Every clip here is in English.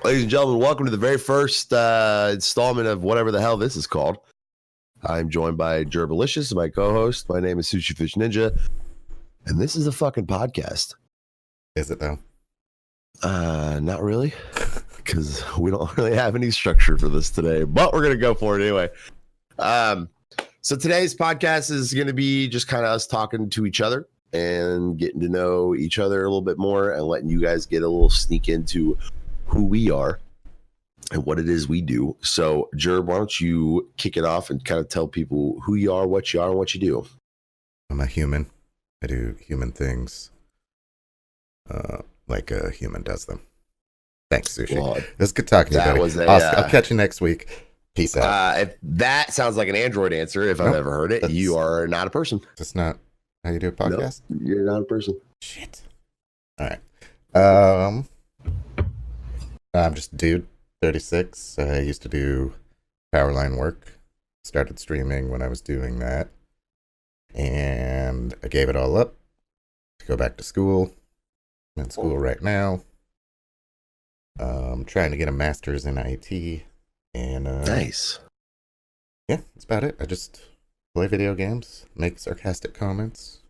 Ladies and gentlemen, welcome to the very first installment of whatever the hell this is called. I'm joined by Gerbiliscious, my co-host. My name is Sushifishninja, and this is a fucking podcast. Is it though? Not really, because we don't really have any structure for this today, but we're gonna go for it anyway. So today's podcast is gonna be just kind of us talking to each other and getting to know each other a little bit more, and letting you guys get a little sneak into who we are and what it is we do. So, Jerb, why don't you kick it off and kind of tell people who you are, and what you do? I'm a human. I do human things like a human does them. Thanks, Sushi. Well, it was good talking to you, buddy. I'll catch you next week. Peace out. If that sounds like an Android answer, if I've ever heard it, you are not a person. That's not how you do a podcast? No, you're not a person. Shit. All right. I'm just a dude, 36. I used to do power line work. Started streaming when I was doing that. And I gave it all up to go back to school. I'm in school right now. Trying to get a master's in IT. And nice. Yeah, that's about it. I just play video games, make sarcastic comments,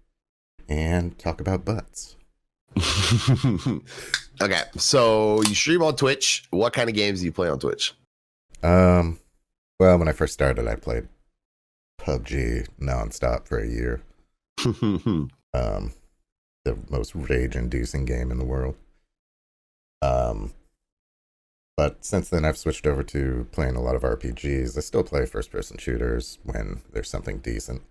and talk about butts. Okay, so you stream on Twitch. What kind of games do you play on Twitch? Well, when I first started, I played PUBG nonstop for a year. The most rage-inducing game in the world. But since then, I've switched over to playing a lot of RPGs. I still play first-person shooters when there's something decent.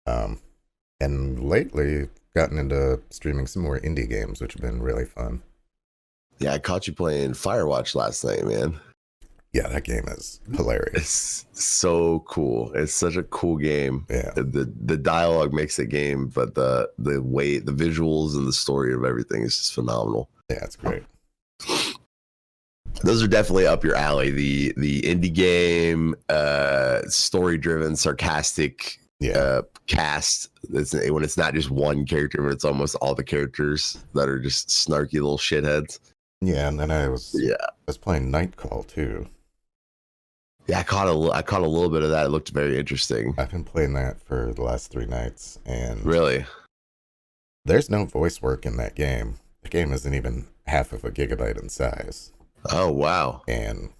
And lately, gotten into streaming some more indie games, which have been really fun. Yeah, I caught you playing Firewatch last night, man. Yeah, that game is hilarious. It's so cool. It's such a cool game. Yeah. The dialogue makes the game, but the way, the visuals and the story of everything is just phenomenal. Yeah, it's great. Those are definitely up your alley. The indie game, story driven, sarcastic. Cast. When it's not just one character, but it's almost all the characters that are just snarky little shitheads. Yeah, and then I was playing Night Call too. Yeah, I caught a little bit of that. It looked very interesting. I've been playing that for the last 3 nights, and really, there's no voice work in that game. The game isn't even half of a gigabyte in size. Oh wow! And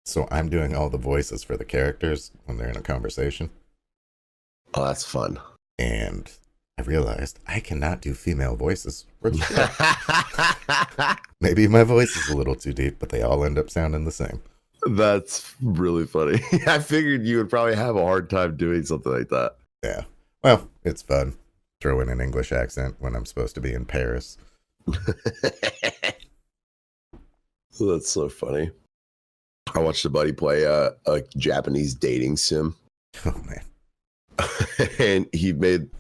so I'm doing all the voices for the characters when they're in a conversation. Oh, that's fun. And I realized I cannot do female voices. Maybe my voice is a little too deep, but they all end up sounding the same. That's really funny. I figured you would probably have a hard time doing something like that. Yeah. Well, it's fun. Throw in an English accent when I'm supposed to be in Paris. That's so funny. I watched a buddy play a Japanese dating sim. Oh, man. And he made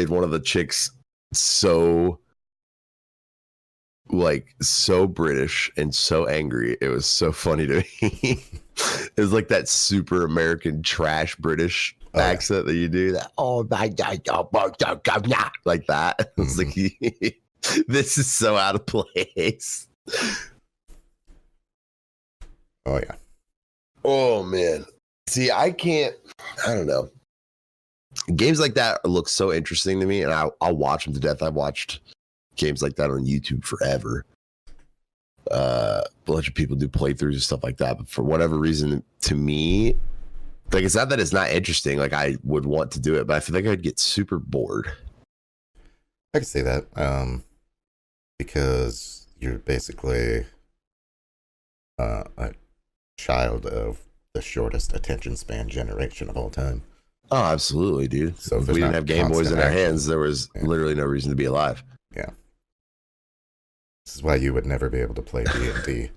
one of the chicks so British and so angry. It was so funny to me. It was like that super American trash British accent that you do. That like that. It's like this is so out of place. Oh yeah. Oh man. See, I don't know. Games like that look so interesting to me, and I'll watch them to death. I've watched games like that on YouTube forever. A bunch of people do playthroughs and stuff like that, but for whatever reason, to me, like, it's not that it's not interesting. Like, I would want to do it, but I feel like I'd get super bored. I can see that, because you're basically a child of the shortest attention span generation of all time. Oh, absolutely, dude. So if we didn't have Game Boys in our hands, there was literally no reason to be alive. Yeah. This is why you would never be able to play D&D.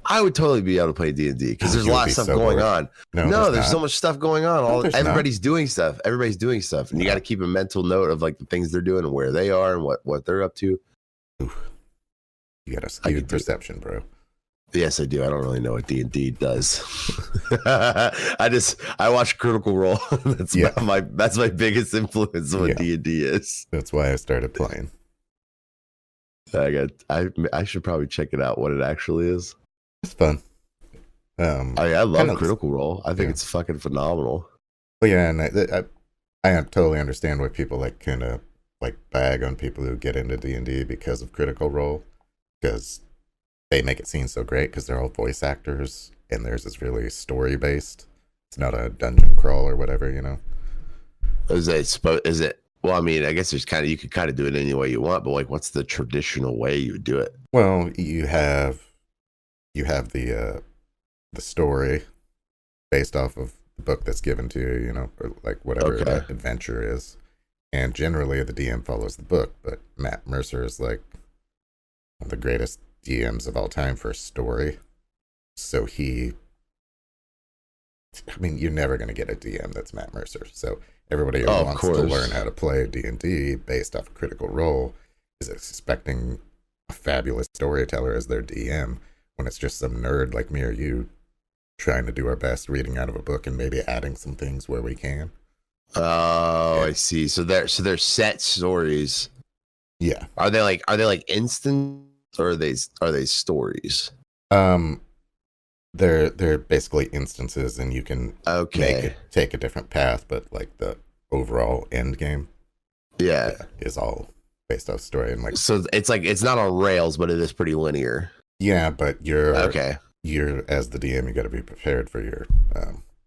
I would totally be able to play D&D because there's a lot of stuff going on. No, there's so much stuff going on. Everybody's doing stuff. Everybody's doing stuff. And you got to keep a mental note of like the things they're doing and where they are and what they're up to. Oof. You got a skewed perception, bro. Yes, I do. I don't really know what D&D does. I watch Critical Role. That's my biggest influence on what D&D is. That's why I started playing. I should probably check it out what it actually is. It's fun. I love Kinda- Critical Role. I think yeah. it's fucking phenomenal. But yeah, and I totally understand why people like kind of like bag on people who get into D&D because of Critical Role, because they make it seem so great because they're all voice actors and theirs is really story based. It's not a dungeon crawl or whatever, you know. Is it? Well, I mean, I guess you could kind of do it any way you want, but like, what's the traditional way you would do it? Well, you have the story based off of the book that's given to you, you know, or like whatever that adventure is. And generally the DM follows the book, but Matt Mercer is like one of the greatest DMs of all time for a story. So you're never going to get a DM that's Matt Mercer. So everybody who wants to learn how to play D&D based off a Critical Role is expecting a fabulous storyteller as their DM when it's just some nerd like me or you trying to do our best reading out of a book and maybe adding some things where we can. Oh, yeah. I see. So they're set stories. Yeah. Are they like instant or are they stories? They're basically instances, and you can take a different path, but like the overall end game, is all based off story. And like, so it's not on rails, but it is pretty linear. Yeah, but you're as the DM, you got to be prepared for your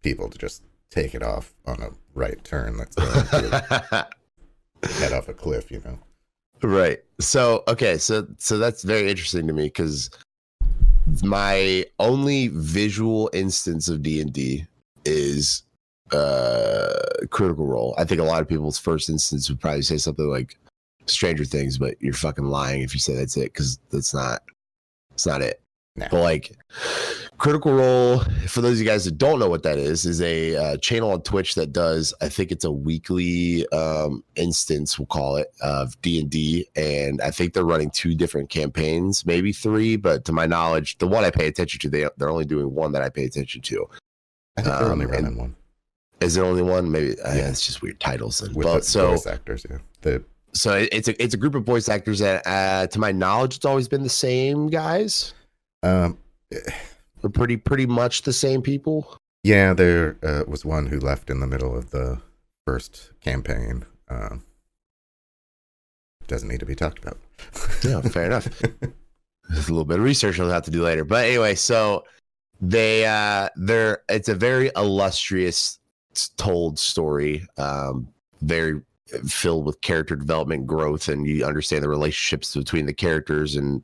people to just take it off on a right turn that's going to head off a cliff, you know. Right. So so that's very interesting to me because my only visual instance of D&D is Critical Role. I think a lot of people's first instance would probably say something like Stranger Things, but you're fucking lying if you say that's it, because it's not it. Nah. But like Critical Role, for those of you guys that don't know what that is a channel on Twitch that does, I think it's a weekly instance, we'll call it, of D&D, and I think they're running 2 different campaigns, maybe 3, but to my knowledge, the one I pay attention to, they're only doing one that I pay attention to. I think they're only running one. Is there only one? Maybe it's just weird titles. With voice actors, yeah. So it's a group of voice actors that, to my knowledge, it's always been the same guys. They're pretty much the same people. Yeah, there was one who left in the middle of the first campaign. Doesn't need to be talked about. Yeah, fair enough. There's a little bit of research I'll have to do later. But anyway, so it's a very illustrious told story, very filled with character development, growth, and you understand the relationships between the characters and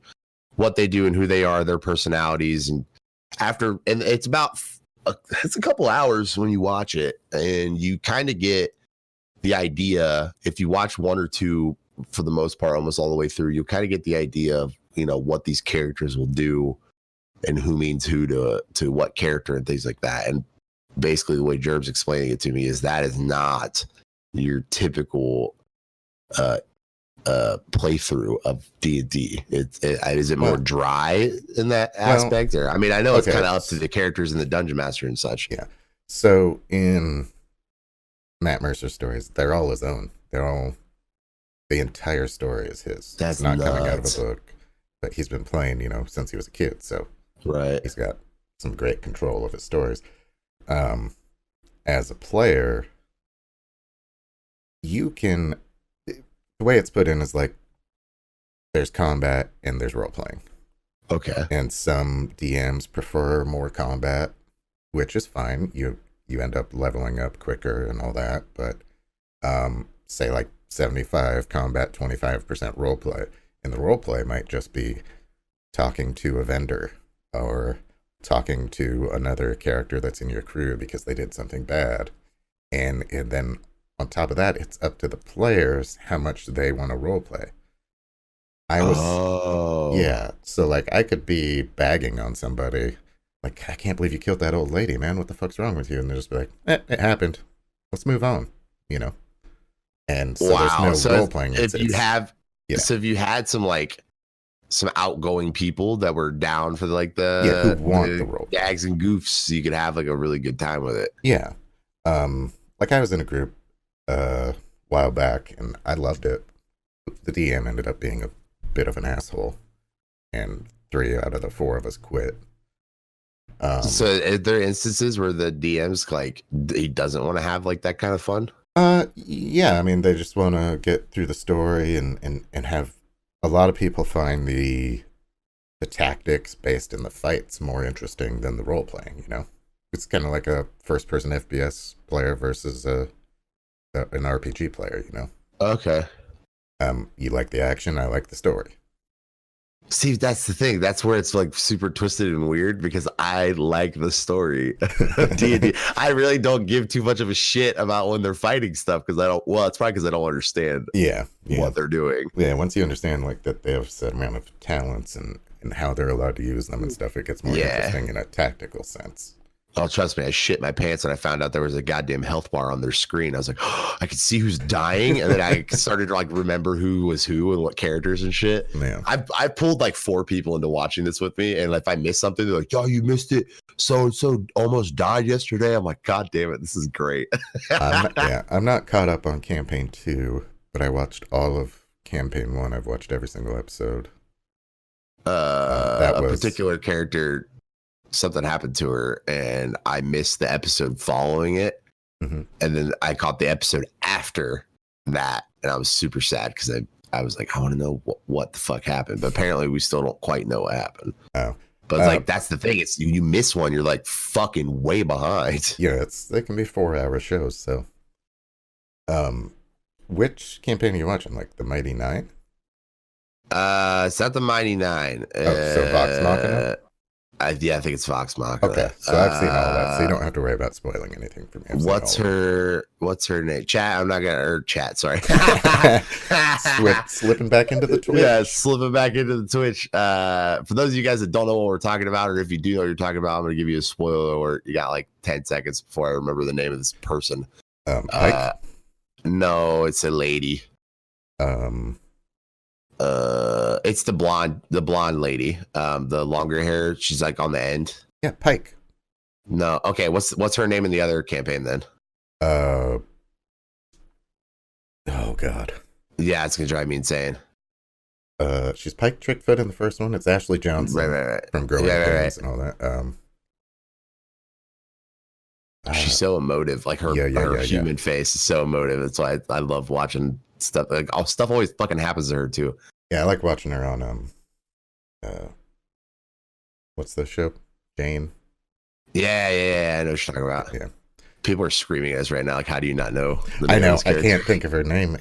what they do and who they are, their personalities, and it's a couple hours when you watch it, and you kind of get the idea. If you watch 1 or 2, for the most part, almost all the way through, you kind of get the idea of, you know, what these characters will do and who means who to what character and things like that. And basically the way Gerb's explaining it to me is that is not your typical playthrough of D&D. Is it more dry in that aspect? Or I mean, I know it's kind of up to the characters and the dungeon master and such. Yeah. So in Matt Mercer's stories, they're all his own. The entire story is his. That's it's not nuts. Coming out of a book, but he's been playing, you know, since he was a kid. So he's got some great control of his stories. As a player, you can. The way it's put in is like there's combat and there's role playing. Okay. And some DMs prefer more combat, which is fine. You end up leveling up quicker and all that. But say like 75 combat, 25% role play. And the role play might just be talking to a vendor or talking to another character that's in your crew because they did something bad. And then on top of that, it's up to the players how much they want to role play. Yeah. So like I could be bagging on somebody, like, I can't believe you killed that old lady, man. What the fuck's wrong with you? And they'll just be like, it happened. Let's move on, you know? And so there's no role playing. If you had some outgoing people that were down for like who want the role gags and goofs, so you could have like a really good time with it. Yeah. Like I was in a group a while back and I loved it. The DM ended up being a bit of an asshole, and 3 out of the 4 of us quit. So are there instances where the DM's like he doesn't want to have like that kind of fun? Yeah, I mean, they just want to get through the story and have a lot of people find the tactics based in the fights more interesting than the role playing, you know? It's kind of like a first person FPS player versus an RPG player, you know? Okay. You like the action, I like the story. See, that's the thing. That's where it's like super twisted and weird because I like the story of D&D. I really don't give too much of a shit about when they're fighting stuff because I don't. Well, it's probably because I don't understand. What they're doing. Yeah, once you understand like that they have a set amount of talents and how they're allowed to use them and stuff, it gets more interesting in a tactical sense. Oh, trust me, I shit my pants when I found out there was a goddamn health bar on their screen. I was like, oh, I could see who's dying, and then I started to like remember who was who and what characters and shit. Man, I pulled like 4 people into watching this with me, and if I missed something, they're like, "Yo, you missed it. So and so almost died yesterday." I'm like, God damn it, this is great. I'm not caught up on campaign 2, but I watched all of campaign 1. I've watched every single episode. A particular character, something happened to her and I missed the episode following it. Mm-hmm. And then I caught the episode after that and I was super sad because I was like, I want to know what the fuck happened, but apparently we still don't quite know what happened. Oh, but it's like that's the thing, it's you miss one, you're like fucking way behind. Yeah, they can be 4-hour shows. So which campaign are you watching, like the Mighty Nine? It's not the Mighty Nine. So Vox Machina? Yeah, I think it's Vox Machina. Okay, so I've seen all that, so you don't have to worry about spoiling anything for me. What's her name? Chat. I'm not gonna chat. Sorry. Slipping back into the Twitch. Yeah, slipping back into the Twitch. For those of you guys that don't know what we're talking about, or if you do know what you're talking about, I'm gonna give you a spoiler alert. You got like 10 seconds before I remember the name of this person. Pike? No, it's a lady. It's the blonde lady. The longer hair. She's like on the end. Yeah, Pike. No, okay. What's her name in the other campaign then? Oh God. Yeah, it's gonna drive me insane. She's Pike Trickfoot in the first one. It's Ashley Johnson, right. from Growing Pains and all that. She's so emotive. Like her human face is so emotive. That's why I love watching stuff. Like stuff always fucking happens to her too. Yeah, I like watching her on what's the show? Jane. Yeah. I know what you're talking about. Yeah. People are screaming at us right now. Like, how do you not know? I know. I can't think of her name.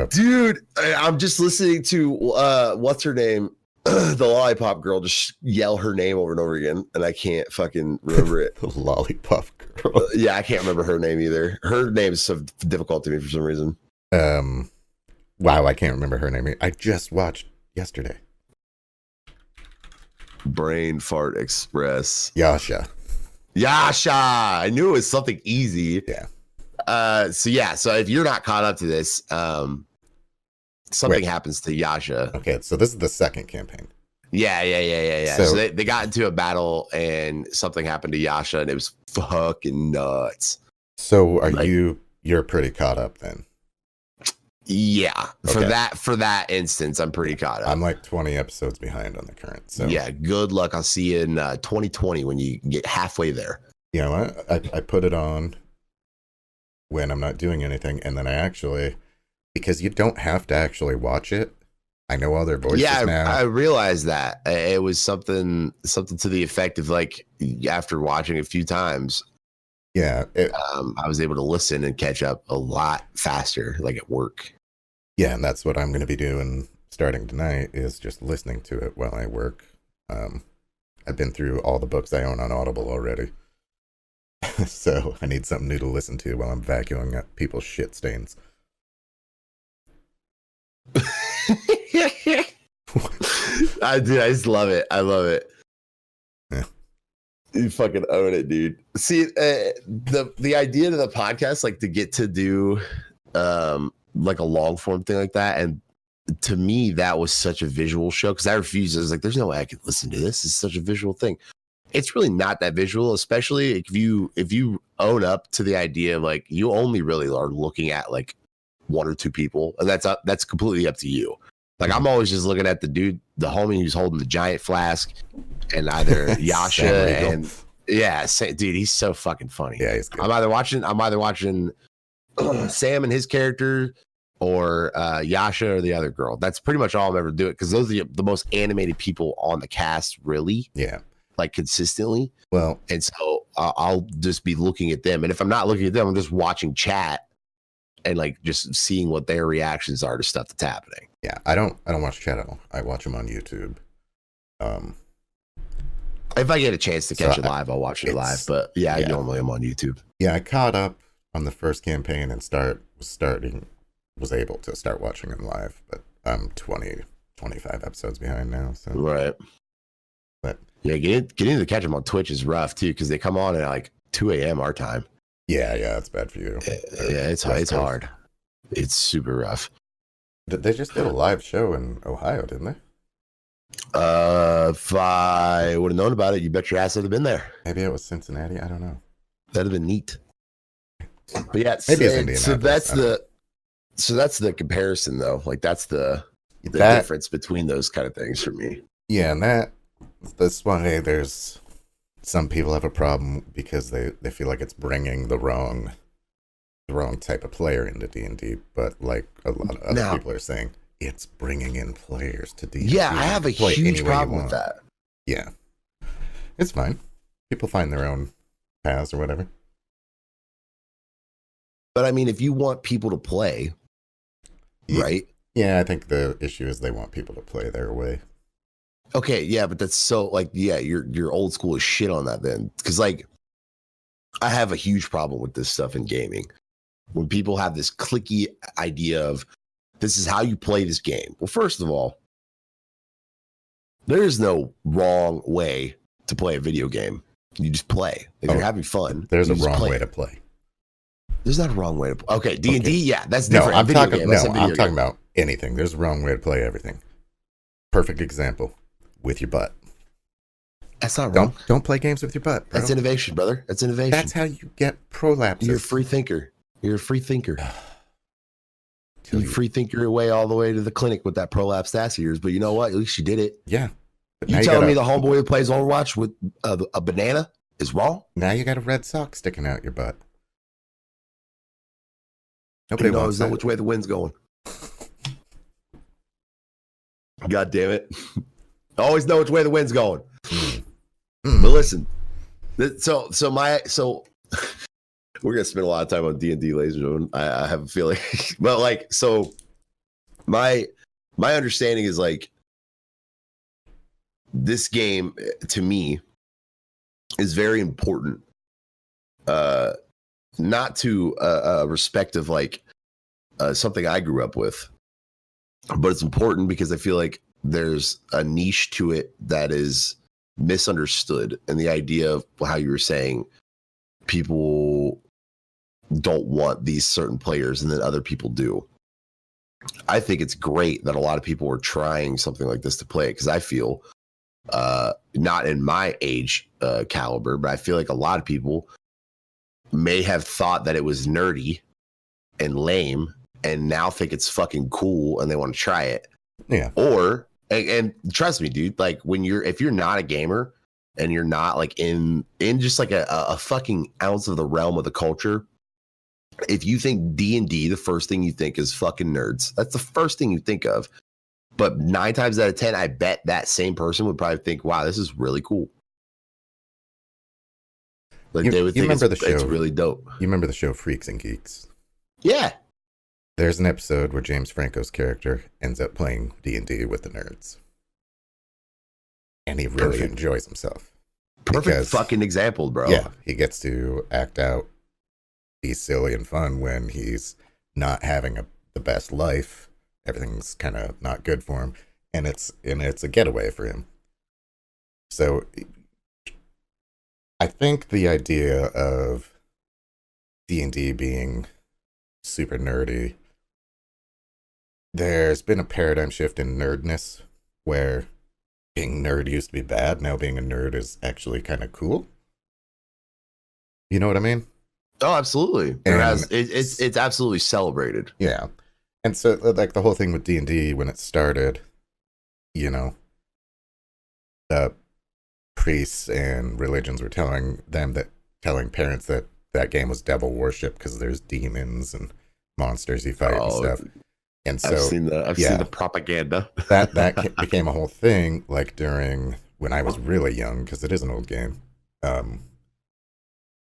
Dude, I'm just listening to what's her name? The lollipop girl just yell her name over and over again, and I can't fucking remember it. The lollipop girl. Yeah, I can't remember her name either. Her name is so difficult to me for some reason. Wow, I can't remember her name. I just watched yesterday. Brain Fart Express. Yasha. I knew it was something easy. Yeah. So if you're not caught up to this, something happens to Yasha. Okay, so this is the second campain. Yeah. So they got into a battle and something happened to Yasha and it was fucking nuts. So you're pretty caught up then? Yeah. Okay. For that instance, I'm pretty caught up. I'm like 20 episodes behind on the current. So yeah, good luck. I'll see you in 2020 when you get halfway there. You know what? I put it on when I'm not doing anything, and then because you don't have to actually watch it. I know all their voices now. I realized that. It was something to the effect of like, after watching a few times, yeah, I was able to listen and catch up a lot faster, like at work. Yeah, and that's what I'm going to be doing starting tonight, is just listening to it while I work. I've been through all the books I own on Audible already. So I need something new to listen to while I'm vacuuming up people's shit stains. I just love it. I love it. Yeah. You fucking own it, dude. See, the idea of the podcast, like to get to do like a long form thing like that, and to me that was such a visual show because I refused. I was like, there's no way I could listen to this. It's such a visual thing. It's really not that visual, especially if you own up to the idea of like you only really are looking at like one or two people, and that's completely up to you. Like I'm always just looking at the homie who's holding the giant flask, and either Yasha and dude, he's so fucking funny. Yeah, he's good. I'm either watching Sam and his character, or Yasha or the other girl. That's pretty much all I'm ever doing, because those are the most animated people on the cast, really. Yeah, like consistently. Well, and so I'll just be looking at them, and if I'm not looking at them, I'm just watching chat and like just seeing what their reactions are to stuff that's happening. Yeah, I don't watch chat at all. I watch them on YouTube. If I get a chance to catch it live, I'll watch it live. But I normally am on YouTube. Yeah, I caught up on the first campaign and was able to start watching them live, but I'm 25 episodes behind now. So right. But yeah, getting to catch them on Twitch is rough too, because they come on at like 2 a.m. our time. Yeah, it's bad for you. Yeah, it's hard. It's super rough. They just did a live show in Ohio, didn't they? If I would have known about it, you bet your ass I'd have been there. Maybe it was Cincinnati. I don't know. That'd have been neat. But yeah, maybe it's Indianapolis. So that's the comparison, though. Like that's the difference between those kind of things for me. Yeah, and that's why there's some people have a problem, because they feel like it's bringing the wrong type of player into D&D, but like a lot of other people are saying, it's bringing in players to D&D. Yeah, I have a huge problem with that. Yeah, it's fine. People find their own paths or whatever. But I mean, if you want people to play, right? Yeah, I think the issue is they want people to play their way. Okay, yeah, but that's so like, yeah, you're old school as shit on that then, because like, I have a huge problem with this stuff in gaming. When people have this cliquey idea of this is how you play this game. Well, first of all, there is no wrong way to play a video game. You just play. If you're having fun, there's a wrong way to play. There's not a wrong way to play. Okay, D&D, yeah, that's different. No, I'm talking about anything. There's a wrong way to play everything. Perfect example, with your butt. That's not wrong. Don't play games with your butt, bro. That's innovation, brother. That's innovation. That's how you get prolapses. You're a free thinker. You free think your way all the way to the clinic with that prolapsed ass of yours, but you know what? At least you did it. Yeah. You telling me the homeboy who plays Overwatch with a banana is wrong? Now you got a red sock sticking out your butt. Nobody knows which way the wind's going. God damn it. I always know which way the wind's going. But listen, so we're gonna spend a lot of time on D&D, ladies and gentlemen. I have a feeling, but like, so my understanding is like, this game to me is very important, not to respect of like something I grew up with, but it's important because I feel like there's a niche to it that is misunderstood, and the idea of how you were saying people don't want these certain players and then other people do. I think it's great that a lot of people are trying something like this to play, because I feel not in my age caliber, but I feel like a lot of people may have thought that it was nerdy and lame and now think it's fucking cool and they want to try it. Yeah. Or and trust me, dude, like if you're not a gamer and you're not like in just like a fucking ounce of the realm of the culture, if you think D&D, the first thing you think is fucking nerds. That's the first thing you think of. But 9 times out of 10, I bet that same person would probably think, wow, this is really cool. Like they would think it's really dope. You remember the show Freaks and Geeks? Yeah. There's an episode where James Franco's character ends up playing D&D with the nerds. And he really enjoys himself. Perfect fucking example, bro. Yeah, he gets to act out, be silly and fun when he's not having the best life. Everything's kind of not good for him, and it's a getaway for him. So I think the idea of D&D being super nerdy, there's been a paradigm shift in nerdness where being nerd used to be bad. Now being a nerd is actually kind of cool. You know what I mean? Oh, absolutely. It's absolutely celebrated. Yeah. And so, like, the whole thing with D&D, when it started, you know, the priests and religions were telling parents that that game was devil worship because there's demons and monsters you fight and stuff. And so I've seen the propaganda. that became a whole thing, like during when I was really young, because it is an old game. And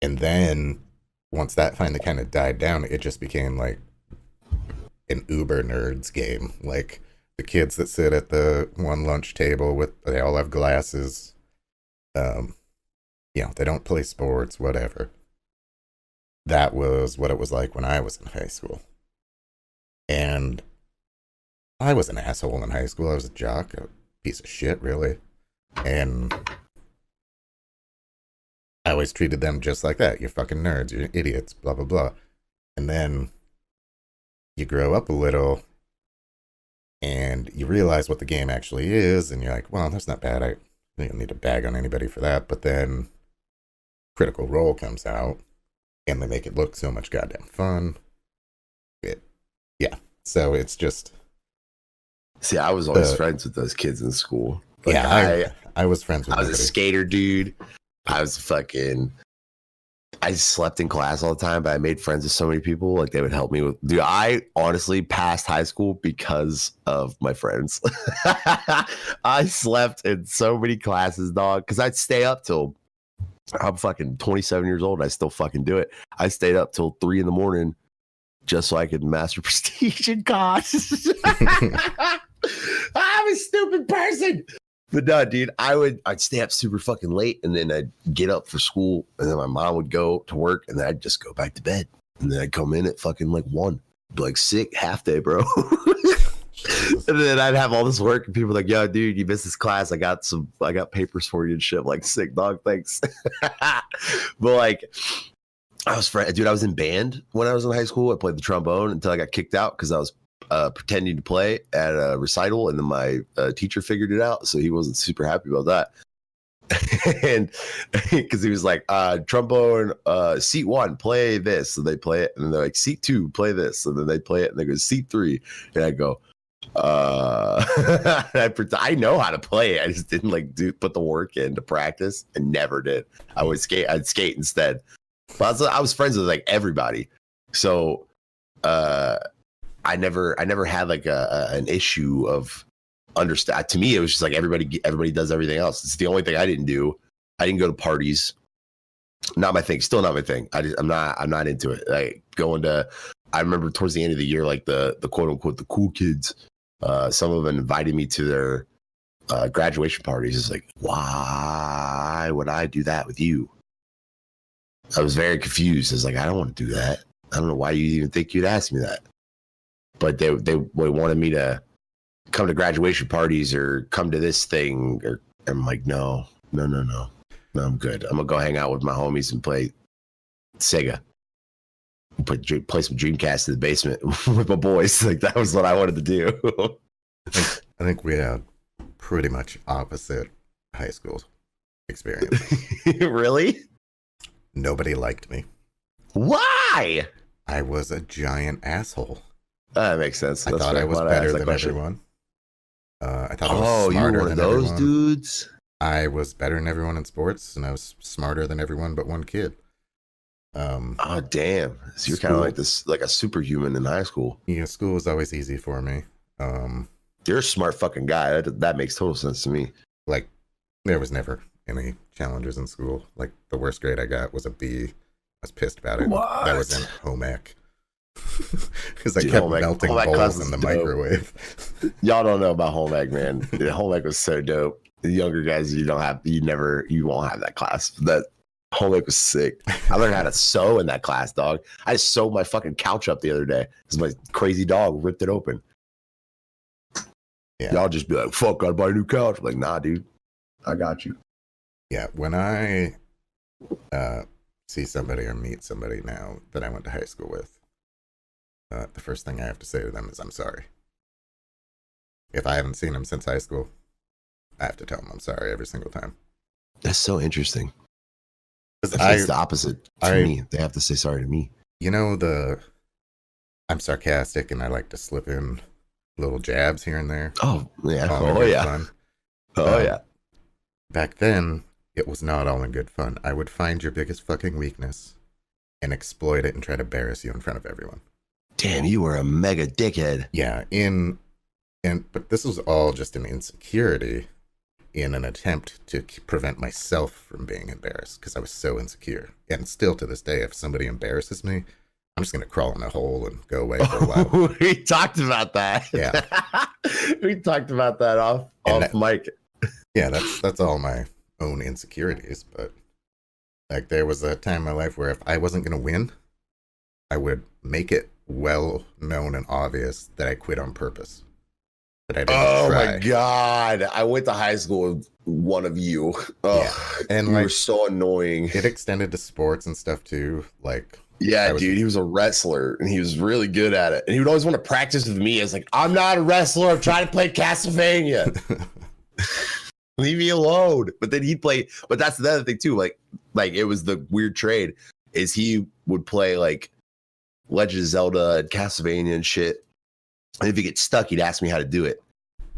then once that finally kind of died down, it just became like an uber nerds game. Like the kids that sit at the one lunch table they all have glasses. They don't play sports, whatever. That was what it was like when I was in high school. And I was an asshole in high school. I was a jock, a piece of shit, really. And I always treated them just like that. You're fucking nerds, you're idiots, blah, blah, blah. And then you grow up a little and you realize what the game actually is, and you're like, well, that's not bad. I don't need to bag on anybody for that. But then Critical Role comes out and they make it look so much goddamn fun. So it's just... See, I was always friends with those kids in school. Like, I was friends with I was a skater, dude. I slept in class all the time, but I made friends with so many people. Like, they would help me with... Dude, I honestly passed high school because of my friends. I slept in so many classes, dog, because I'd stay up till... I'm fucking 27 years old. And I still fucking do it. I stayed up till 3 a.m. just so I could master prestige and cons. I'm a stupid person. But no, dude, I'd stay up super fucking late, and then I'd get up for school, and then my mom would go to work, and then I'd just go back to bed. And then I'd come in at fucking like 1, be like sick half day, bro. And then I'd have all this work, and people like, yo, dude, you missed this class. I got papers for you and shit. Like, sick, dog, thanks. But like, I was in band when I was in high school. I played the trombone until I got kicked out because I was pretending to play at a recital, and then my teacher figured it out, so he wasn't super happy about that. And because he was like, trombone, seat 1, play this, and they play it, and then they're like, seat 2, play this, and then they play it, and they go, seat 3, and I go, I know how to play it. I just didn't put the work in to practice, and never did. I'd skate instead. But I was friends with like everybody, so I never had like an issue of understand. To me, it was just like everybody does everything else. It's the only thing I didn't do. I didn't go to parties. Not my thing. Still not my thing. I'm not into it. Like I remember towards the end of the year, like the quote unquote the cool kids. Some of them invited me to their graduation parties. It's like, why would I do that with you? I was very confused. I was like, I don't want to do that. I don't know why you even think you'd ask me that. But they wanted me to come to graduation parties or come to this thing. Or I'm like, no, I'm good. I'm gonna go hang out with my homies and play Sega. Play some Dreamcast in the basement with my boys. Like, that was what I wanted to do. I think we had pretty much opposite high school experience. Really? Nobody liked me. Why? I was a giant asshole. That makes sense. I thought I was better than everyone. I thought I was smarter you were one of those everyone. Dudes? I was better than everyone in sports, and I was smarter than everyone but one kid. Oh, damn. So you're kind of like this, like a superhuman in high school. Yeah, school was always easy for me. You're a smart fucking guy. That makes total sense to me. Like, there was never any challenges in school. Like, the worst grade I got was a B. I was pissed about it. What? That was in home ec. Because I kept melting bowls in the microwave. Y'all don't know about home ec, man. Home ec was so dope. The younger guys, you won't have that class. That home ec was sick. I learned how to sew in that class, dog. I sewed my fucking couch up the other day because my crazy dog ripped it open. Yeah. Y'all just be like, fuck, gotta buy a new couch. I'm like, nah, dude, I got you. Yeah, when I see somebody or meet somebody now that I went to high school with, the first thing I have to say to them is, I'm sorry. If I haven't seen them since high school, I have to tell them I'm sorry every single time. That's so interesting. It's the opposite to me. They have to say sorry to me. You know, I'm sarcastic and I like to slip in little jabs here and there. Oh yeah. All in good fun. Yeah. Back then, it was not all in good fun. I would find your biggest fucking weakness and exploit it and try to embarrass you in front of everyone. Damn, you were a mega dickhead. Yeah, but this was all just an insecurity in an attempt to prevent myself from being embarrassed because I was so insecure. And still to this day, if somebody embarrasses me, I'm just going to crawl in a hole and go away for a while. We talked about that. Yeah. We talked about that off mic. Yeah, that's all my own insecurities. But like there was a time in my life where if I wasn't going to win, I would make it well known and obvious that I quit on purpose. That I didn't try. My God. I went to high school with one of you. Oh, yeah. And you were so annoying. It extended to sports and stuff too. Like, yeah, dude, he was a wrestler and he was really good at it. And he would always want to practice with me. I was like, I'm not a wrestler. I'm trying to play Castlevania. Leave me alone. But then he'd play. But that's the other thing too. Like it was the weird trade is he would play like Legend of Zelda and Castlevania and shit. And if he gets stuck, he'd ask me how to do it.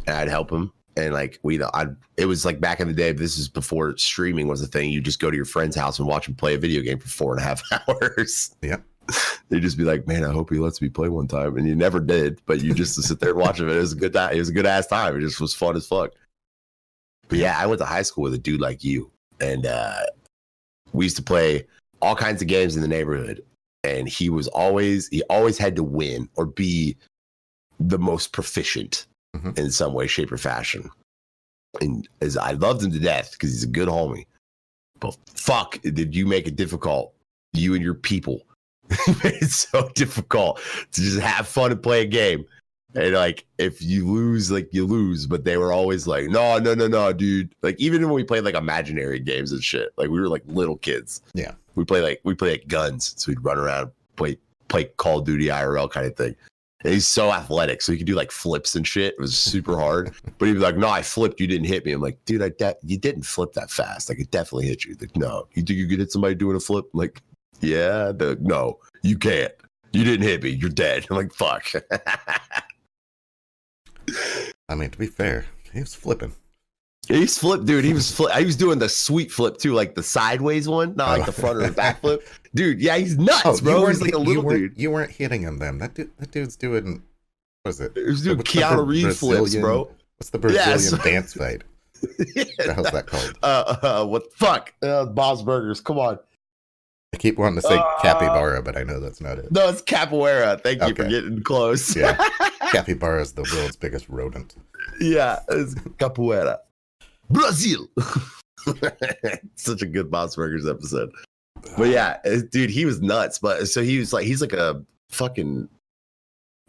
And I'd help him. And like it was like back in the day, but this is before streaming was a thing. You just go to your friend's house and watch him play a video game for 4.5 hours. Yeah. They'd just be like, man, I hope he lets me play one time. And you never did, but you just to sit there and watch him. It was a good time. It was a good ass time. It just was fun as fuck. But yeah, I went to high school with a dude like you. And we used to play all kinds of games in the neighborhood. And he always had to win or be the most proficient in some way, shape, or fashion. And as I loved him to death because he's a good homie. But fuck, did you make it difficult? You and your people made it so difficult to just have fun and play a game. And like, if you lose, like you lose. But they were always like, no, dude. Like even when we played like imaginary games and shit, like we were like little kids. Yeah, we play like guns, so we'd run around, play Call of Duty IRL kind of thing. And he's so athletic, so he could do like flips and shit. It was super hard. But he'd be like, no, I flipped. You didn't hit me. I'm like, dude, you didn't flip that fast. Like, it definitely hit you. Like, no. You think you could hit somebody doing a flip? I'm like, yeah. No, you can't. You didn't hit me. You're dead. I'm like, fuck. I mean, to be fair, he was flipping. He's flipped, dude. He was I was doing the sweet flip too, like the sideways one, not like the front or the back flip. Dude, yeah, he's nuts, bro. He's like a little dude. You weren't hitting him then. That dude's doing, what is it? He was doing Keanu Reeves flips, bro. What's the Brazilian dance fight? Yeah, what the hell's that called? What the fuck? Bob's Burgers, come on. I keep wanting to say capybara, but I know that's not it. No, it's capoeira. Thank you for getting close. Yeah, capybara is the world's biggest rodent. Yeah, it's capoeira. Brazil. Such a good Bob's Burgers episode. But yeah, dude, he was nuts. But so he's like a fucking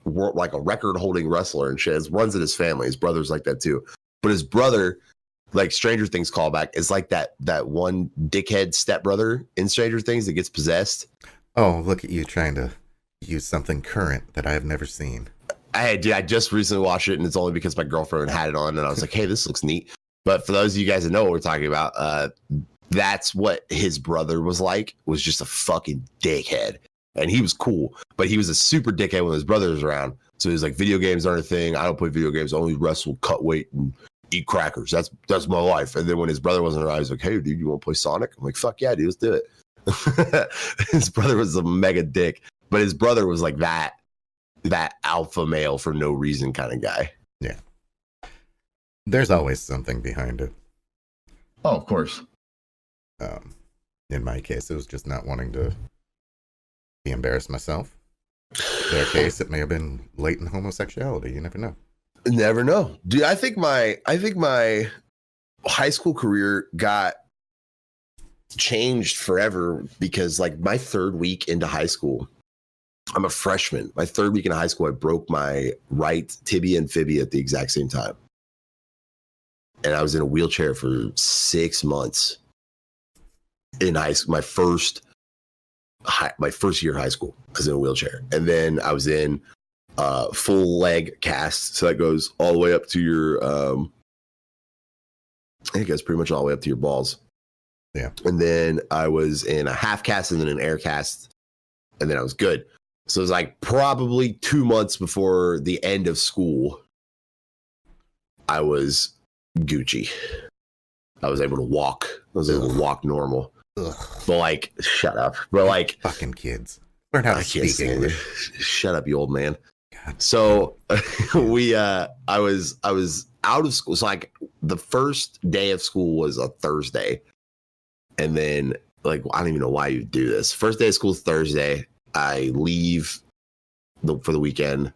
like a record holding wrestler and shit. Runs in his family. His brother's like that too. But his brother, like Stranger Things callback, is like that one dickhead stepbrother in Stranger Things that gets possessed. Oh, look at you trying to use something current that I've never seen. I just recently watched it, and it's only because my girlfriend had it on, and I was like, hey, this looks neat. But for those of you guys that know what we're talking about, that's what his brother was like, was just a fucking dickhead. And he was cool, but he was a super dickhead when his brother was around. So he was like, video games aren't a thing. I don't play video games. I only wrestle, cut weight, and eat crackers. That's my life. And then when his brother wasn't around, he was like, hey, dude, you want to play Sonic? I'm like, fuck yeah, dude, let's do it. His brother was a mega dick, but his brother was like that alpha male for no reason kind of guy. Yeah. There's always something behind it. Oh, of course. In my case, it was just not wanting to be embarrassed myself. In their case, it may have been latent homosexuality. You never know. Never know. Dude, I think my high school career got changed forever because like my third week into high school, I'm a freshman. My third week in high school, I broke my right tibia and fibia at the exact same time. And I was in a wheelchair for 6 months in high school. My first year of high school, I was in a wheelchair. And then I was in full leg cast. So that goes all the way up to your, I think it goes pretty much all the way up to your balls. Yeah. And then I was in a half cast and then an air cast. And then I was good. So it was like probably 2 months before the end of school. I was Gucci. I was able to walk. I was able to walk normal. Ugh. But like, shut up. But like, fucking kids. Learn how to speak English. Shut up, you old man. God. So I was out of school. So like the first day of school was a Thursday. And then like, I don't even know why you do this. First day of school is Thursday. I leave for the weekend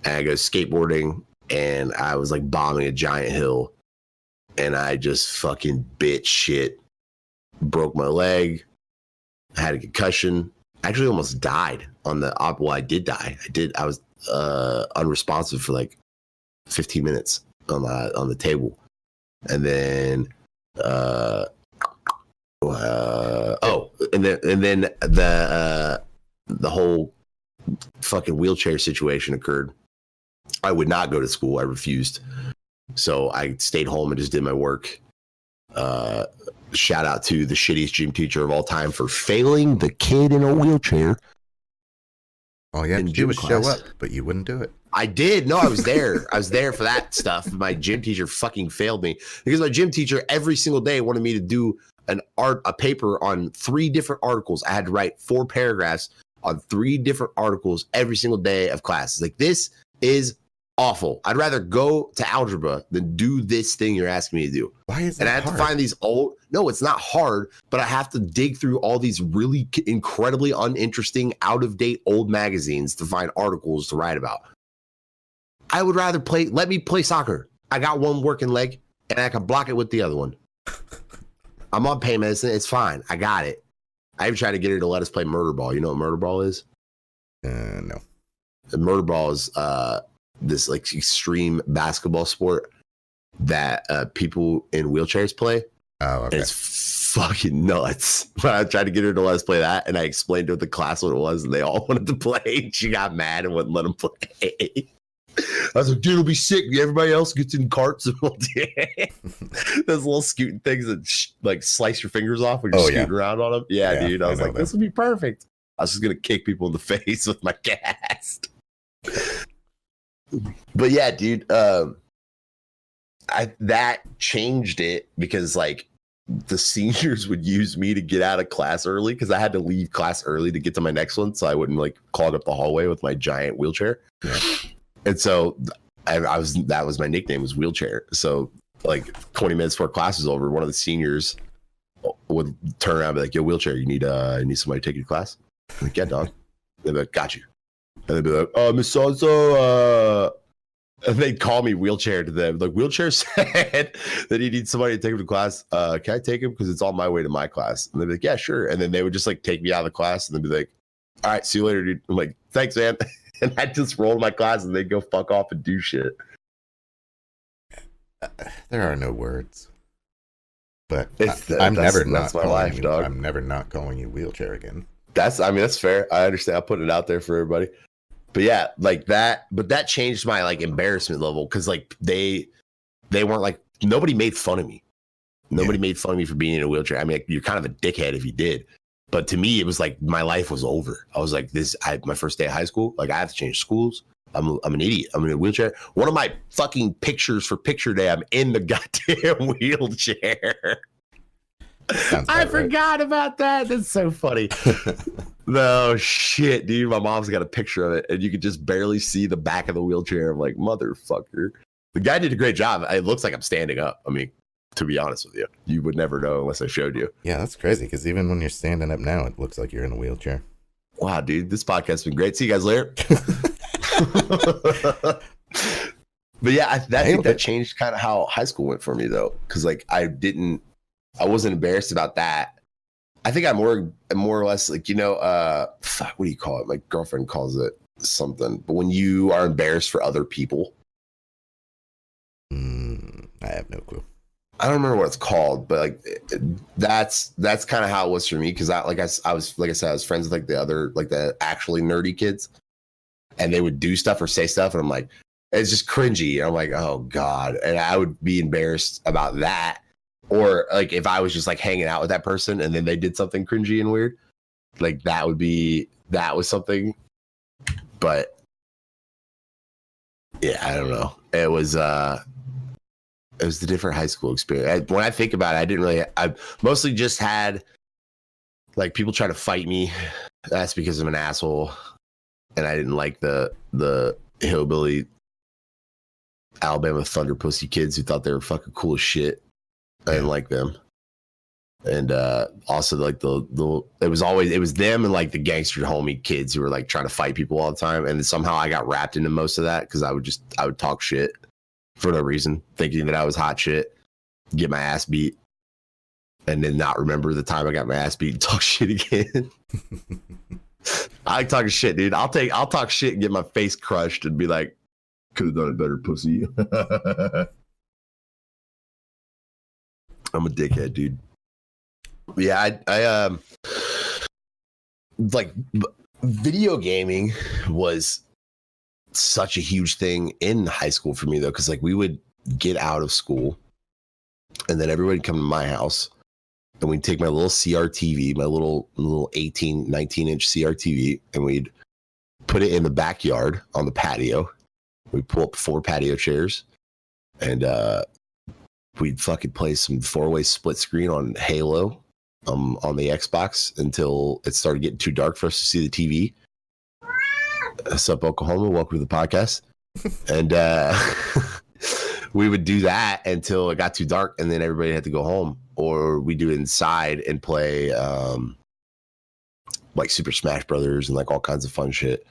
and I go skateboarding, and I was like bombing a giant hill, and I just fucking bitch shit. Broke my leg. I had a concussion. Actually almost died on the well, I did die. I was unresponsive for like 15 minutes on the table. And then and then the whole fucking wheelchair situation occurred. I would not go to school. I refused. So I stayed home and just did my work. Shout out to the shittiest gym teacher of all time for failing the kid in a wheelchair. All you had to do was show up, but you wouldn't do it. I did. No, I was there. I was there for that stuff. My gym teacher fucking failed me because my gym teacher every single day wanted me to do a paper on 3 different articles. I had to write 4 paragraphs on 3 different articles every single day of class. It's like, this is awful. I'd rather go to algebra than do this thing you're asking me to do. Why is that? And I have to find these old. No, it's not hard, but I have to dig through all these really incredibly uninteresting, out of date old magazines to find articles to write about. I would rather let me play soccer. I got one working leg and I can block it with the other one. I'm on pain medicine. It's fine. I got it. I even tried to get her to let us play murder ball. You know what murder ball is? No. And murder ball is this like extreme basketball sport that people in wheelchairs play. Oh, okay. And it's fucking nuts. I tried to get her to let us play that, and I explained to the class what it was, and they all wanted to play. She got mad and wouldn't let them play. I was like, dude, it'll be sick. Everybody else gets in carts and we'll do it. Those little scooting things that like slice your fingers off when you're scooting around on them. Yeah, dude. I was like, this would be perfect. I was just gonna kick people in the face with my cast. But yeah, dude, that changed it because like the seniors would use me to get out of class early because I had to leave class early to get to my next one, so I wouldn't like clog up the hallway with my giant wheelchair. Yeah. And so that was my nickname, was wheelchair. So like 20 minutes before class was over, one of the seniors would turn around and be like, yo, wheelchair, you need somebody to take you to class? I'm like, yeah, dog. They'd be like, got you. And they'd be like, Miss So-and-so, and they'd call me wheelchair to them. Like, wheelchair said that he needs somebody to take him to class. Can I take him? Because it's on my way to my class. And they'd be like, yeah, sure. And then they would just like take me out of the class and they'd be like, all right, see you later, dude. I'm like, thanks, man. And I just roll my class and they'd go fuck off and do shit. There are no words. But I'm never not calling you. Dog. I'm never not calling you wheelchair again. That's fair. I understand. I'll put it out there for everybody. But yeah, like that. But that changed my like embarrassment level because like they weren't like, nobody made fun of me. Nobody made fun of me for being in a wheelchair. I mean, like, you're kind of a dickhead if you did. But to me, it was like my life was over. I was like, my first day of high school, like I have to change schools. I'm an idiot. I'm in a wheelchair. One of my fucking pictures for picture day, I'm in the goddamn wheelchair. I forgot about that. That's so funny. No shit, dude. My mom's got a picture of it, and you could just barely see the back of the wheelchair. I'm like, motherfucker. The guy did a great job. It looks like I'm standing up. I mean, to be honest with you, you would never know unless I showed you. Yeah, that's crazy, because even when you're standing up now, it looks like you're in a wheelchair. Wow, dude. This podcast's been great. See you guys later. But yeah, I think that changed kind of how high school went for me, though, because like I wasn't embarrassed about that. I think I more or less like, what do you call it? My girlfriend calls it something. But when you are embarrassed for other people, I have no clue. I don't remember what it's called, but like that's kind of how it was for me, because I was friends with like the actually nerdy kids, and they would do stuff or say stuff, and I'm like, it's just cringy. And I'm like, oh god, and I would be embarrassed about that. Or like if I was just like hanging out with that person and then they did something cringy and weird, like that was something But yeah, I don't know. It was the different high school experience. When I think about it, I mostly just had like people try to fight me. That's because I'm an asshole, and I didn't like the hillbilly Alabama Thunder pussy kids who thought they were fucking cool as shit. I didn't like them. And also like it was them and like the gangster homie kids who were like trying to fight people all the time. And somehow I got wrapped into most of that because I would talk shit for no reason, thinking that I was hot shit, get my ass beat, and then not remember the time I got my ass beat and talk shit again. I like talking shit, dude. I'll talk shit and get my face crushed and be like, could have done it better, pussy. I'm a dickhead, dude. Yeah, I like video gaming was such a huge thing in high school for me though, because like we would get out of school and then everybody would come to my house and we'd take my little CRTV, my little 19-inch CRTV, and we'd put it in the backyard on the patio. We'd pull up 4 patio chairs and we'd fucking play some 4-way split screen on Halo on the Xbox until it started getting too dark for us to see the TV. What's up, Oklahoma? Welcome to the podcast. And we would do that until it got too dark, and then everybody had to go home, or we do it inside and play like Super Smash Brothers and like all kinds of fun shit.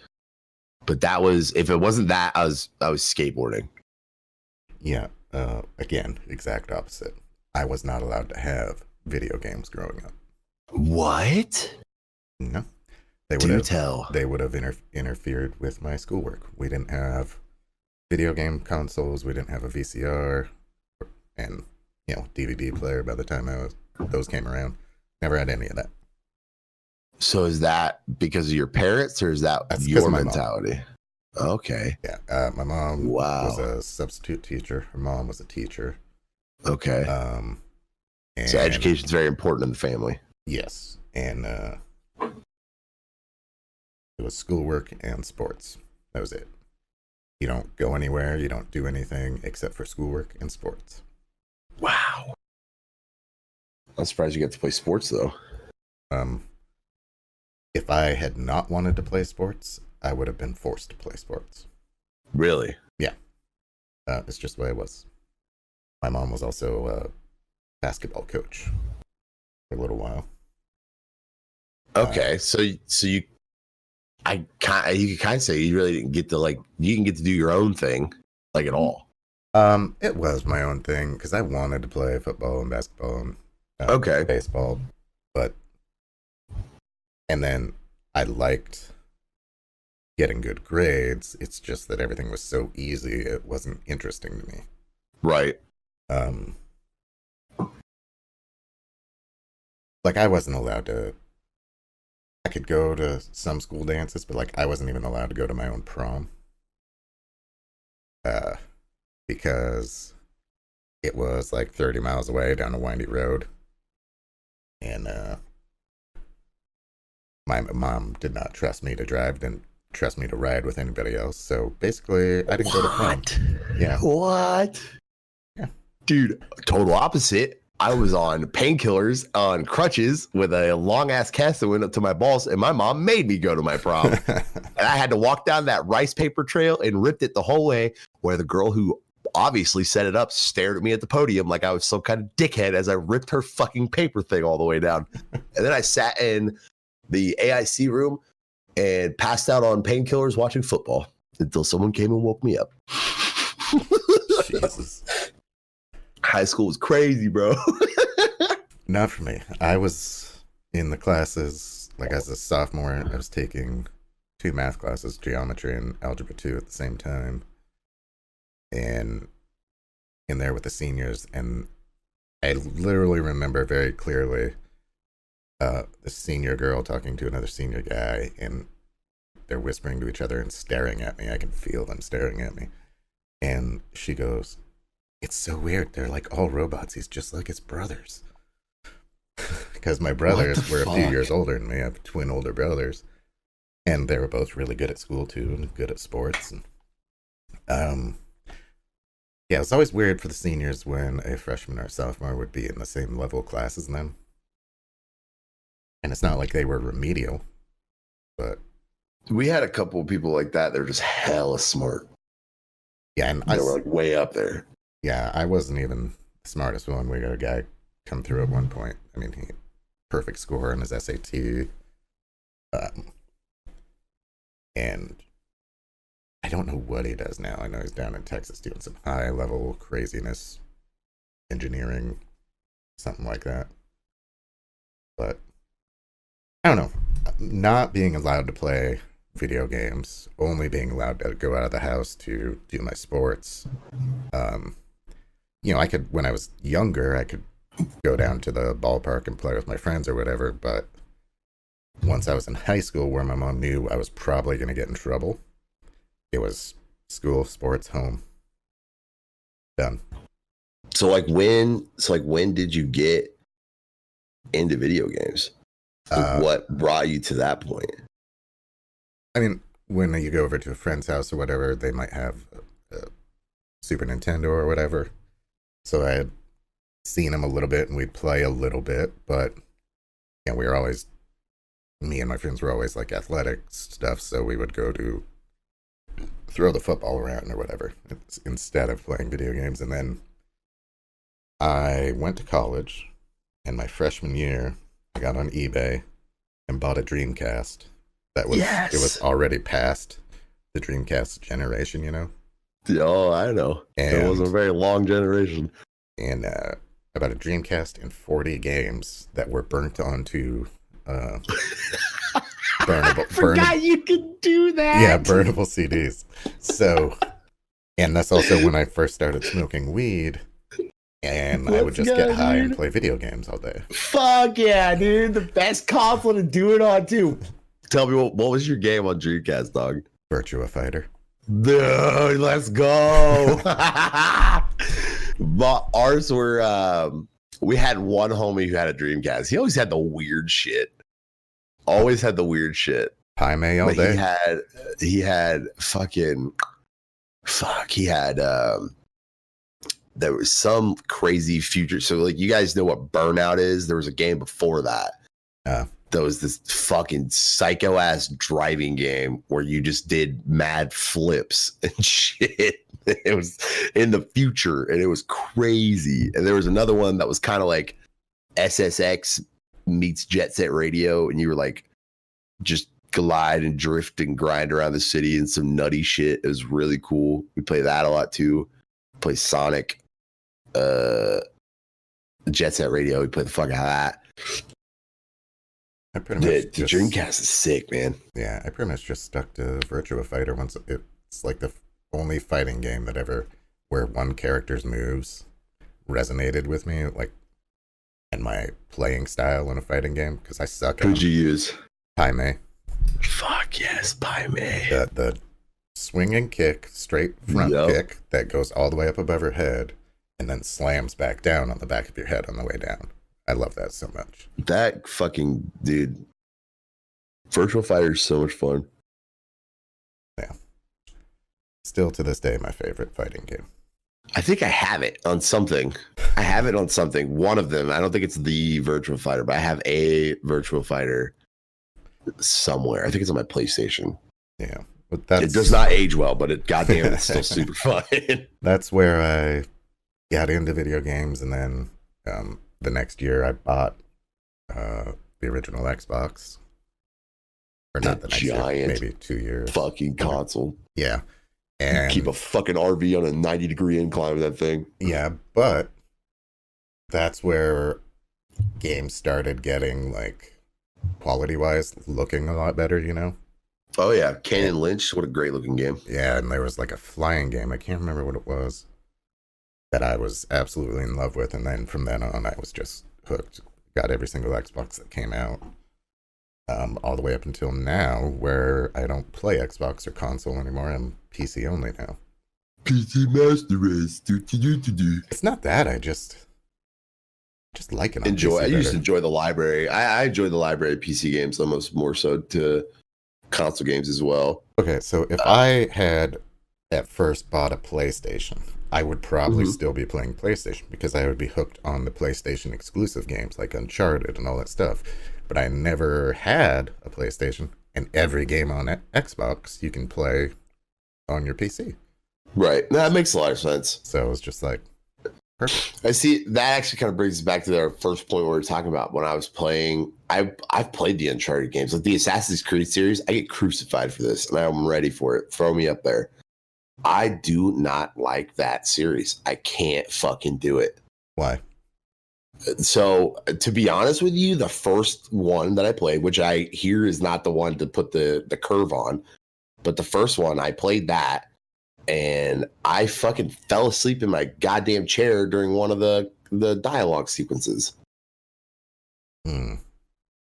But that was, if it wasn't that, I was skateboarding. Yeah. Again, exact opposite. I was not allowed to have video games growing up. What? No. They would have interfered with my schoolwork. We didn't have video game consoles. We didn't have a VCR and, DVD player by the time those came around. Never had any of that. So is that because of your parents, or is that That's your mentality? Okay. Yeah. My mom was a substitute teacher. Her mom was a teacher. Okay. So education's very important in the family. Yes. And it was schoolwork and sports. That was it. You don't go anywhere. You don't do anything except for schoolwork and sports. Wow. I'm surprised you get to play sports, though. If I had not wanted to play sports, I would have been forced to play sports. Really? Yeah. It's just the way it was. My mom was also a basketball coach for a little while. Okay, so you could kind of say you really didn't get to you didn't get to do your own thing like at all. It was my own thing because I wanted to play football and basketball and baseball, and then I liked getting good grades. It's just that everything was so easy, it wasn't interesting to me. Right. Like I wasn't allowed to. I could go to some school dances, but like I wasn't even allowed to go to my own prom. Because it was like 30 miles away down a windy road. And my mom did not trust me to drive, didn't trust me to ride with anybody else. So basically, I didn't go to prom. Yeah. What? Yeah. Dude, total opposite. I was on painkillers, on crutches, with a long ass cast that went up to my balls, and my mom made me go to my prom. And I had to walk down that rice paper trail and ripped it the whole way, where the girl who obviously set it up stared at me at the podium like I was some kind of dickhead as I ripped her fucking paper thing all the way down. And then I sat in the AIC room and passed out on painkillers watching football until someone came and woke me up. Jesus. High school was crazy, bro. Not for me. I was in the classes, like as a sophomore, I was taking 2 math classes, geometry and algebra 2 at the same time. And in there with the seniors, and I literally remember very clearly the senior girl talking to another senior guy, and they're whispering to each other and staring at me. I can feel them staring at me. And she goes, "It's so weird. They're like all robots. He's just like his brothers." Because my brothers were a few years older than me. I have twin older brothers. And they were both really good at school too, and good at sports. And yeah, it's always weird for the seniors when a freshman or a sophomore would be in the same level class as them. And it's not like they were remedial, but we had a couple of people like that. They're just hella smart. Yeah, and they were like way up there. Yeah, I wasn't even the smartest one. We got a guy come through at one point. I mean, he perfect score on his SAT. And I don't know what he does now. I know he's down in Texas doing some high level craziness, engineering, something like that. But I don't know. Not being allowed to play video games, only being allowed to go out of the house to do my sports. I could, when I was younger, I could go down to the ballpark and play with my friends or whatever. But once I was in high school, where my mom knew I was probably going to get in trouble, it was school, sports, home. Done. So when did you get into video games? What brought you to that point? I mean, when you go over to a friend's house or whatever, they might have a Super Nintendo or whatever. So I had seen them a little bit and we'd play a little bit, but yeah, me and my friends were always like athletic stuff, so we would go to throw the football around or whatever instead of playing video games. And then I went to college, and my freshman year, I got on eBay and bought a Dreamcast. It was already past the Dreamcast generation, you know? Oh, I know. It wasn't a very long generation. And I bought a Dreamcast and 40 games that were burnt onto burnable. I forgot you could do that. Yeah, burnable CDs. So, and that's also when I first started smoking weed. And I would just get high and play video games all day. Fuck yeah, dude. The best console to do it on, too. Tell me, what was your game on Dreamcast, dog? Virtua Fighter. Dude, let's go. But ours were, we had one homie who had a Dreamcast. He always had the weird shit. Paime all day. He had there was some crazy future. So like, you guys know what Burnout is? There was a game before that. That was this fucking psycho ass driving game where you just did mad flips and shit. It was in the future and it was crazy. And there was another one that was kind of like SSX meets Jet Set Radio, and you were like just glide and drift and grind around the city and some nutty shit. It was really cool. We play that a lot too. Play Sonic, Jet Set Radio. We play the fuck out of that. I pretty much the Dreamcast is sick, man. Yeah, I pretty much just stuck to Virtua Fighter once. It's like the only fighting game that ever where one character's moves resonated with me, like, and my playing style in a fighting game, because I suck. Who'd you use? Paime. Fuck yes, Paime. The swinging kick, straight front kick that goes all the way up above her head and then slams back down on the back of your head on the way down. I love that so much. That fucking dude. Virtual Fighter is so much fun. Yeah. Still to this day, my favorite fighting game. I think I have it on something. One of them. I don't think it's the Virtual Fighter, but I have a Virtual Fighter somewhere. I think it's on my PlayStation. Yeah. But it does not age well, but goddamn, it's still super fun. That's where I got into video games, and then the next year I bought the original Xbox. Or not the next year, maybe 2 years. Fucking console. Yeah. And keep a fucking RV on a 90-degree incline with that thing. Yeah, but that's where games started getting, like, quality-wise, looking a lot better, you know? Oh, yeah. Cannon Lynch. What a great looking game. Yeah, and there was, like, a flying game. I can't remember what it was. That I was absolutely in love with. And then from then on, I was just hooked. Got every single Xbox that came out. All the way up until now, where I don't play Xbox or console anymore. I'm PC only now. PC Master Race. It's not that. I just like it. I used to enjoy the library. I enjoy the library of PC games almost more so to console games as well. Okay, so if I had at first bought a PlayStation, I would probably Mhm. still be playing PlayStation because I would be hooked on the PlayStation exclusive games like Uncharted and all that stuff. But I never had a PlayStation, and every game on Xbox you can play on your PC. Right. That makes a lot of sense. So it was just like, perfect. I see that actually kind of brings us back to our first point we were talking about when I was playing. I've played the Uncharted games, like the Assassin's Creed series. I get crucified for this, and I'm ready for it. Throw me up there. I do not like that series. I can't fucking do it. Why? So to be honest with you, the first one that I played, which I hear is not the one to put the curve on, but the first one I played that, and I fucking fell asleep in my goddamn chair during one of the dialogue sequences. Hmm.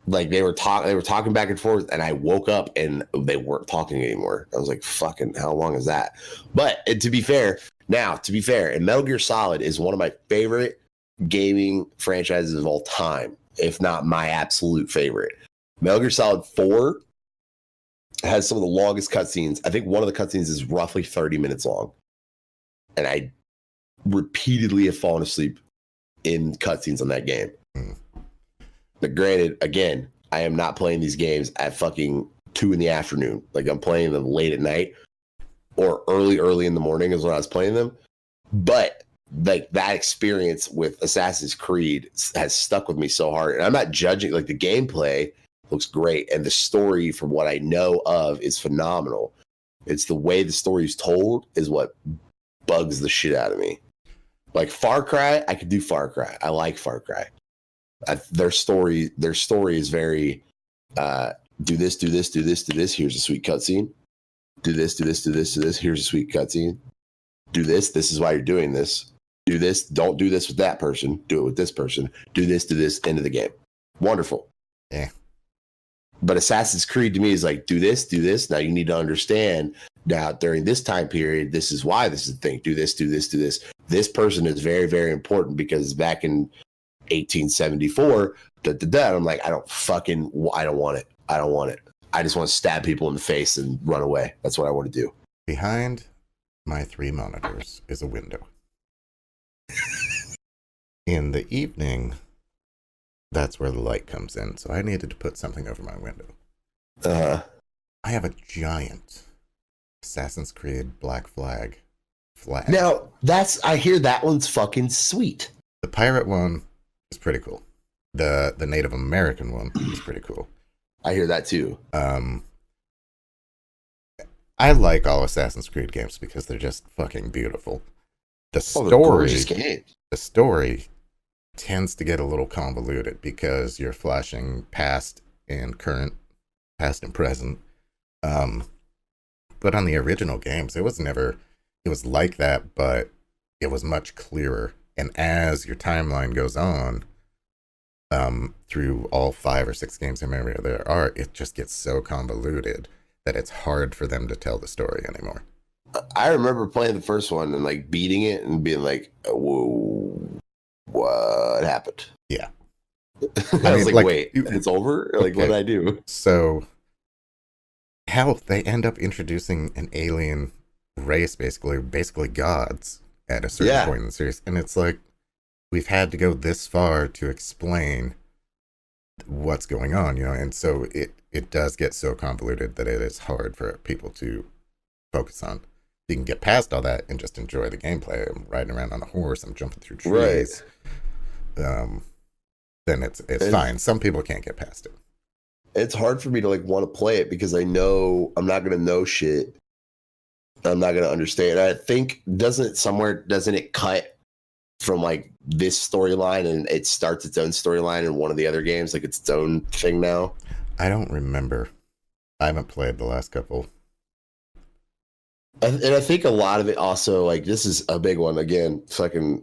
Like they were talking back and forth, and I woke up and they weren't talking anymore. I was like, fucking, how long is that? But to be fair, and Metal Gear Solid is one of my favorite gaming franchises of all time, if not my absolute favorite. Metal Gear Solid 4 has some of the longest cutscenes. I think one of the cutscenes is roughly 30 minutes long. And I repeatedly have fallen asleep in cutscenes on that game. Hmm. But granted, again, I am not playing these games at fucking 2 p.m. Like I'm playing them late at night or early in the morning is when I was playing them. But like that experience with Assassin's Creed has stuck with me so hard. And I'm not judging, like the gameplay looks great. And the story, from what I know of, is phenomenal. It's the way the story is told is what bugs the shit out of me. Like Far Cry, I could do Far Cry. I like Far Cry. Their story is very do this. Here's a sweet cutscene. Do this. Here's a sweet cutscene. Do this. This is why you're doing this. Do this. Don't do this with that person. Do it with this person. Do this. End of the game. Wonderful. Yeah. But Assassin's Creed to me is like, do this. Now you need to understand. Now during this time period, this is why this is the thing. Do this. This person is very, very important because back in 1874, I'm like, I don't want it. I just want to stab people in the face and run away. That's what I want to do. Behind my 3 monitors is a window. In the evening, that's where the light comes in. So I needed to put something over my window. I have a giant Assassin's Creed Black Flag. Now, I hear that one's fucking sweet. The pirate one is pretty cool. The Native American one is pretty cool. I hear that too. I like all Assassin's Creed games because they're just fucking beautiful. The story tends to get a little convoluted because you're flashing past and present. But on the original games, it was like that, but it was much clearer. And as your timeline goes on, through all 5 or 6 games I remember there are, it just gets so convoluted that it's hard for them to tell the story anymore. I remember playing the first one and like beating it and being like, whoa, what happened? Yeah. I was like, wait, it's over? Like, okay. What did I do? So, hell, they end up introducing an alien race, basically gods, at a certain point in the series. And it's like, we've had to go this far to explain what's going on, and so it does get so convoluted that it is hard for people to focus on. You can get past all that and just enjoy the gameplay. I'm riding around on a horse, I'm jumping through trees. Right. Then it's fine. Some people can't get past it. It's hard for me to like want to play it because I know I'm not going to know shit. I'm not going to understand. I think doesn't it cut from like this storyline and it starts its own storyline in one of the other games, like its own thing now? I don't remember. I haven't played the last couple. And I think a lot of it also, like, this is a big one. Again, fucking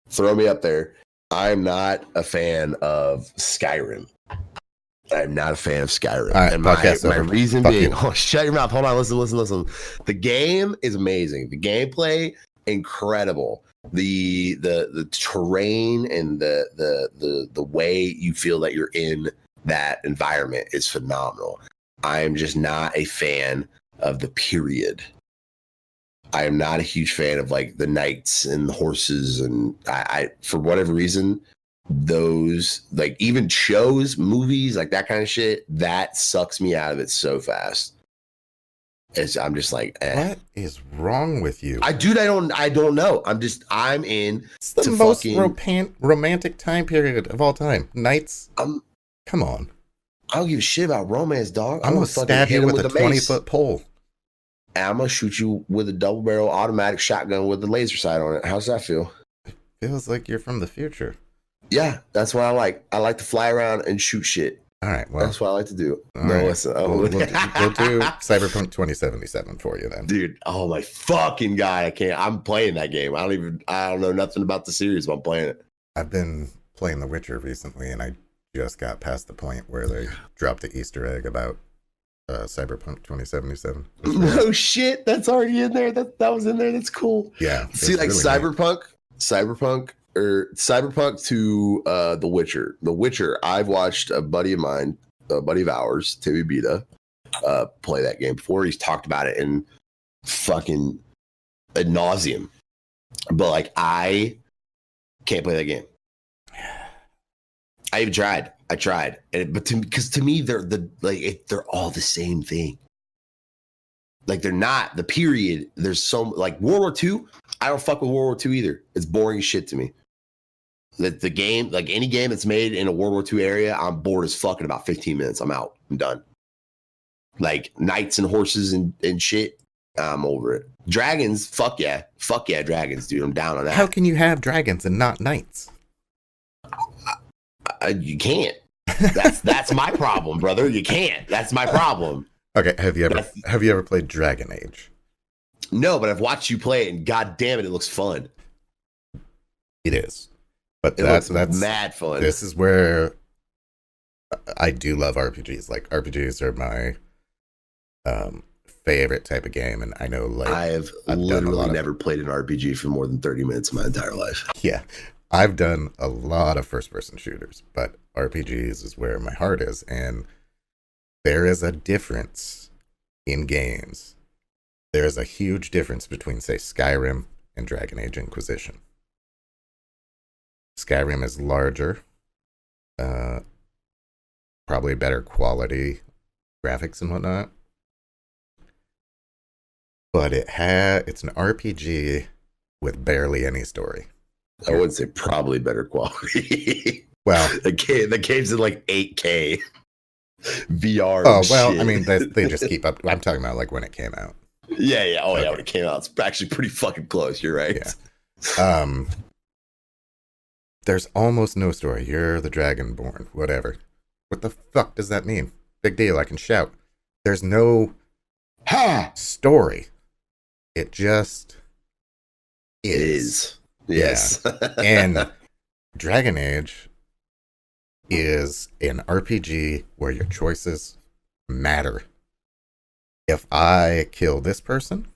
throw me up there. I'm not a fan of Skyrim. I'm not a fan of Skyrim. Right, and my reason being, shut your mouth. Hold on. Listen. The game is amazing. The gameplay, incredible. The terrain and the way you feel that you're in that environment is phenomenal. I am just not a fan of the period. I am not a huge fan of like the knights and the horses, and I for whatever reason, those like even shows, movies, like that kind of shit, that sucks me out of it so fast. I'm just like, What is wrong with you? I don't know. I'm in. It's the most romantic time period of all time. Knights. Come on. I don't give a shit about romance, dog. I'm gonna stab you with a 20-foot pole. I'm gonna shoot you with a double barrel automatic shotgun with a laser sight on it. How's that feel? Feels like you're from the future. Yeah, that's what I like. I like to fly around and shoot shit. All right, well, that's what I like to do. Listen, we'll do Cyberpunk 2077 for you then, dude. Oh my fucking god, I can't. I'm playing that game. I don't know nothing about the series, but I'm playing it. I've been playing The Witcher recently, and I just got past the point where they dropped the Easter egg about Cyberpunk 2077. No shit, that's already in there. That was in there. That's cool. Yeah. See, like really Cyberpunk to The Witcher. The Witcher, I've watched a buddy of ours, Timmy Beta, play that game before. He's talked about it in fucking ad nauseum. But like, I can't play that game. I even tried. I tried, because to me they're they're all the same thing. Like they're not the period. There's so like World War II. I don't fuck with World War II either. It's boring as shit to me. That the game, like any game that's made in a World War II area, I'm bored as fuck in about 15 minutes. I'm out. I'm done. Like knights and horses and shit. I'm over it. Dragons, fuck yeah, dragons, dude. I'm down on that. How can you have dragons and not knights? You can't. That's my problem, brother. You can't. That's my problem. Okay, have you ever played Dragon Age? No, but I've watched you play it, and god damn it looks fun. It is. But that's mad fun. This is where I do love RPGs. Like RPGs are my favorite type of game, and I know like I've literally never played an RPG for more than 30 minutes in my entire life. Yeah. I've done a lot of first-person shooters, but RPGs is where my heart is, and there is a difference in games. There is a huge difference between, say, Skyrim and Dragon Age Inquisition. Skyrim is larger, probably better quality graphics and whatnot, but it's an RPG with barely any story. I would say probably better quality. Well, the game's in like 8K VR. Oh well, shit. I mean they just keep up. I'm talking about like when it came out. Yeah. Oh okay. Yeah, when it came out, it's actually pretty fucking close. You're right. Yeah. There's almost no story. You're the Dragonborn, whatever. What the fuck does that mean? Big deal. I can shout. There's no story. It just is. Yes. Yeah. And Dragon Age is an RPG where your choices matter. If I kill this person,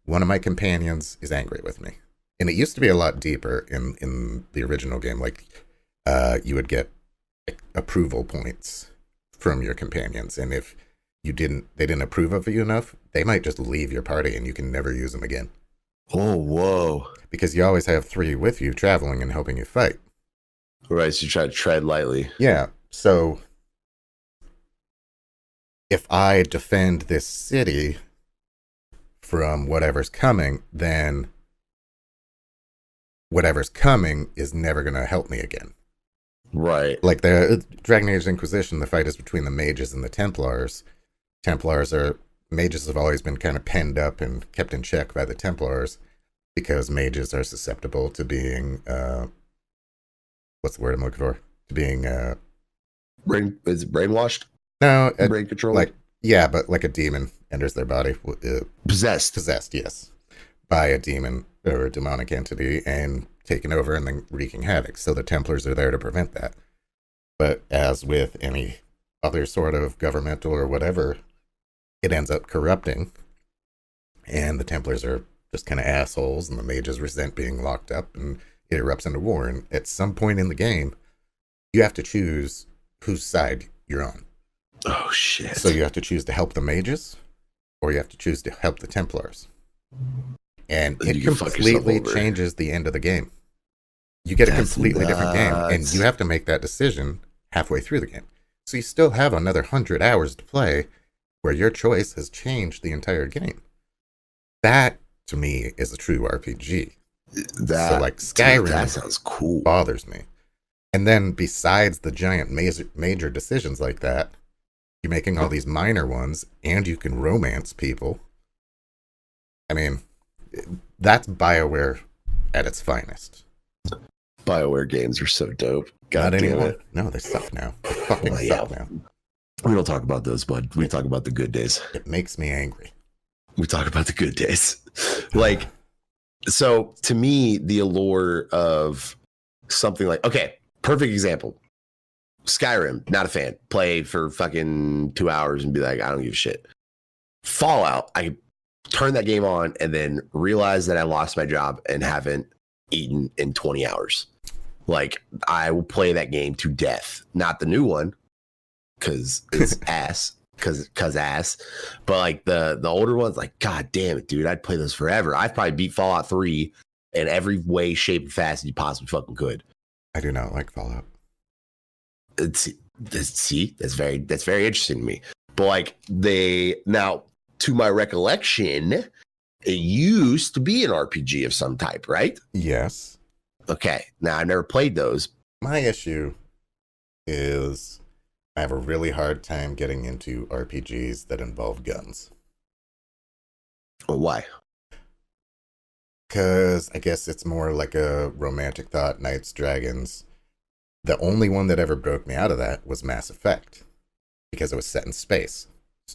one of my companions is angry with me. And it used to be a lot deeper in the original game. Like, you would get approval points from your companions. And if they didn't approve of you enough, they might just leave your party and you can never use them again. Oh, whoa. Because you always have 3 with you traveling and helping you fight. Right, so you try to tread lightly. Yeah, so if I defend this city from whatever's coming, then whatever's coming is never going to help me again. Right. Like the Dragon Age Inquisition, the fight is between the mages and the Templars. Mages have always been kind of penned up and kept in check by the Templars because mages are susceptible to being, what's the word I'm looking for? To being, is it brainwashed? No. Brain control? Like, yeah, but like a demon enters their body. Possessed, yes. By a demon or a demonic entity and taking over and then wreaking havoc. So the Templars are there to prevent that. But as with any other sort of governmental or whatever, it ends up corrupting. And the Templars are just kind of assholes, and the mages resent being locked up, and it erupts into war. And at some point in the game, you have to choose whose side you're on. Oh shit. So you have to choose to help the mages, or you have to choose to help the Templars. And it completely changes the end of the game. You get a completely different game, and you have to make that decision halfway through the game. So you still have another 100 hours to play where your choice has changed the entire game. That, to me, is a true RPG. So, like, Skyrim, that sounds cool. Bothers me. And then, besides the giant major decisions like that, you're making all these minor ones, and you can romance people. I mean, that's BioWare at its finest. BioWare games are so dope. God Not damn anymore. it. No, they suck now. They fucking suck now. We don't talk about those, bud. We talk about the good days. It makes me angry. We talk about the good days. Like, so to me, the allure of something like, okay, perfect example. Skyrim, not a fan. Play for fucking 2 hours and be like, I don't give a shit. Fallout, I turn that game on and then realize that I lost my job and haven't eaten in 20 hours. Like, I will play that game to death. Not the new one, because it's ass. Cause ass. But like the older ones, like, god damn it, dude, I'd play those forever. I've probably beat Fallout 3 in every way, shape, and facet you possibly fucking could. I do not like Fallout. See, that's very interesting to me. But like, now, to my recollection, it used to be an RPG of some type, right? Yes. Okay. Now, I've never played those. My issue is I have a really hard time getting into RPGs that involve guns. Well, why? Because I guess it's more like a romantic thought, Knights, Dragons. The only one that ever broke me out of that was Mass Effect, because it was set in space,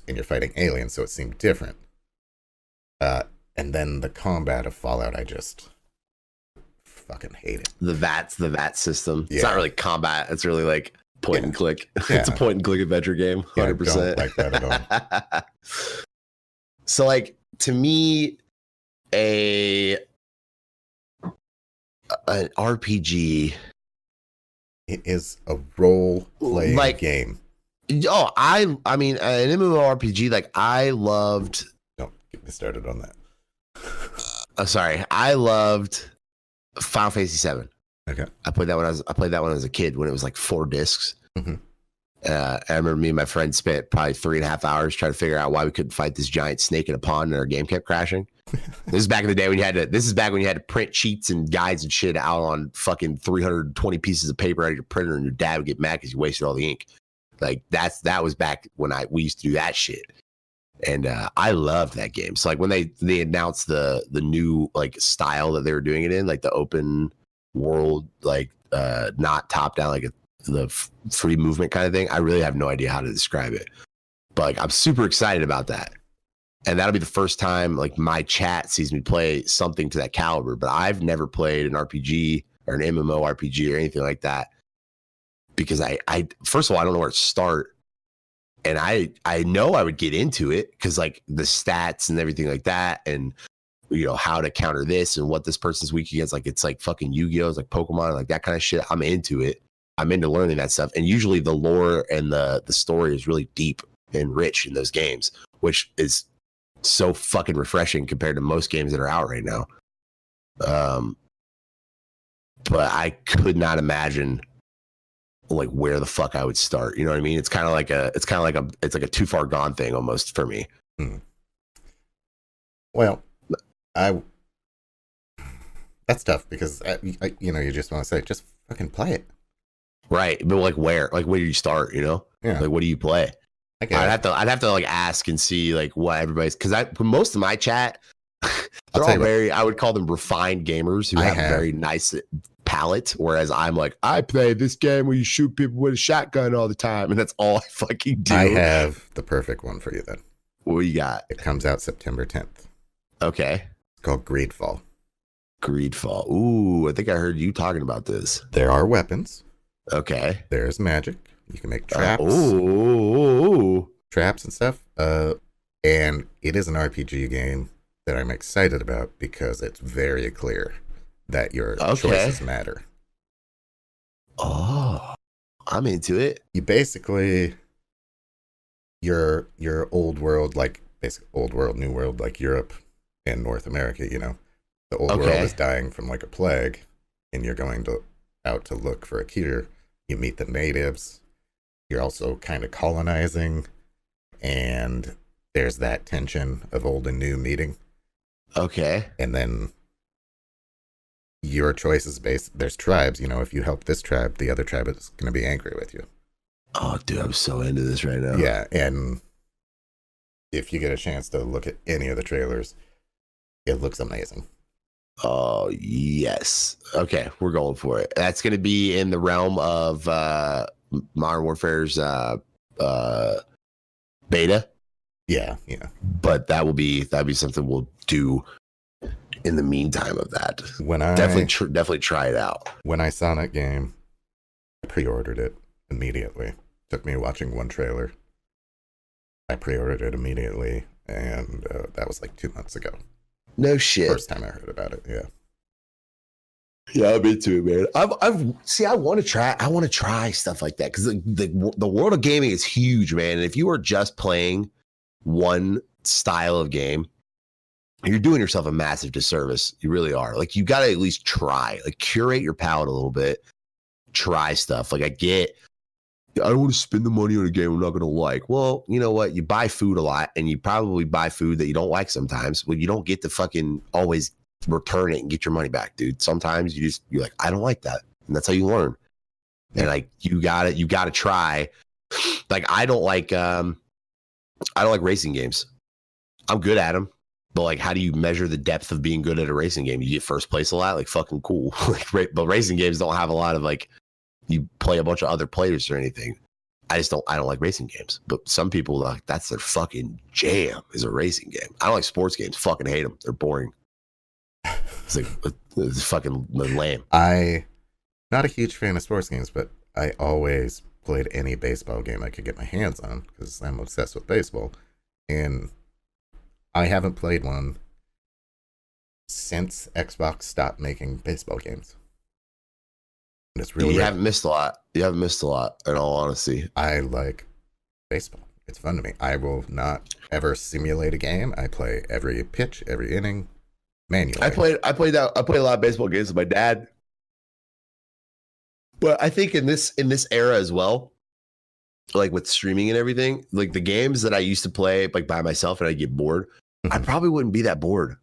and you're fighting aliens, so it seemed different. And then the combat of Fallout, I just fucking hate it. The VAT system. Yeah. It's not really combat. It's really like point and click. Yeah. It's a point and click adventure game. 100%. I don't like that at all. So like, to me, an RPG, it is a role playing game. Oh, I mean, an MMORPG, like, I loved. Don't get me started on that. Sorry, I loved Final Fantasy VII. Okay, I played that when I was a kid, when it was like 4 discs. Mm-hmm. I remember me and my friend spent probably 3.5 hours trying to figure out why we couldn't fight this giant snake in a pond and our game kept crashing. This is back in the day when you had to print cheats and guides and shit out on fucking 320 pieces of paper out of your printer, and your dad would get mad because you wasted all the ink. Like, that was back when we used to do that shit. And I loved that game. So like, when they announced the new like style that they were doing it in, like the open world, like not top down, like the free movement kind of thing, I really have no idea how to describe it. But like, I'm super excited about that. And that'll be the first time like my chat sees me play something to that caliber. But I've never played an RPG or an MMORPG or anything like that, because I first of all, I don't know where to start. And I know I would get into it because like the stats and everything like that, and you know, how to counter this and what this person's weak against. Like, it's like fucking Yu-Gi-Oh, it's like Pokemon, like that kind of shit. I'm into it. I'm into learning that stuff. And usually the lore and the story is really deep and rich in those games, which is so fucking refreshing compared to most games that are out right now. But I could not imagine like where the fuck I would start. You know what I mean? It's like a too far gone thing almost for me. Well, that's tough because you just want to say, just fucking play it. Right. But like, where do you start? You know? Yeah. Like, what do you play? I'd have to like ask and see like what everybody's, because most of my chat, they're all I would call them refined gamers who have a very nice palette, whereas I'm like, I play this game where you shoot people with a shotgun all the time, and that's all I fucking do. I have the perfect one for you then. What you got? It comes out September 10th. Okay. It's called Greedfall. Greedfall. Ooh, I think I heard you talking about this. There are weapons. Okay. There's magic. You can make traps. Traps and stuff. And it is an RPG game that I'm excited about because it's very clear that your choices matter. Oh, I'm into it. You basically your old world, like basically old world, new world, like Europe and North America, you know. The old world is dying from like a plague, and you're going out to look for a cure. You meet the natives. You're also kind of colonizing, and there's that tension of old and new meeting. Okay. And then your choice is based, there's tribes, you know, if you help this tribe, the other tribe is going to be angry with you. Oh, dude, I'm so into this right now. Yeah, and if you get a chance to look at any of the trailers, it looks amazing. Oh, yes. Okay, we're going for it. That's going to be in the realm of Modern Warfare's beta. Yeah. But that'd be something we'll do in the meantime of that. When I definitely try it out. When I saw that game, I pre-ordered it immediately. Took me watching one trailer. I pre-ordered it immediately, and that was like 2 months ago. No shit. First time I heard about it. Yeah. Yeah, I'm into it, man. I want to try stuff like that because the world of gaming is huge, man. And if you are just playing one style of game, you're doing yourself a massive disservice. You really are. Like, you got to at least try, like, curate your palate a little bit, try stuff. Like, I don't want to spend the money on a game I'm not going to like. Well, you know what? You buy food a lot, and you probably buy food that you don't like sometimes. Well, you don't get to fucking always return it and get your money back, dude. Sometimes you're like, I don't like that. And that's how you learn. And like, you got to try. Like, I don't like racing games. I'm good at them. But like, how do you measure the depth of being good at a racing game? You get first place a lot, like fucking cool. But racing games don't have a lot of like, you play a bunch of other players or anything. I don't like racing games. But some people, like, that's their fucking jam, is a racing game. I don't like sports games. Fucking hate them. They're boring. It's like, it's fucking lame. Not a huge fan of sports games, but I always played any baseball game I could get my hands on because I'm obsessed with baseball. And I haven't played one since Xbox stopped making baseball games. And it's really haven't missed a lot. You haven't missed a lot, in all honesty. I like baseball. It's fun to me. I will not ever simulate a game. I play every pitch, every inning, manually. I played a lot of baseball games with my dad. But I think in this era as well, like with streaming and everything, like the games that I used to play like by myself and I get bored, I probably wouldn't be that bored.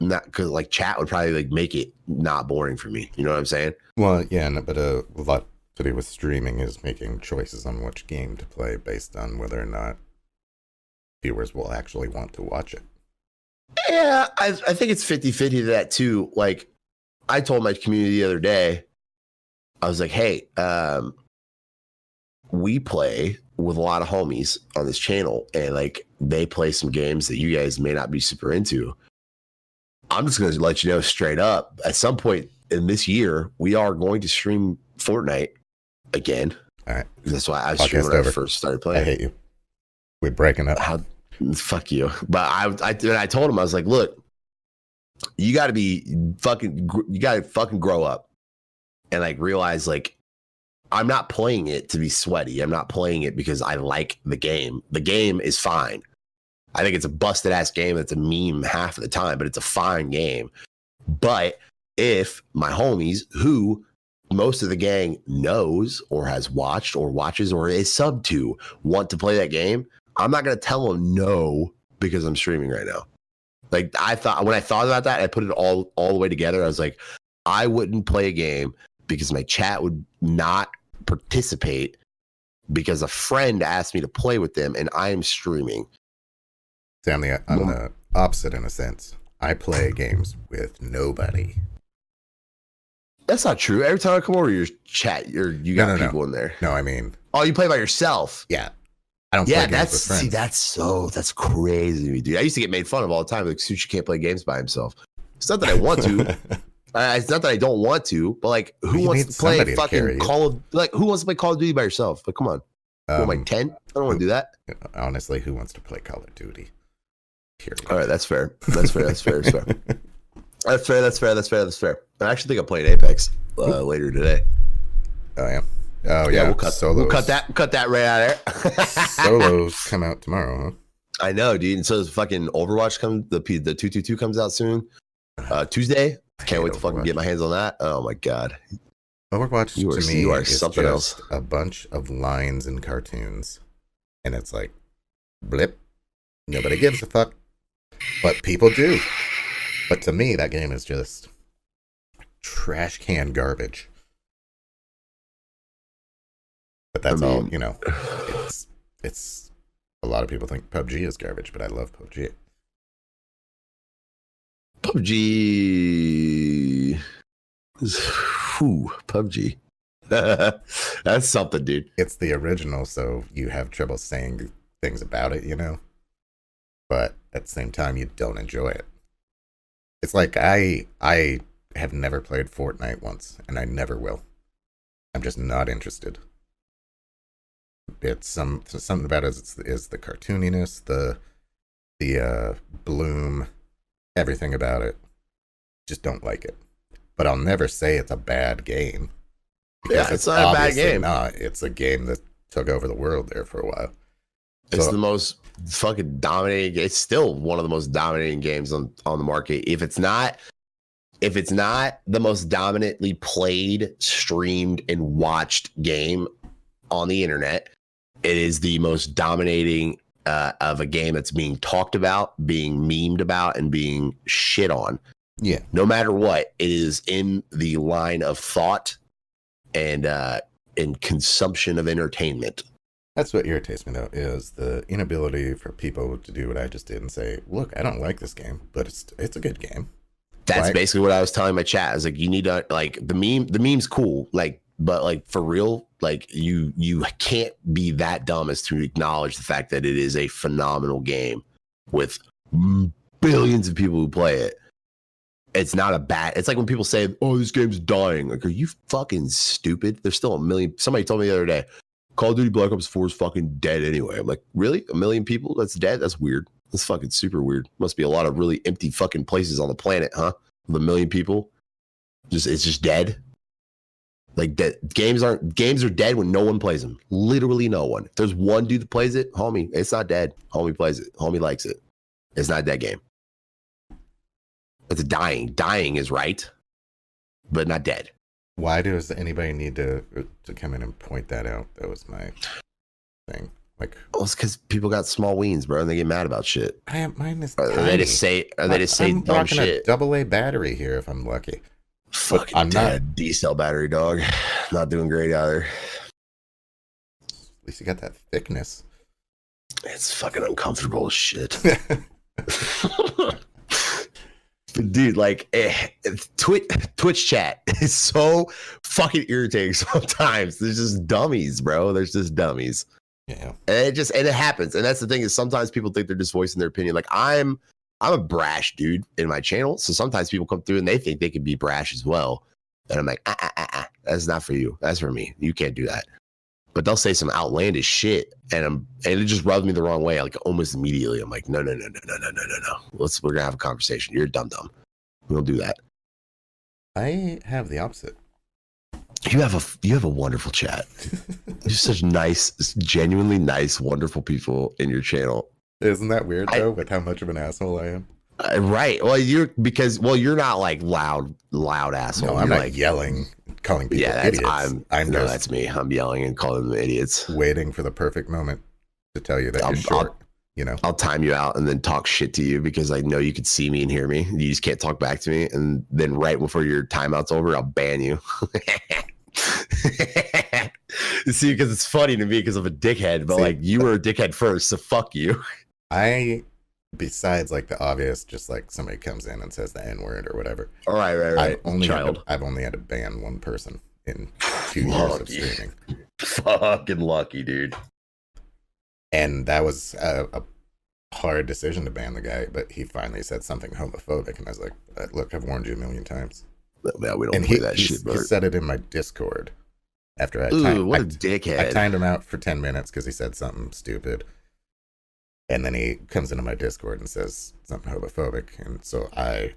Not because like chat would probably like make it not boring for me. You know what I'm saying? Well, yeah, no, but a lot to do with streaming is making choices on which game to play based on whether or not viewers will actually want to watch it. Yeah, I think it's 50-50 to that too. Like, I told my community the other day, I was like, hey, we play with a lot of homies on this channel, and like they play some games that you guys may not be super into. I'm just going to let you know straight up, at some point in this year, we are going to stream Fortnite again. All right. That's why I streamed when I first started playing. I hate you. We're breaking up. Fuck you. But I told him, I was like, look, you got to fucking grow up and like realize like, I'm not playing it to be sweaty. I'm not playing it because I like the game. The game is fine. I think it's a busted ass game. It's a meme half of the time, but it's a fine game. But if my homies, who most of the gang knows or has watched or watches or is sub to, want to play that game, I'm not going to tell them no because I'm streaming right now. Like, when I thought about that, I put it all the way together. I was like, I wouldn't play a game because my chat would not participate because a friend asked me to play with them and I am streaming. See, I'm the opposite in a sense. I play games with nobody. That's not true. Every time I come over your chat, you got people in there. No, I mean, oh, you play by yourself. Yeah, I don't play games with friends. See, that's crazy to me, dude. I used to get made fun of all the time. Like, Sushi can't play games by himself. It's not that I want to. It's not that I don't want to. But like, who wants to play fucking Call of Duty by yourself? Like, come on. Am I 10? I don't want to do that. Honestly, who wants to play Call of Duty? Period. All right, that's fair. That's fair. That's fair. I actually think I'm playing Apex later today. Oh yeah. Oh yeah, we'll cut that right out of there. Solos come out tomorrow, huh? I know, dude. And so fucking Overwatch comes, the 222 comes out soon. Tuesday. Can't wait to fucking get my hands on that. Oh my god. Overwatch to me is something just else. a bunch of lines and cartoons. And it's like, blip. Nobody gives a fuck. But people do. But to me, that game is just trash can garbage. But that's all, you know. It's a lot of people think PUBG is garbage, but I love PUBG. PUBG is PUBG. That's something, dude. It's the original, so you have trouble saying things about it, you know. But at the same time, you don't enjoy it. It's like I have never played Fortnite once, and I never will. I'm just not interested. It's something about it is the cartooniness, the bloom, everything about it. Just don't like it. But I'll never say it's a bad game. Yeah, it's not a bad game. Not. It's a game that took over the world there for a while. It's the most fucking dominating. It's still one of the most dominating games on the market. If it's not the most dominantly played, streamed, and watched game on the internet, it is the most dominating of a game that's being talked about, being memed about, and being shit on. Yeah. No matter what, it is in the line of thought and consumption of entertainment. That's what irritates me, though, is the inability for people to do what I just did and say, look, I don't like this game, but it's a good game. That's basically what I was telling my chat. I was like, you need to, like, the meme's cool, like, but like for real, like you can't be that dumb as to acknowledge the fact that it is a phenomenal game with billions of people who play it. It's not a bad. It's like when people say, "Oh, this game's dying." Like, are you fucking stupid? There's still a million. Somebody told me the other day, Call of Duty Black Ops 4 is fucking dead anyway. I'm like, really? A million people that's dead? That's weird. That's fucking super weird. Must be a lot of really empty fucking places on the planet, huh? With a million people, it's just dead. Like that, games are dead when no one plays them. Literally no one. If there's one dude that plays it, homie, it's not dead. Homie plays it. Homie likes it. It's not a dead game. It's a dying. Dying is right, but not dead. Why does anybody need to come in and point that out? That was my thing. Like, well, it's because people got small weens, bro, and they get mad about shit. Mine is or they just say I'm dumb shit. A AA battery here if I'm lucky. Fucking I'm dead. Not D-cell battery, dog. Not doing great either. At least you got that thickness. It's fucking uncomfortable as shit. But dude, like Twitch chat is so fucking irritating sometimes. There's just dummies, bro. There's just dummies. Yeah. And it happens. And that's the thing is sometimes people think they're just voicing their opinion. Like I'm a brash dude in my channel. So sometimes people come through and they think they can be brash as well. And I'm like, that's not for you. That's for me. You can't do that. But they'll say some outlandish shit, and it just rubs me the wrong way. Like almost immediately, I'm like, no. We're gonna have a conversation. You're dumb. We don't do that. I have the opposite. You have a wonderful chat. You're such nice, genuinely nice, wonderful people in your channel. Isn't that weird though, with how much of an asshole I am? Right. Well, you're not like loud asshole. No, I'm not like yelling, calling people idiots. That's me. I'm yelling and calling them idiots. Waiting for the perfect moment to tell you that you're short. I'll time you out and then talk shit to you because I know you could see me and hear me. You just can't talk back to me. And then right before your timeout's over, I'll ban you. See, because it's funny to me because I'm a dickhead, but like you were a dickhead first, so fuck you. Besides like the obvious, just like somebody comes in and says the N-word or whatever. All right. I've only had to ban one person in 2 years of streaming. Fucking lucky, dude. And that was a hard decision to ban the guy, but he finally said something homophobic, and I was like, look, I've warned you a million times. Yeah, we don't play that shit, he said it in my Discord after I what a dickhead. I timed him out for 10 minutes because he said something stupid. And then he comes into my Discord and says something homophobic. And so I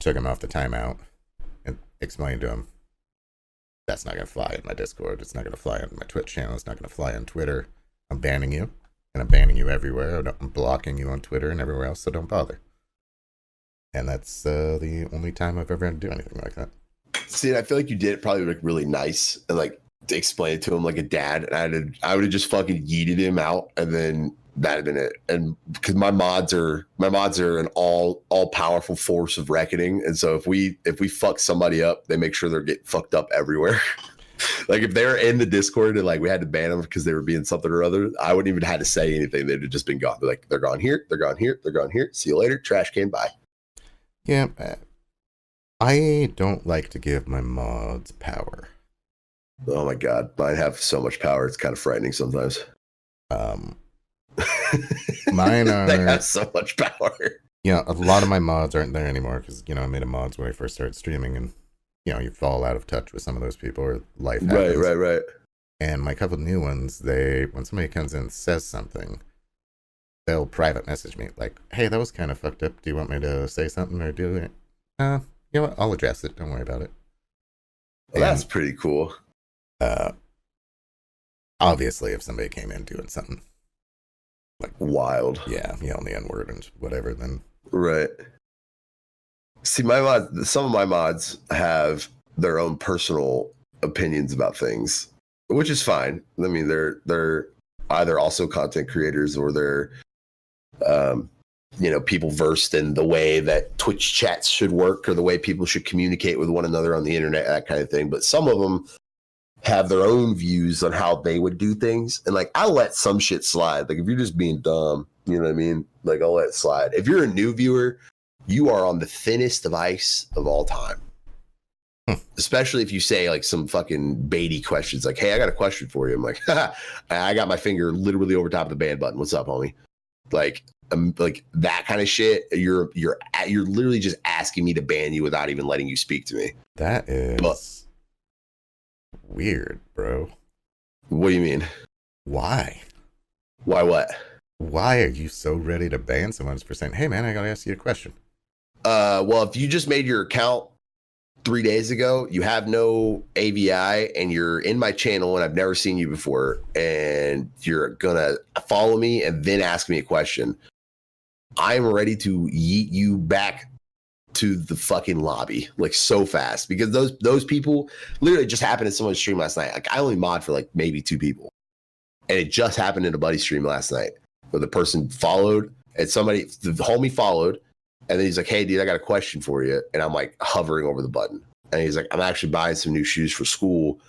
took him off the timeout and explained to him, That's not going to fly in my Discord. It's not going to fly on my Twitch channel. It's not going to fly on Twitter. I'm banning you, and I'm banning you everywhere. I'm blocking you on Twitter and everywhere else, so don't bother. And that's the only time I've ever had to do anything like that. See, I feel like you did it probably like really nice and like to explain it to him like a dad, and I would have just fucking yeeted him out, and then that'd have been it. And because my mods are an all powerful force of reckoning, and so if we fuck somebody up, they make sure they're getting fucked up everywhere. Like if they're in the Discord and like we had to ban them because they were being something or other, I wouldn't even had to say anything. They'd have just been gone. They're like, they're gone here, they're gone here, they're gone here. See you later. Trash can, bye. Yeah, I don't like to give my mods power. Oh my god, mine have so much power. It's kind of frightening sometimes. Mine are. They have so much power. Yeah, a lot of my mods aren't there anymore because I made a mods when I first started streaming, and you fall out of touch with some of those people, or life happens. Right. And my couple new ones, when somebody comes in and says something, they'll private message me like, "Hey, that was kind of fucked up. Do you want me to say something or do it?" You know what? I'll address it. Don't worry about it. Well, that's pretty cool. Obviously, if somebody came in doing something like wild, yeah, yelling the N-word and whatever, then right. See, some of my mods have their own personal opinions about things, which is fine. I mean, they're either also content creators or they're people versed in the way that Twitch chats should work or the way people should communicate with one another on the internet, that kind of thing. But some of them have their own views on how they would do things. And like, I'll let some shit slide. Like if you're just being dumb, you know what I mean? Like I'll let it slide. If you're a new viewer, you are on the thinnest of ice of all time. Especially if you say like some fucking baity questions like, "Hey, I got a question for you." I'm like, I got my finger literally over top of the ban button. What's up, homie? Like that kind of shit. You're literally just asking me to ban you without even letting you speak to me. That is weird, bro. What do you mean? Why? Why what? Why are you so ready to ban someone for saying, "Hey man, I gotta ask you a question"? Well, if you just made your account 3 days ago, you have no AVI, and you're in my channel, and I've never seen you before, and you're gonna follow me and then ask me a question, I'm ready to yeet you back to the fucking lobby like so fast, because those people literally just happened in someone's stream last night. Like I only mod for like maybe 2 people, and it just happened in a buddy stream last night where the person followed and the homie followed. And then he's like, "Hey, dude, I got a question for you." And I'm like hovering over the button. And he's like, "I'm actually buying some new shoes for school.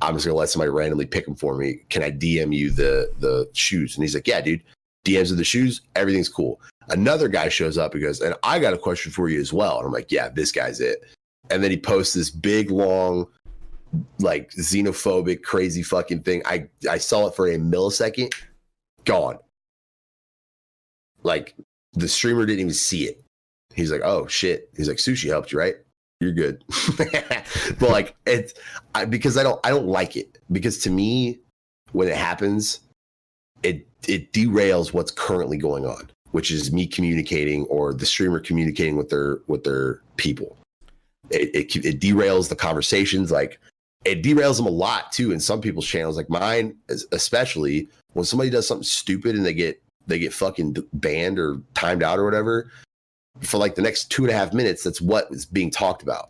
I'm just going to let somebody randomly pick them for me. Can I DM you the shoes?" And he's like, "Yeah, dude, DMs of the shoes. Everything's cool." Another guy shows up and goes, "And I got a question for you as well." And I'm like, "Yeah, this guy's it." And then he posts this big, long, like xenophobic, crazy fucking thing. I saw it for a millisecond. Gone. Like the streamer didn't even see it. He's like, "Oh shit." He's like, "Sushi helped you, right? You're good." But like because I don't like it, because to me, when it happens, it derails what's currently going on, which is me communicating or the streamer communicating with their people. It derails the conversations. Like it derails them a lot too in some people's channels, like mine, especially when somebody does something stupid and they get fucking banned or timed out or whatever. For like the next 2.5 minutes, that's what is being talked about.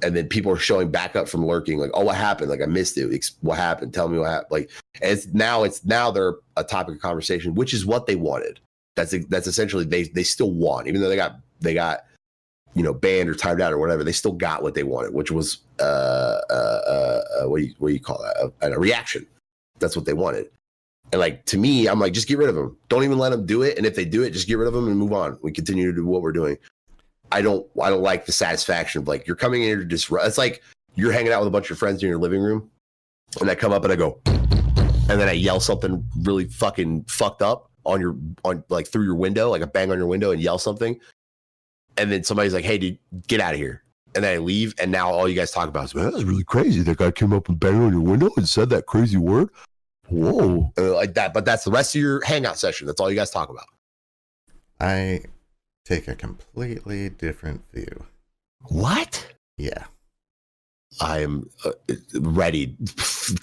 And then people are showing back up from lurking, like, "Oh, what happened? Like, I missed it. What happened? Tell me what happened." Like, and it's now they're a topic of conversation, which is what they wanted. That's essentially they still want, even though they got banned or timed out or whatever, they still got what they wanted, which was what do you call that? A reaction. That's what they wanted. And like, to me, I'm like, just get rid of them. Don't even let them do it. And if they do it, just get rid of them and move on. We continue to do what we're doing. I don't like the satisfaction of like, you're coming in here to disrupt. It's like you're hanging out with a bunch of friends in your living room, and I come up and I go, and then I yell something really fucking fucked up on like through your window, like a bang on your window and yell something. And then somebody's like, "Hey, dude, get out of here." And then I leave, and now all you guys talk about is, "Man, that's really crazy. That guy came up and banged on your window and said that crazy word." Whoa, like that. But that's the rest of your hangout session. That's all you guys talk about. I take a completely different view. What? Yeah. I am ready.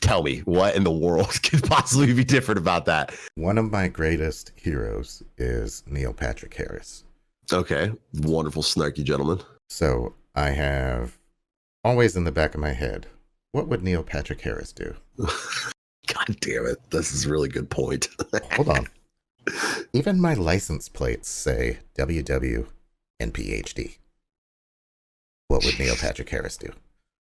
Tell me what in the world could possibly be different about that. One of my greatest heroes is Neil Patrick Harris. Okay. Wonderful, snarky gentleman. So I have always in the back of my head, what would Neil Patrick Harris do? God damn it. This is a really good point. Hold on. Even my license plates say WW and PhD. What would Neil Patrick Harris do?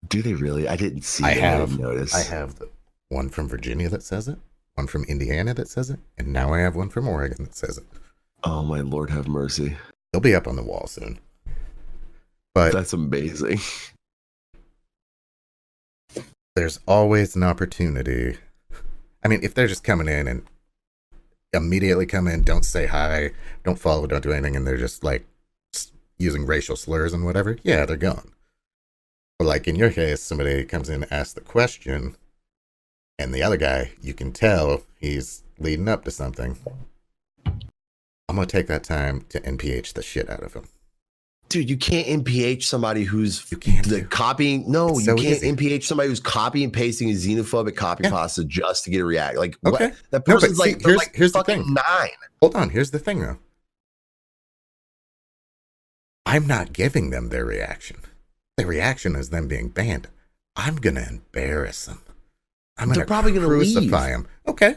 Do they really? I didn't see I it. have, I didn't notice. I have the one from Virginia that says it, one from Indiana that says it, and now I have one from Oregon that says it. Oh, my Lord, have mercy. They'll be up on the wall soon. But That's amazing. there's always an opportunity. I mean, if they're just coming in and immediately come in, don't say hi, don't follow, don't do anything, and they're just like using racial slurs and whatever, yeah, they're gone. But like in your case, somebody comes in, asks the question, and the other guy, you can tell he's leading up to something. I'm going to take that time to NPH the shit out of him. Dude, you can't NPH somebody who's copying. No, It's you so can't easy. NPH somebody who's copying and pasting a xenophobic copy pasta just to get a react. Like, Okay. what? That No, but person's see, like, they're like here's the fucking thing. 9. Hold on, here's the thing though. I'm not giving them their reaction. Their reaction is them being banned. I'm going to embarrass them. I'm They're going probably to gonna crucify leave. them. Okay.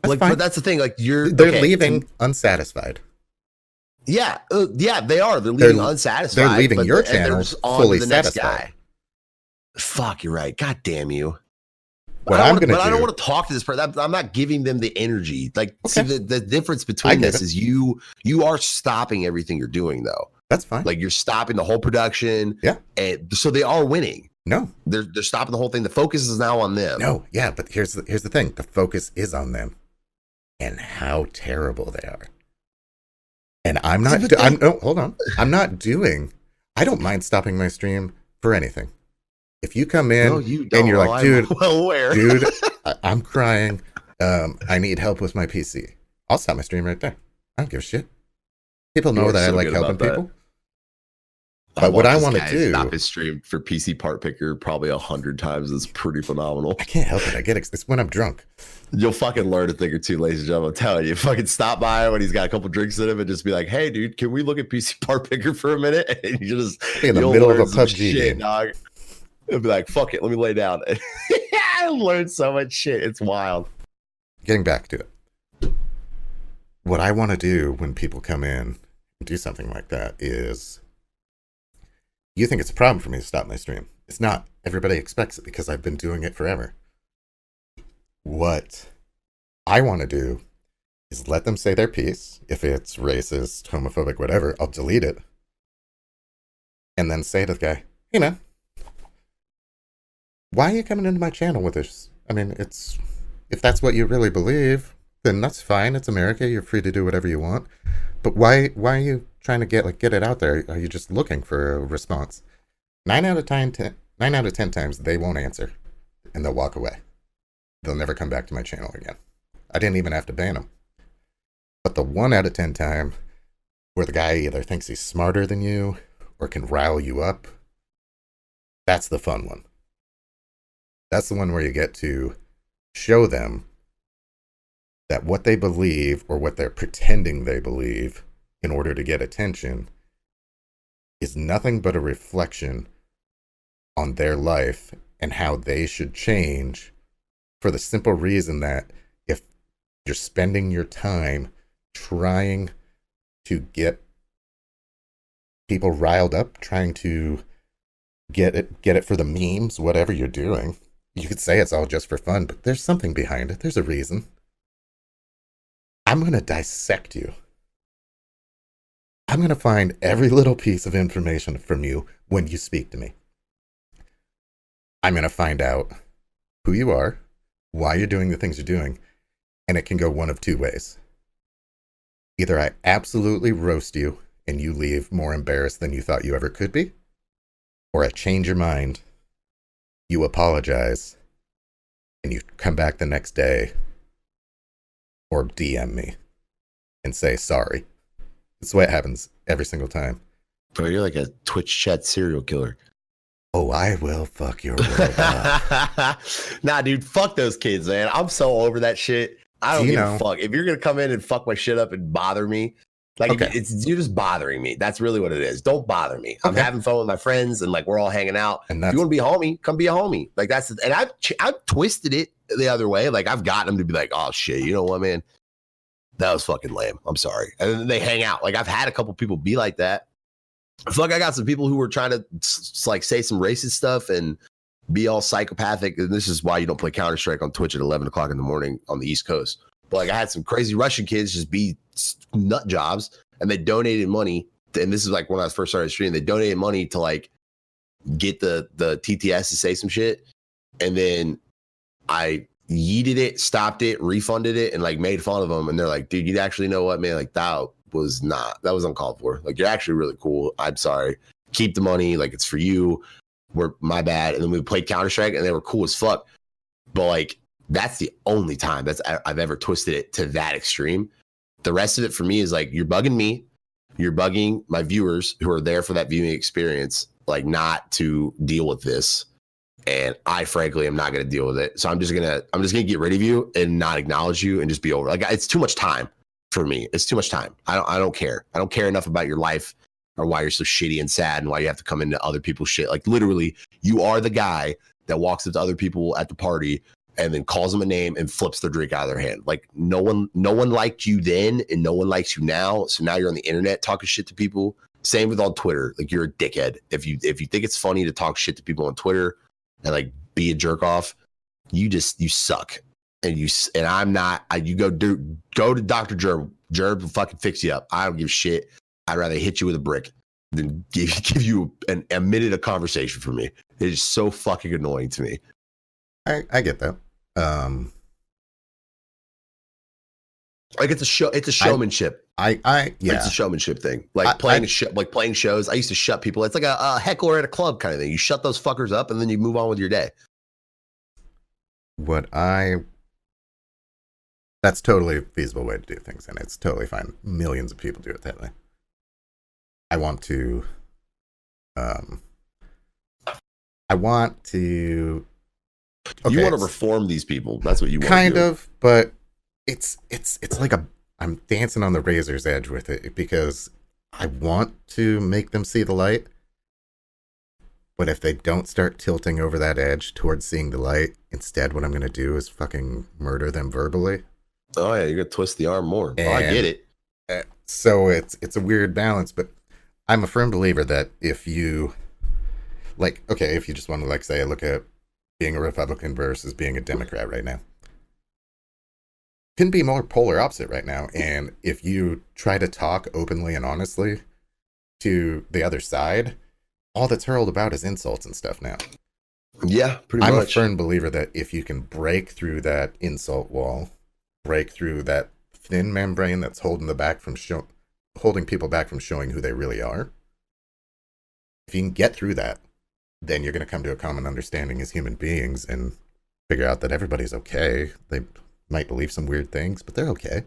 That's Like, fine. but that's the thing. Like, They're okay, leaving unsatisfied. Yeah, yeah, they are. They're leaving They're unsatisfied. They're leaving but your and they're channel just on fully to the next satisfied. guy. Fuck, you're right. God damn you. What I'm going to do. But I don't want to talk to this person. I'm not giving them the energy. Like, Okay. see, the difference I between get this it. is you are stopping everything you're doing, though. That's fine. Like, you're stopping the whole production. Yeah. And so they are winning. No. They're stopping the whole thing. The focus is now on them. No. Yeah, but here's the thing. The focus is on them and how terrible they are. And I'm not, hold on. I'm not doing, I don't mind stopping my stream for anything. If you come in No, you don't. and you're like, dude, I'm well aware. dude, I'm crying. I need help with my PC. I'll stop my stream right there. I don't give a shit. People know You're that I so like good helping about that. people. But what I want to do, stop his stream for PC part picker probably 100 times. It's pretty phenomenal. I can't help it. I get it. It's when I'm drunk. You'll fucking learn a thing or two, ladies and gentlemen. I'm telling you, fucking stop by when he's got a couple drinks in him and just be like, "Hey, dude, can we look at PC part picker for a minute?" And you just In the you'll middle of learn a some PUBG shit, game. dog. It'll be like, "Fuck it, let me lay down." I learned so much shit. It's wild. Getting back to it. What I want to do when people come in and do something like that is, you think it's a problem for me to stop my stream. It's not. Everybody expects it because I've been doing it forever. What I want to do is let them say their piece. If it's racist, homophobic, whatever, I'll delete it. And then say to the guy, "Hey man, why are you coming into my channel with this? I mean, if that's what you really believe, then that's fine. It's America. You're free to do whatever you want. But why are you trying to get it out there? Are you just looking for a response?" 9 out of 10 times they won't answer, and they'll walk away. They'll never come back to my channel again. I didn't even have to ban them. But the 1 out of 10 time where the guy either thinks he's smarter than you or can rile you up, that's the fun one. That's the one where you get to show them that what they believe or what they're pretending they believe in order to get attention is nothing but a reflection on their life and how they should change, for the simple reason that if you're spending your time trying to get people riled up, trying to get it for the memes, whatever you're doing, you could say it's all just for fun, but there's something behind it. There's a reason. I'm going to dissect you. I'm going to find every little piece of information from you when you speak to me. I'm going to find out who you are, why you're doing the things you're doing, and it can go one of two ways. Either I absolutely roast you and you leave more embarrassed than you thought you ever could be, or I change your mind, you apologize, and you come back the next day or DM me and say sorry. That's the way it happens every single time. Bro, you're like a Twitch chat serial killer. Oh, I will fuck your world up. Nah, dude, fuck those kids, man. I'm so over that shit. I don't Do you give a know? fuck. If you're gonna come in and fuck my shit up and bother me, like Okay. you're just bothering me. That's really what it is. Don't bother me. I'm Okay. having fun with my friends and like we're all hanging out. And If you that's want to be a homie, come be a homie. Like and I've twisted it the other way. Like I've gotten them to be like, oh shit, you know what, man? That was fucking lame. I'm sorry. And then they hang out. Like I've had a couple people be like that. I feel like I got some people who were trying to like say some racist stuff and be all psychopathic. And this is why you don't play Counter-Strike on Twitch at 11 o'clock in the morning on the East Coast. But like I had some crazy Russian kids just be nut jobs and they donated money. And this is like when I was first started streaming, they donated money to like get the TTS to say some shit. And then I yeeted it, stopped it, refunded it, and like made fun of them. And they're like, dude, you actually know what, man? Like that was uncalled for. Like you're actually really cool. I'm sorry. Keep the money. Like it's for you. My bad. And then we played Counter-Strike and they were cool as fuck. But like that's the only time I've ever twisted it to that extreme. The rest of it for me is like you're bugging me, you're bugging my viewers who are there for that viewing experience, like not to deal with this. And I frankly am not going to deal with it. So I'm just gonna get rid of you and not acknowledge you and just be over. Like it's too much time for me. It's too much time. I don't care. I don't care enough about your life or why you're so shitty and sad and why you have to come into other people's shit. Like literally, you are the guy that walks up to other people at the party and then calls them a name and flips their drink out of their hand. Like no one liked you then and no one likes you now. So now you're on the internet talking shit to people. Same with on Twitter. Like you're a dickhead. If you think it's funny to talk shit to people on Twitter and like be a jerk off, you suck. And I'm not. You go to Dr. Gerb. Gerb will fucking fix you up. I don't give a shit. I'd rather hit you with a brick than give you a minute of conversation for me. It is so fucking annoying to me. I get that. Like it's a show. It's a showmanship. Yeah. It's a showmanship thing. Like playing shows. I used to shut people. It's like a heckler at a club kind of thing. You shut those fuckers up and then you move on with your day. That's totally a feasible way to do things, and it's totally fine. Millions of people do it that way. I want to okay, you want to reform these people. That's what you want kind to do. of, but it's like I'm dancing on the razor's edge with it because I want to make them see the light. But if they don't start tilting over that edge towards seeing the light, instead what I'm going to do is fucking murder them verbally. Oh yeah, you're going to twist the arm more. Oh, I get it. So it's a weird balance, but I'm a firm believer that if you just want to like say, look at being a Republican versus being a Democrat right now, can be more polar opposite right now. And if you try to talk openly and honestly to the other side, all that's hurled about is insults and stuff now. Yeah, pretty much. I'm a firm believer that if you can break through that insult wall, break through that thin membrane that's holding people back from showing who they really are, if you can get through that, then you're going to come to a common understanding as human beings and figure out that everybody's okay. They might believe some weird things, but they're okay.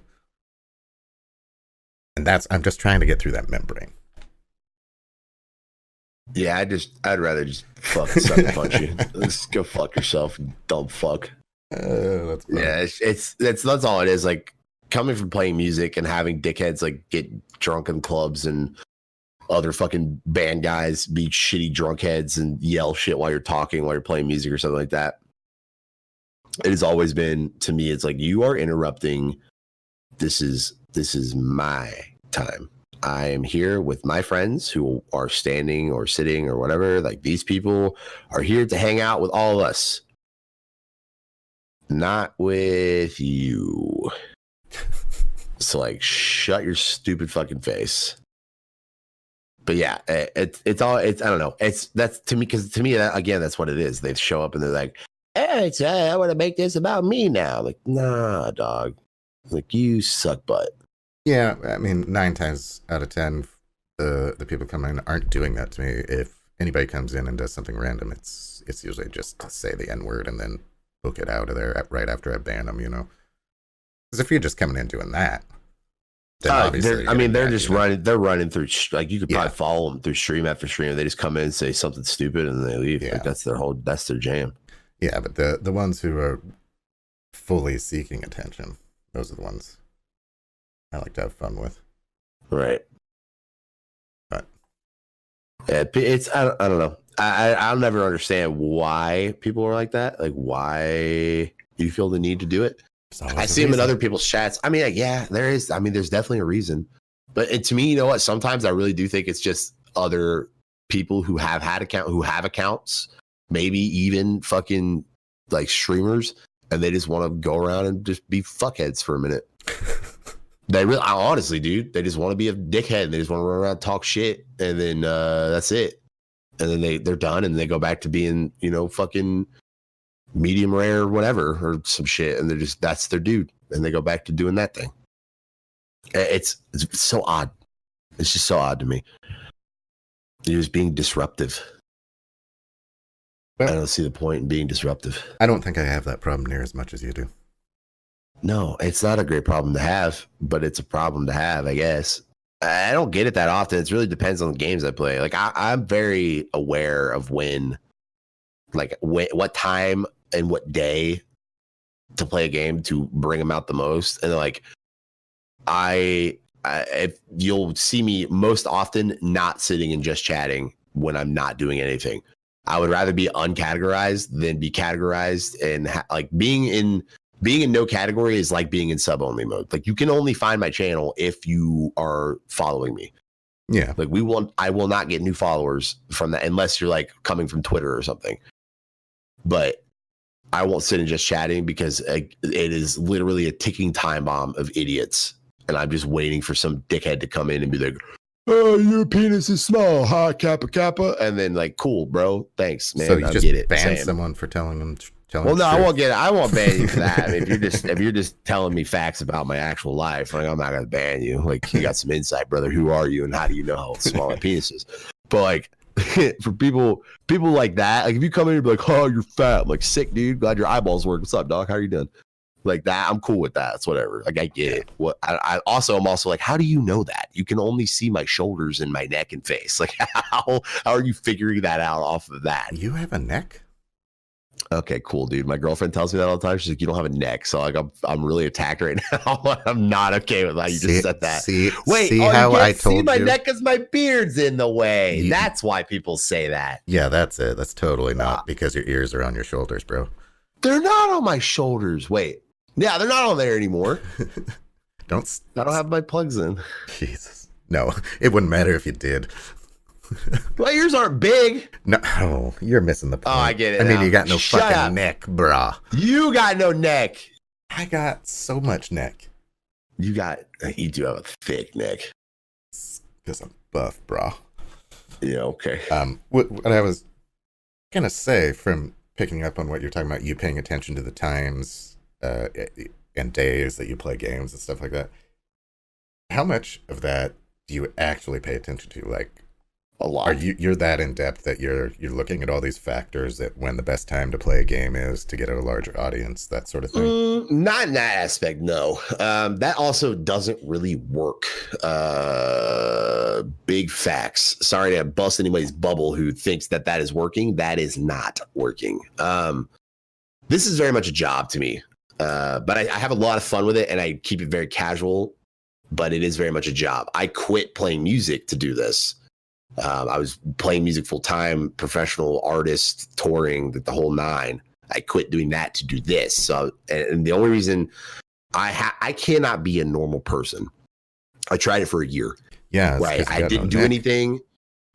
And I'm just trying to get through that membrane. Yeah, I'd rather just fucking sucker punch you. Let's go fuck yourself, dumb fuck. That's funny. Yeah, that's all it is. Like coming from playing music and having dickheads like get drunk in clubs and other fucking band guys be shitty drunk heads and yell shit while you're talking, while you're playing music or something like that. It has always been, to me, it's like you are interrupting. This is my time. I am here with my friends who are standing or sitting or whatever. Like these people are here to hang out with all of us. Not with you. So like shut your stupid fucking face. But yeah, I don't know. That's to me, because to me, again, that's what it is. They show up and they're like, hey, I want to make this about me now. Like, nah, dog. Like you suck butt. Yeah, I mean, 9 times out of 10, the people coming in aren't doing that to me. If anybody comes in and does something random, it's usually just to say the N-word and then book it out of there right after I ban them, you know? Because if you're just coming in doing that, then obviously, they're just running. They're running through. Like you could probably Yeah. follow them through stream after stream. They just come in and say something stupid and they leave. Yeah. Like that's their jam. Yeah, but the ones who are fully seeking attention, those are the ones I like to have fun with. Right. But it's I don't know. I'll never understand why people are like that. Like why you feel the need to do it. I see them in other people's chats. I mean, like, yeah, there is. I mean, there's definitely a reason. But to me, you know what? Sometimes I really do think it's just other people who have accounts, maybe even fucking like streamers, and they just want to go around and just be fuckheads for a minute. They really, honestly, dude, they just want to be a dickhead and they just want to run around and talk shit, and then that's it. And then they're done and they go back to being, you know, fucking medium rare or whatever or some shit, and that's their dude, and they go back to doing that thing. It's so odd. It's just so odd to me. You're just being disruptive. Well, I don't see the point in being disruptive. I don't think I have that problem near as much as you do. No, it's not a great problem to have, but it's a problem to have, I guess. I don't get it that often. It really depends on the games I play. Like I'm very aware of what time and what day to play a game to bring them out the most. And like, if you'll see me most often not sitting and just chatting when I'm not doing anything. I would rather be uncategorized than be categorized, and like being in no category is like being in sub only mode. Like you can only find my channel if you are following me. Yeah. Like I will not get new followers from that unless you're like coming from Twitter or something. But I won't sit and just chatting because it is literally a ticking time bomb of idiots. And I'm just waiting for some dickhead to come in and be like, oh, your penis is small, ha, kappa kappa. And then like, cool, bro. Thanks, man. So you I just get it. ban someone for telling them. Well, no, I won't get it. I won't ban you for that. I mean, if you're just telling me facts about my actual life, like I'm not gonna ban you. Like you got some insight, brother. Who are you, and how do you know how small my penis is? But like for people like that, like if you come in and be like, oh, you're fat, I'm like sick, dude. Glad your eyeballs work. What's up, dog? How are you doing? Like that, I'm cool with that. It's whatever. Like I get it. What I'm also like, how do you know that? You can only see my shoulders and my neck and face. Like how are you figuring that out off of that? You have a neck? Okay, cool, dude. My girlfriend tells me that all the time. She's like, you don't have a neck. So like I'm really attacked right now. I'm not okay with how you just said that. Wait, how I told you? My neck because my beard's in the way. That's why people say that. Yeah, that's it. That's totally not because your ears are on your shoulders, bro. They're not on my shoulders. Wait. Yeah, they're not on there anymore. I don't have my plugs in. Jesus. No, it wouldn't matter if you did. My ears aren't big. No, you're missing the point. Oh, I get it. I mean, now. you got no Shut fucking up. neck, brah. You got no neck. I got so much neck. You do have a thick neck. Because I'm buff, brah. Yeah, okay. What I was gonna say, from picking up on what you're talking about, you paying attention to the times and days that you play games and stuff like that. How much of that do you actually pay attention to? Like, a lot. You're that in depth that you're looking at all these factors that when the best time to play a game is to get a larger audience, that sort of thing? Not in that aspect, no. That also doesn't really work. Big facts. Sorry to bust anybody's bubble who thinks that is working. That is not working. This is very much a job to me. But I have a lot of fun with it and I keep it very casual, but it is very much a job. I quit playing music to do this. I was playing music full time, professional artist, touring, the whole nine. I quit doing that to do this. So, and the only reason I cannot be a normal person. I tried it for a year. Yeah, right. I didn't do anything.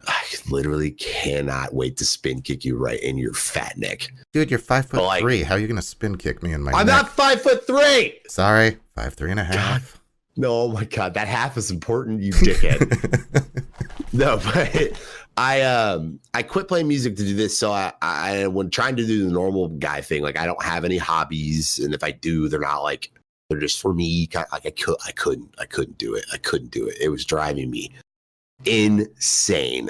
I literally cannot wait to spin kick you right in your fat neck, dude. You're 5'3". How are you gonna spin kick me in my? I'm neck? not 5'3". Sorry, 5'3.5". God. No, oh my God, that half is important, you dickhead. No, but I quit playing music to do this. So I when trying to do the normal guy thing, like I don't have any hobbies, and if I do, they're not like, they're just for me. Like I couldn't do it. I couldn't do it. It was driving me insane.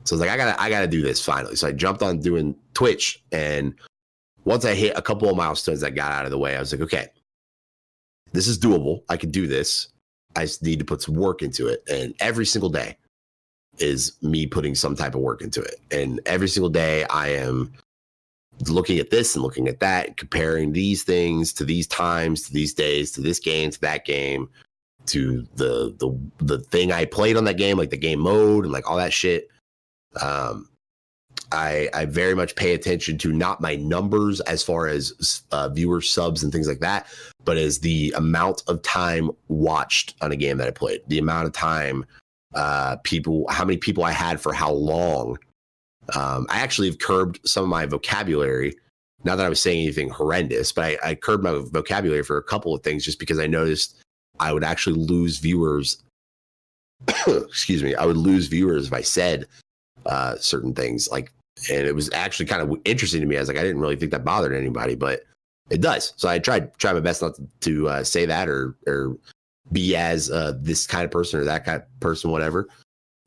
So I was like, I gotta do this finally. So I jumped on doing Twitch, and once I hit a couple of milestones that got out of the way, I was like, okay, this is doable. I can do this. I just need to put some work into it. And every single day is me putting some type of work into it. And every single day I am looking at this and looking at that, comparing these things to these times, to these days, to this game, to that game, to the thing I played on that game, like the game mode and like all that shit. I very much pay attention to not my numbers as far as viewer subs and things like that, but as the amount of time watched on a game that I played, the amount of time how many people I had for how long. I actually have curbed some of my vocabulary. Not that I was saying anything horrendous, but I curbed my vocabulary for a couple of things just because I noticed I would actually lose viewers. Excuse me. I would lose viewers if I said certain things, like, and it was actually kind of interesting to me. I was like, I didn't really think that bothered anybody, but it does. So I tried my best not to say that or be as this kind of person or that kind of person, whatever.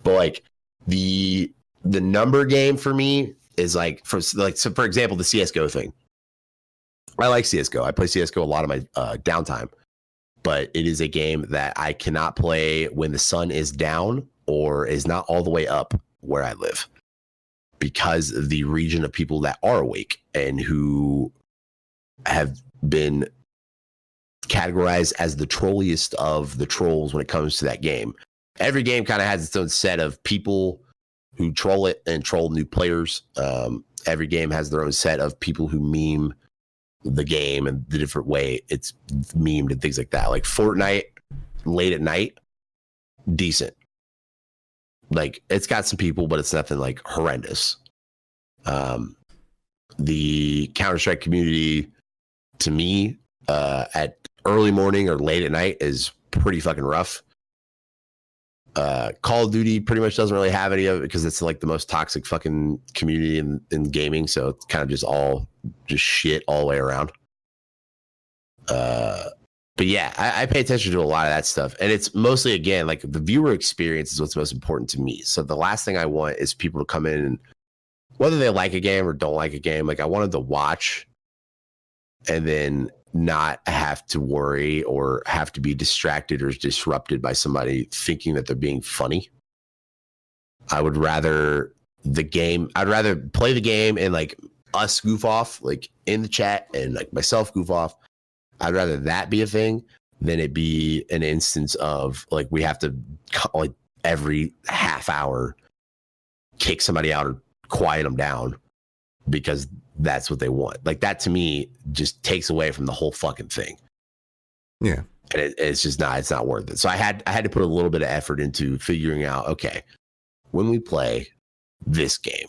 But like the number game for me is like, for example, the CSGO thing. I like CSGO. I play CSGO a lot of my downtime, but it is a game that I cannot play when the sun is down or is not all the way up where I live, because of the region of people that are awake and who have been categorized as the trolliest of the trolls when it comes to that game. Every game kind of has its own set of people who troll it and troll new players. Every game has their own set of people who meme the game and the different way it's memed and things like that. Like Fortnite late at night, decent. Like it's got some people, but it's nothing like horrendous. The Counter-Strike community, to me, at early morning or late at night is pretty fucking rough. Call of Duty pretty much doesn't really have any of it because it's like the most toxic fucking community in gaming. So it's kind of just shit all the way around. But yeah, I pay attention to a lot of that stuff. And it's mostly, again, like the viewer experience is what's most important to me. So the last thing I want is people to come in and whether they like a game or don't like a game, like I wanted to watch and then not have to worry or have to be distracted or disrupted by somebody thinking that they're being funny. I'd rather play the game and like us goof off, like in the chat, and like myself goof off. I'd rather that be a thing than it be an instance of like we have to like every half hour kick somebody out or quiet them down because that's what they want. Like that to me just takes away from the whole fucking thing. Yeah. And it's not worth it. So I had to put a little bit of effort into figuring out, okay, when we play this game,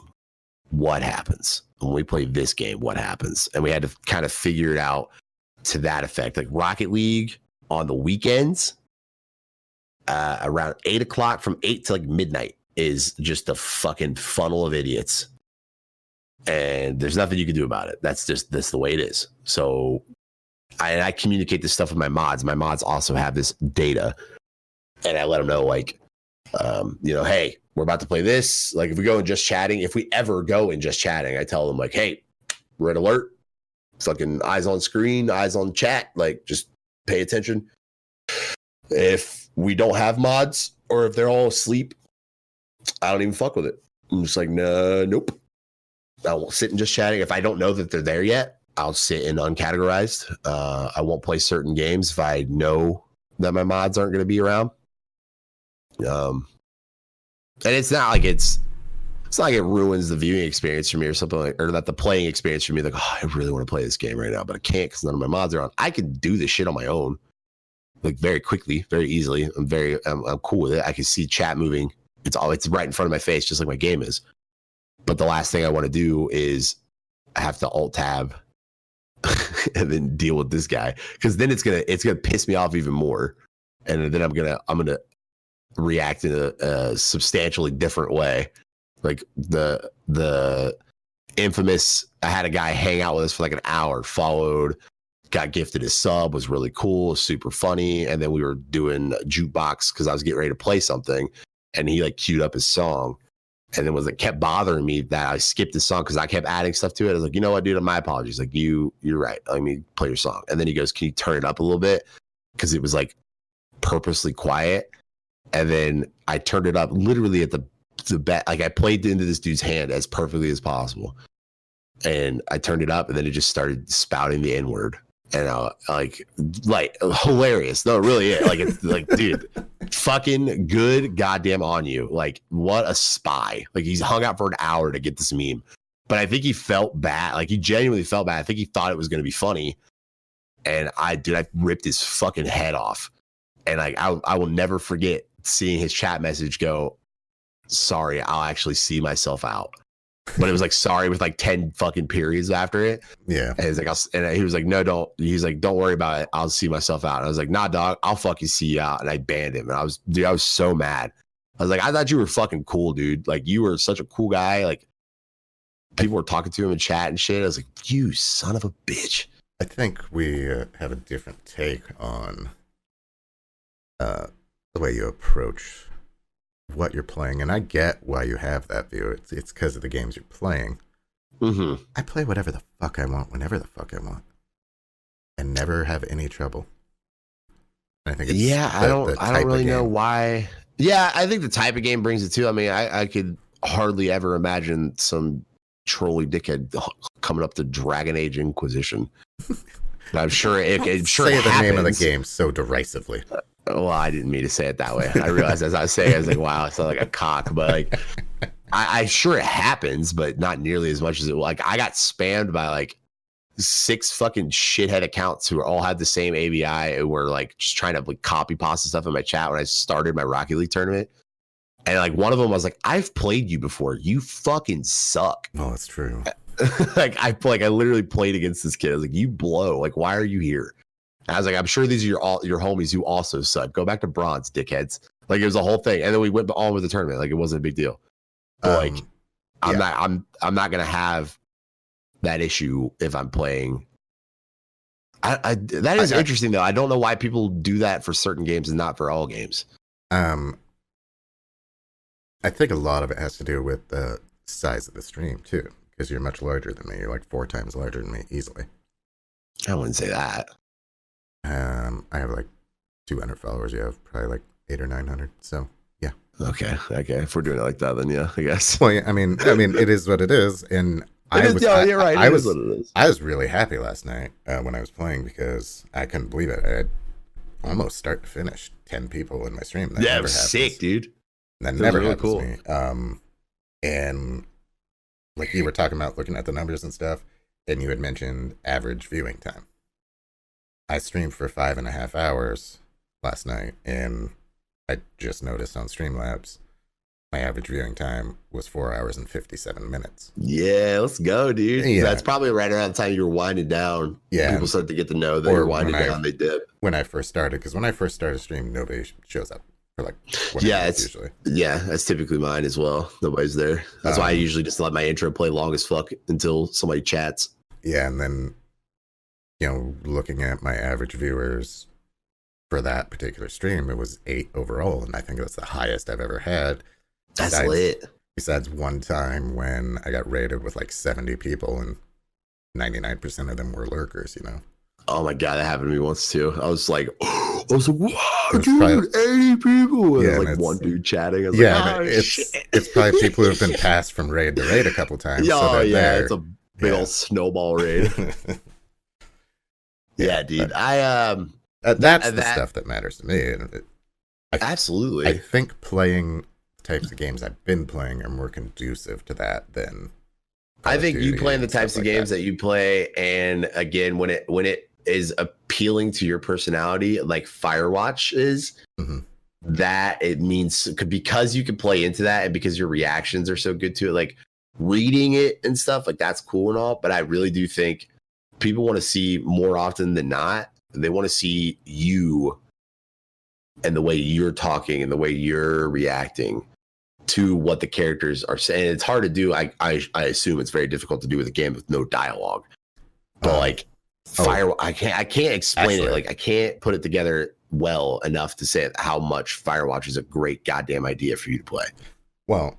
what happens? When we play this game, what happens? And we had to kind of figure it out to that effect. Like Rocket League on the weekends, around 8 o'clock, from 8 to like midnight is just a fucking funnel of idiots. And there's nothing you can do about it. That's the way it is. So I communicate this stuff with my mods. My mods also have this data. And I let them know, like, hey, we're about to play this. Like if we go in just chatting, if we ever go in just chatting, I tell them like, hey, red alert. Fucking eyes on screen, eyes on chat. Like just pay attention. If we don't have mods or if they're all asleep, I don't even fuck with it. I'm just like, nope. I won't sit and just chatting. If I don't know that they're there yet, I'll sit in uncategorized. I won't play certain games if I know that my mods aren't going to be around. And it's not like it ruins the viewing experience for me or something like, or that the playing experience for me. Like, oh, I really want to play this game right now, but I can't because none of my mods are on. I can do this shit on my own, like very quickly, very easily. I'm cool with it. I can see chat moving. It's right in front of my face, just like my game is. But the last thing I want to do is I have to alt tab and then deal with this guy, because then it's gonna piss me off even more, and then I'm gonna react in a substantially different way. Like the infamous, I had a guy hang out with us for like an hour, followed, got gifted his sub, was really cool, super funny, and then we were doing a jukebox because I was getting ready to play something, and he like queued up his song. And then kept bothering me that I skipped the song because I kept adding stuff to it. I was like, you know what, dude, my apologies. Like you're right. Let me play your song. And then he goes, can you turn it up a little bit? Because it was like purposely quiet, and then I turned it up literally at the bet. Like I played into this dude's hand as perfectly as possible, and I turned it up, and then it just started spouting the N word, and like hilarious. No, it really is. Like it's like, dude, fucking good goddamn on you. Like what a spy. Like he's hung out for an hour to get this meme, but I think he felt bad. Like he genuinely felt bad. I think he thought it was going to be funny, and I ripped his fucking head off, and like I will never forget seeing his chat message go, "Sorry, I'll actually see myself out." But it was like sorry with like 10 fucking periods after it. Yeah. And he's like, and he was like, no, don't. He's like, don't worry about it. I'll see myself out. And I was like, nah, dog, I'll fucking see you out. And I banned him. And I was so mad. I was like, I thought you were fucking cool, dude. Like you were such a cool guy. Like people were talking to him in chat and shit. I was like, you son of a bitch. I think we have a different take on the way you approach what you're playing, and I get why you have that view. It's because of the games you're playing. Mm-hmm. I play whatever the fuck I want, whenever the fuck I want, and never have any trouble. And I think it's I don't really know why. Yeah, I think the type of game brings it too. I mean, I could hardly ever imagine some trolly dickhead coming up to Dragon Age Inquisition. I'm sure it say happens. The name of the game so derisively. Well, I didn't mean to say it that way. I realized as I was saying, I was like, wow, I sound like a cock. But like, I sure it happens, but not nearly as much as it. Like, I got spammed by like 6 fucking shithead accounts who all had the same ABI and were like just trying to like copy pasta stuff in my chat when I started my Rocket League tournament. And like one of them was like, I've played you before. You fucking suck. Oh, that's true. I literally played against this kid. I was like, you blow. Like, why are you here? I was like, I'm sure these are your homies who also suck. Go back to bronze, dickheads. Like it was a whole thing, and then we went on with the tournament. Like it wasn't a big deal. But like, I'm not gonna have that issue if I'm playing. That is interesting though. I don't know why people do that for certain games and not for all games. I think a lot of it has to do with the size of the stream too, because you're much larger than me. You're like 4 times larger than me easily. I wouldn't say that. I have like 200 followers. You have probably like 800 or 900. So yeah. Okay. If we're doing it like that, then yeah, I guess. Well, yeah, I mean, it is what it is, and you're right. I was really happy last night when I was playing because I couldn't believe it. I had almost start to finish 10 people in my stream. That yeah, it was sick, dude. That never happens to me. And like you were talking about looking at the numbers and stuff, and you had mentioned average viewing time. I streamed for 5.5 hours last night, and I just noticed on Streamlabs my average viewing time was 4 hours and 57 minutes. Yeah, let's go, dude. Yeah. That's probably right around the time you were winding down. Yeah. People start to get to know that you're winding down, they dip. When I first started, because when I first started streaming, nobody shows up for like usually. Yeah, that's typically mine as well. Nobody's there. That's why I usually just let my intro play long as fuck until somebody chats. Yeah, and then looking at my average viewers for that particular stream, it was 8 overall, and I think that's the highest I've ever had. That's lit. Besides one time when I got raided with like 70 people, and 99% of them were lurkers, Oh my god, that happened to me once too. I was like, wow, dude, 80 people. And like one dude chatting. I was like, shit. It's probably people who have been passed from raid to raid a couple times. Oh, yeah, it's a big old snowball raid. Yeah, dude. That's the stuff that matters to me. Absolutely. I think playing types of games I've been playing are more conducive to that than I think you playing the types of games that you play, and again, when it is appealing to your personality, like Firewatch is, that it means because you can play into that, and because your reactions are so good to it, like reading it and stuff, like that's cool and all. But I really do think people want to see more often than not. They want to see you and the way you're talking and the way you're reacting to what the characters are saying. It's hard to do. I assume it's very difficult to do with a game with no dialogue. But I can't explain it. Like I can't put it together well enough to say how much Firewatch is a great goddamn idea for you to play. Well,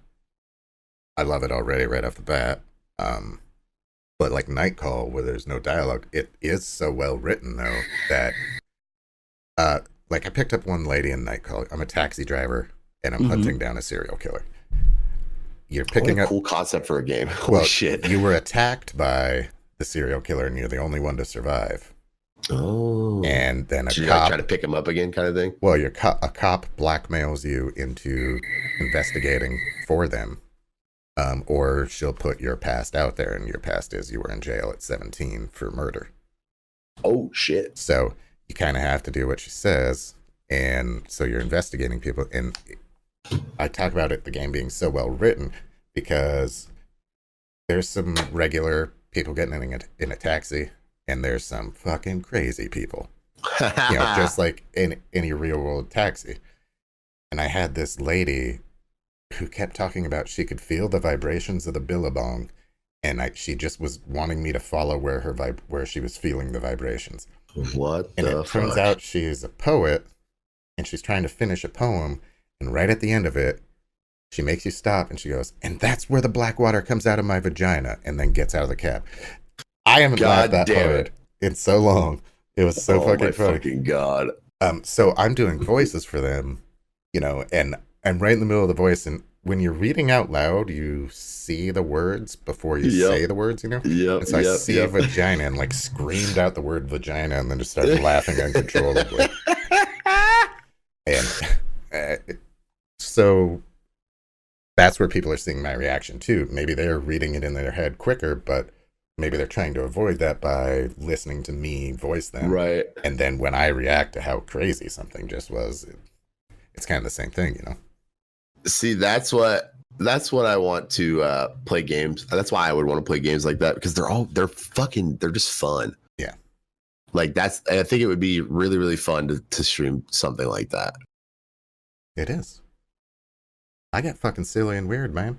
I love it already right off the bat. But like Nightcall, where there's no dialogue, it is so well written though that like I picked up one lady in Night Call. I'm a taxi driver and I'm hunting down a serial killer. You're picking up cool concept for a game. Holy shit. You were attacked by the serial killer and you're the only one to survive. Oh. And then so a you're cop like trying to pick him up again kind of thing? Well, a cop blackmails you into investigating for them. Or she'll put your past out there, and your past is you were in jail at 17 for murder. Oh, shit. So you kind of have to do what she says, and so you're investigating people. And I talk about it, the game being so well written, because there's some regular people getting in a taxi, and there's some fucking crazy people. Just like in any real world taxi. And I had this lady who kept talking about she could feel the vibrations of the billabong, and she just was wanting me to follow where she was feeling the vibrations. What and the it turns out she's a poet, and she's trying to finish a poem, and right at the end of it, she makes you stop, and she goes, "And that's where the black water comes out of my vagina," and then gets out of the cab. I haven't laughed that hard in so long. It was so fucking funny. Fucking God. So I'm doing voices for them, and I'm right in the middle of the voice, and when you're reading out loud, you see the words before you say the words, Yep. And so I see vagina and like screamed out the word vagina and then just started laughing uncontrollably. And so that's where people are seeing my reaction too. Maybe they're reading it in their head quicker, but maybe they're trying to avoid that by listening to me voice them. Right. And then when I react to how crazy something just was, it's kind of the same thing, See, that's what I want to play games. That's why I would want to play games like that, because they're just fun. Yeah. Like I think it would be really, really fun to stream something like that. It is. I get fucking silly and weird, man.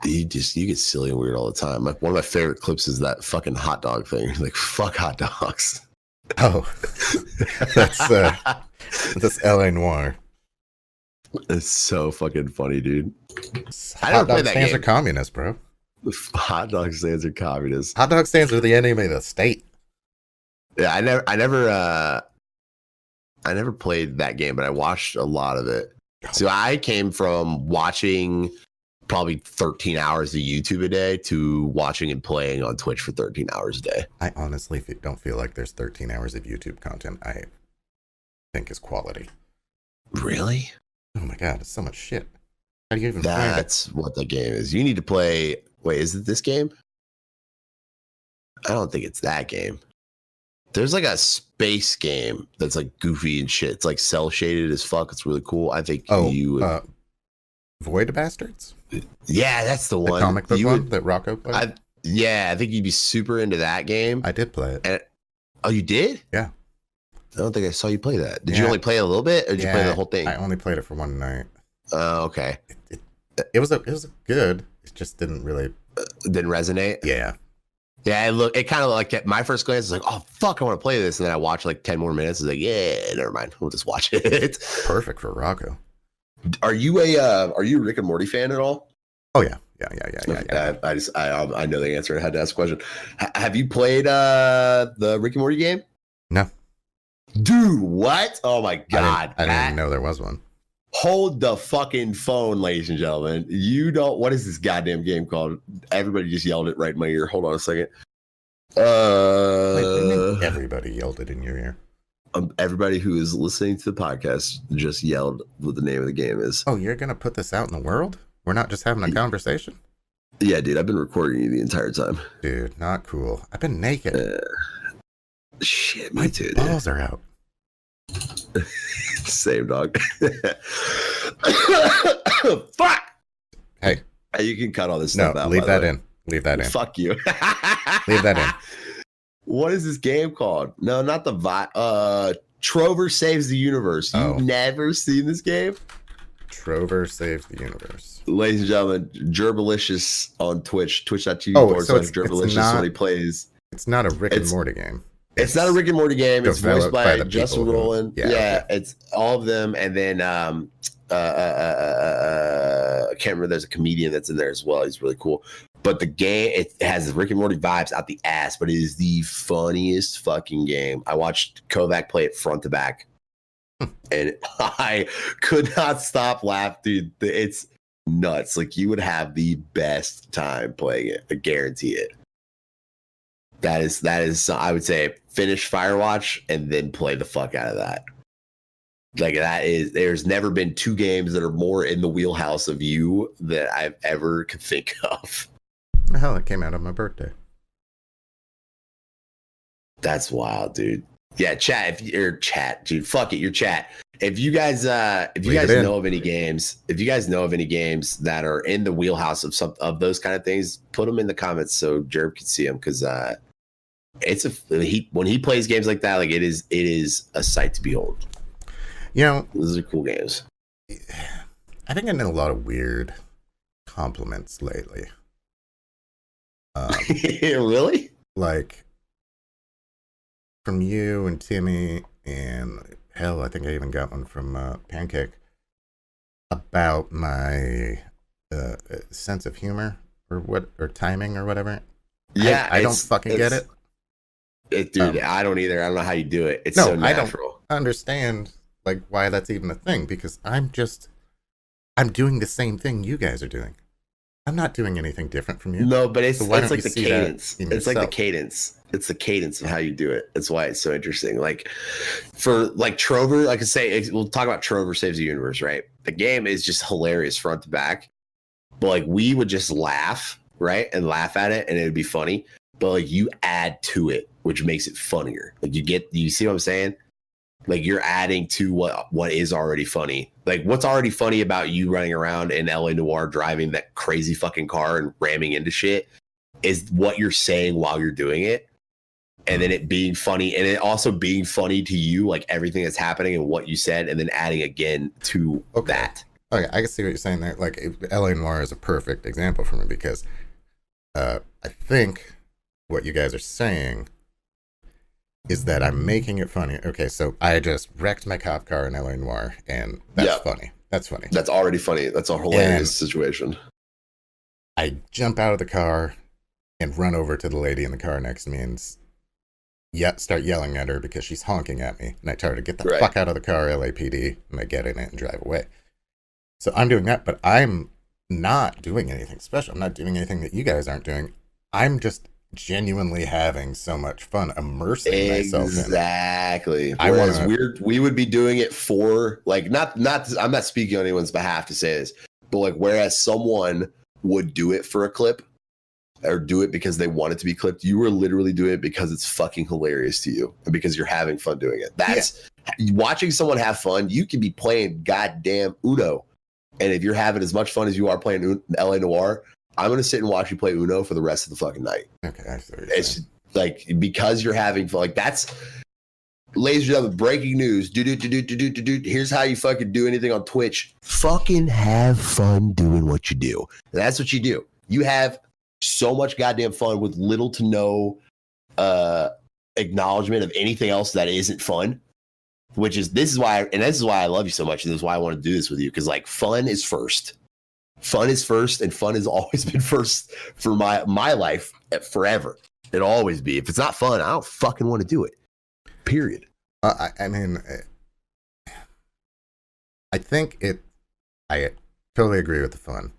You get silly and weird all the time. One of my favorite clips is that fucking hot dog thing. Like, fuck hot dogs. Oh, that's LA Noire. It's so fucking funny, dude. I never played that stands game. Are communist, bro. Hot dog stands are communist. Hot dog stands are the enemy of the state. Yeah, I never played that game, but I watched a lot of it. So I came from watching probably 13 hours of YouTube a day to watching and playing on Twitch for 13 hours a day. I honestly don't feel like there's 13 hours of YouTube content I think is quality. Really? Oh my God, it's so much shit. How do you even find it? That's what the game is. You need to play. Wait, is it this game? I don't think it's that game. There's like a space game that's like goofy and shit. It's like cell shaded as fuck. It's really cool. I think you would. Void Bastards? Yeah, that's the one. The comic book one that Rocco played? I think you'd be super into that game. I did play it. Oh, you did? Yeah. I don't think I saw you play that. Did you only play it a little bit, or did you play the whole thing? I only played it for one night. Oh, okay. It was good. It just didn't really didn't resonate. Yeah. Yeah, it kind of like at my first glance, it's like, oh fuck, I want to play this, and then I watch like 10 more minutes. It's like, yeah, never mind, we'll just watch it. Perfect for Rocco. Are you a Rick and Morty fan at all? Oh yeah. I know the answer. I had to ask a question. Have you played the Rick and Morty game? No. Dude, what? Oh my God. I didn't even know there was one. Hold the fucking phone, ladies and gentlemen. What is this goddamn game called? Everybody just yelled it right in my ear. Hold on a second. Everybody yelled it in your ear. Everybody who is listening to the podcast just yelled what the name of the game is. Oh, you're going to put this out in the world? We're not just having a conversation? Yeah, dude. I've been recording you the entire time. Dude, not cool. I've been naked. Shit, me too, dude. Balls are out. Same, dog. Fuck. Hey. You can cut all this stuff out. Leave that in. Leave that in. Fuck you. Leave that in. What is this game called? No, not the Trover Saves the Universe. You've never seen this game? Trover Saves the Universe. Ladies and gentlemen, Gerbiliscious on Twitch, twitch.tv/Gerbiliscious when he plays. It's not a Rick and Morty game. It's not a Rick and Morty game. It's voiced by Justin Rowland. It's all of them. And then I can't remember. There's a comedian that's in there as well. He's really cool. But the game, it has Rick and Morty vibes out the ass, but it is the funniest fucking game. I watched Kovac play it front to back. And I could not stop laughing, dude. It's nuts. Like, you would have the best time playing it. I guarantee it. That is I would say finish Firewatch and then play the fuck out of that. Like, there's never been two games that are more in the wheelhouse of you that I've ever could think of. Hell, it came out on my birthday. That's wild, dude. Yeah, chat. If you're chat, dude, fuck it, your chat. If you guys know of any games, that are in the wheelhouse of some of those kind of things, put them in the comments so Jerb can see them, because when he plays games like that, like it is a sight to behold. You know, those are cool games. I think I know a lot of weird compliments lately. Really? Like from you and Timmy, and hell, I think I even got one from Pancake about my sense of humor or timing or whatever. Yeah, I don't fucking get it. Dude, I don't either. I don't know how you do it. It's so natural. I don't understand like why that's even a thing, because I'm doing the same thing you guys are doing. I'm not doing anything different from you. No, but it's like the cadence. It's like the cadence. It's the cadence of how you do it. That's why it's so interesting. Like for like Trover, like I say, we'll talk about Trover Saves the Universe, right? The game is just hilarious front to back. But like we would just laugh, right? And laugh at it and it would be funny. But like you add to it, which makes it funnier. Like you see what I'm saying? Like you're adding to what is already funny. Like what's already funny about you running around in LA Noire driving that crazy fucking car and ramming into shit is what you're saying while you're doing it. And then it being funny, and it also being funny to you, like everything that's happening and what you said, and then adding again to that. Okay, I can see what you're saying there. Like LA Noire is a perfect example for me, because I think what you guys are saying is that I'm making it funny. Okay, so I just wrecked my cop car in LA Noire, and that's funny. That's funny. That's already funny. That's a hilarious situation. I jump out of the car and run over to the lady in the car next to me and start yelling at her because she's honking at me. And I tell her to get the fuck out of the car, LAPD, and I get in it and drive away. So I'm doing that, but I'm not doing anything special. I'm not doing anything that you guys aren't doing. I'm just genuinely having so much fun immersing myself in it. Exactly. We would be doing it for like not I'm not speaking on anyone's behalf to say this, but like whereas someone would do it for a clip or do it because they want it to be clipped, you were literally doing it because it's fucking hilarious to you and because you're having fun doing it. That's watching someone have fun. You can be playing goddamn Uno, and if you're having as much fun as you are playing LA Noire, I'm going to sit and watch you play Uno for the rest of the fucking night. Okay, I see what you're it's saying. Like because you're having fun. Like that's, ladies and gentlemen, breaking news. Here's how you fucking do anything on Twitch. Fucking have fun doing what you do. That's what you do. You have so much goddamn fun with little to no acknowledgement of anything else that isn't fun. This is why I love you so much, and this is why I want to do this with you, because like fun is first. Fun is first, and fun has always been first for my life forever. It'll always be. If it's not fun, I don't fucking want to do it. Period. I mean, I think I totally agree with the fun.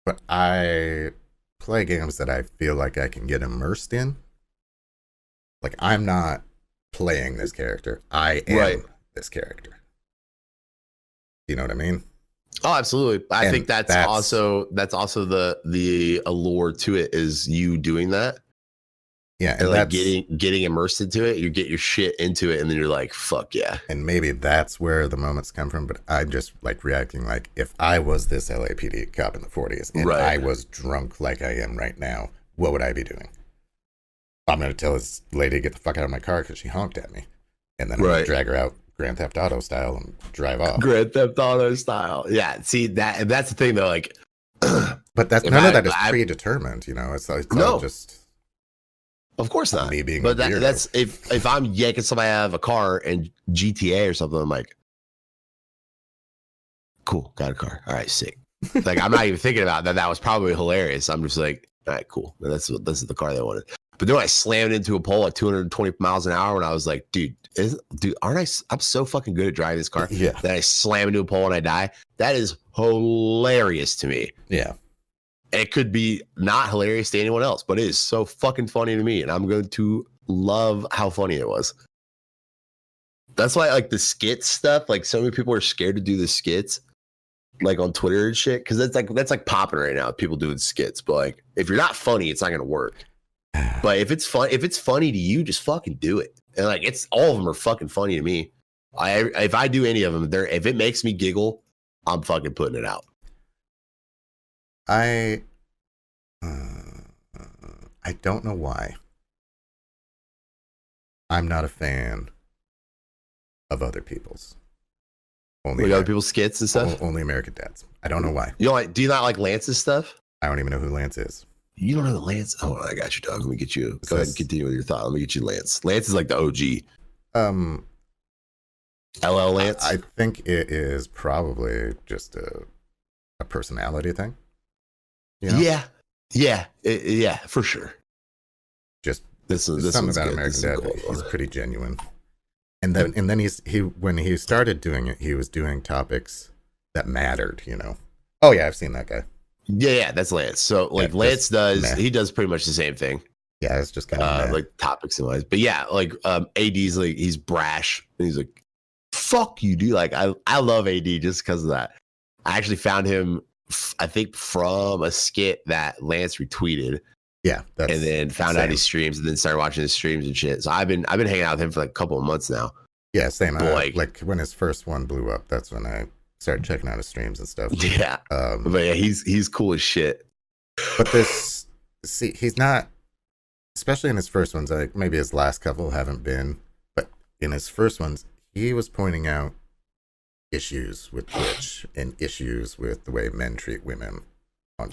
But I play games that I feel like I can get immersed in. Like I'm not playing this character. I am this character. You know what I mean? Oh, absolutely. I think that's also the allure to it, is you doing that. Yeah, and like getting immersed into it. You get your shit into it, and then you're like, "Fuck yeah!" And maybe that's where the moments come from. But I'm just like reacting like if I was this LAPD cop in the 40s and I was drunk like I am right now, what would I be doing? I'm gonna tell this lady to get the fuck out of my car because she honked at me, and then I'm gonna drag her out Grand Theft Auto style and drive off. Grand Theft Auto style, yeah. See that's the thing though, like, but that's none of that is predetermined. You know, it's all just. Of course not. Me being but that's if I'm yanking somebody out of a car in GTA or something, I'm like, cool, got a car. All right, sick. Like I'm not even thinking about that. That was probably hilarious. I'm just like, all right, cool. This is the car they wanted. But then I slammed into a pole at 220 miles an hour, and I was like, dude, dude, aren't I? I'm so fucking good at driving this car Yeah. that I slam into a pole and I die. That is hilarious to me. Yeah. It could be not hilarious to anyone else, but it is so fucking funny to me, and I'm going to love how funny it was. That's why, like, the skit stuff, like, so many people are scared to do the skits, like, on Twitter and shit, because that's like popping right now, people doing skits. But, like, if you're not funny, it's not going to work. But if it's funny to you, just fucking do it. And, like, it's all of them are fucking funny to me. If I do any of them, if it makes me giggle, I'm fucking putting it out. I don't know why. I'm not a fan of other people's. Like other people's skits and stuff? Only American Dads. I don't know why. Do you not like Lance's stuff? I don't even know who Lance is. You don't know the Lance? Oh, I got you, dog. Let me get you. Go ahead and continue with your thought. Let me get you Lance. Lance is like the OG. LL Lance? I think it is probably just a personality thing. You know? Yeah, for sure. Just this something about American Dad. Cool. He's pretty genuine. And then when he started doing it, he was doing topics that mattered, you know. Oh yeah, I've seen that guy. Yeah, that's Lance. So like Lance he does pretty much the same thing. Yeah, it's just kind of like topics and wise. But yeah, like AD's like he's brash and he's like, fuck you, dude. Like I love AD just because of that. I actually found him, I think, from a skit that Lance retweeted. Yeah, and then found out he streams, and then started watching his streams and shit. So I've been hanging out with him for like a couple of months now. Yeah, same. Like when his first one blew up, that's when I started checking out his streams and stuff. Yeah, but yeah, he's cool as shit. But he's not, especially in his first ones. Like maybe his last couple haven't been, but in his first ones, he was pointing out issues with Twitch and issues with the way men treat women.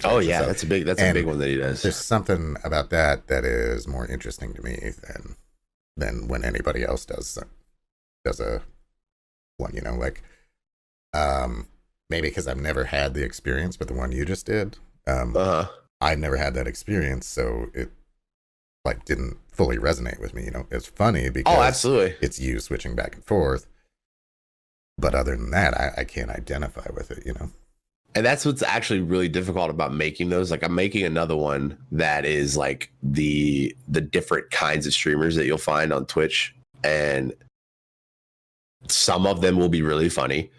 Oh yeah, that's a big one that he does. There's something about that is more interesting to me than when anybody else does a one, you know, like maybe because I've never had the experience, but the one you just did, I've never had that experience, so it like didn't fully resonate with me. You know, it's funny because absolutely, it's you switching back and forth, but other than that, I can't identify with it, you know. And that's what's actually really difficult about making those. Like I'm making another one that is like the different kinds of streamers that you'll find on Twitch, and some of them will be really funny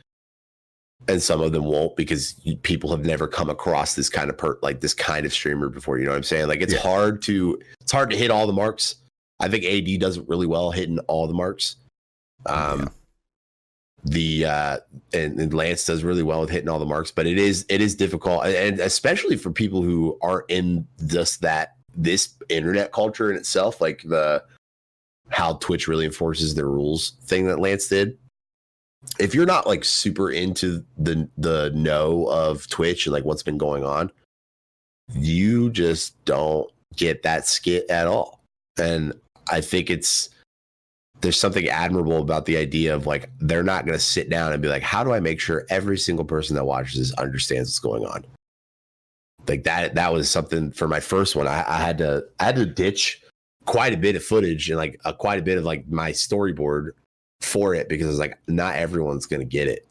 and some of them won't, because people have never come across this kind of this kind of streamer before. You know what I'm saying? Like it's hard to hit all the marks. I think AD does it really well hitting all the marks. And Lance does really well with hitting all the marks, but it is difficult, and especially for people who aren't in this internet culture in itself, like how Twitch really enforces their rules thing that Lance did. If you're not like super into the know of Twitch and like what's been going on, you just don't get that skit at all. And I think there's something admirable about the idea of like, they're not going to sit down and be like, how do I make sure every single person that watches this understands what's going on? Like that was something for my first one. I had to ditch quite a bit of footage and like quite a bit of like my storyboard for it, because it's like, not everyone's going to get it.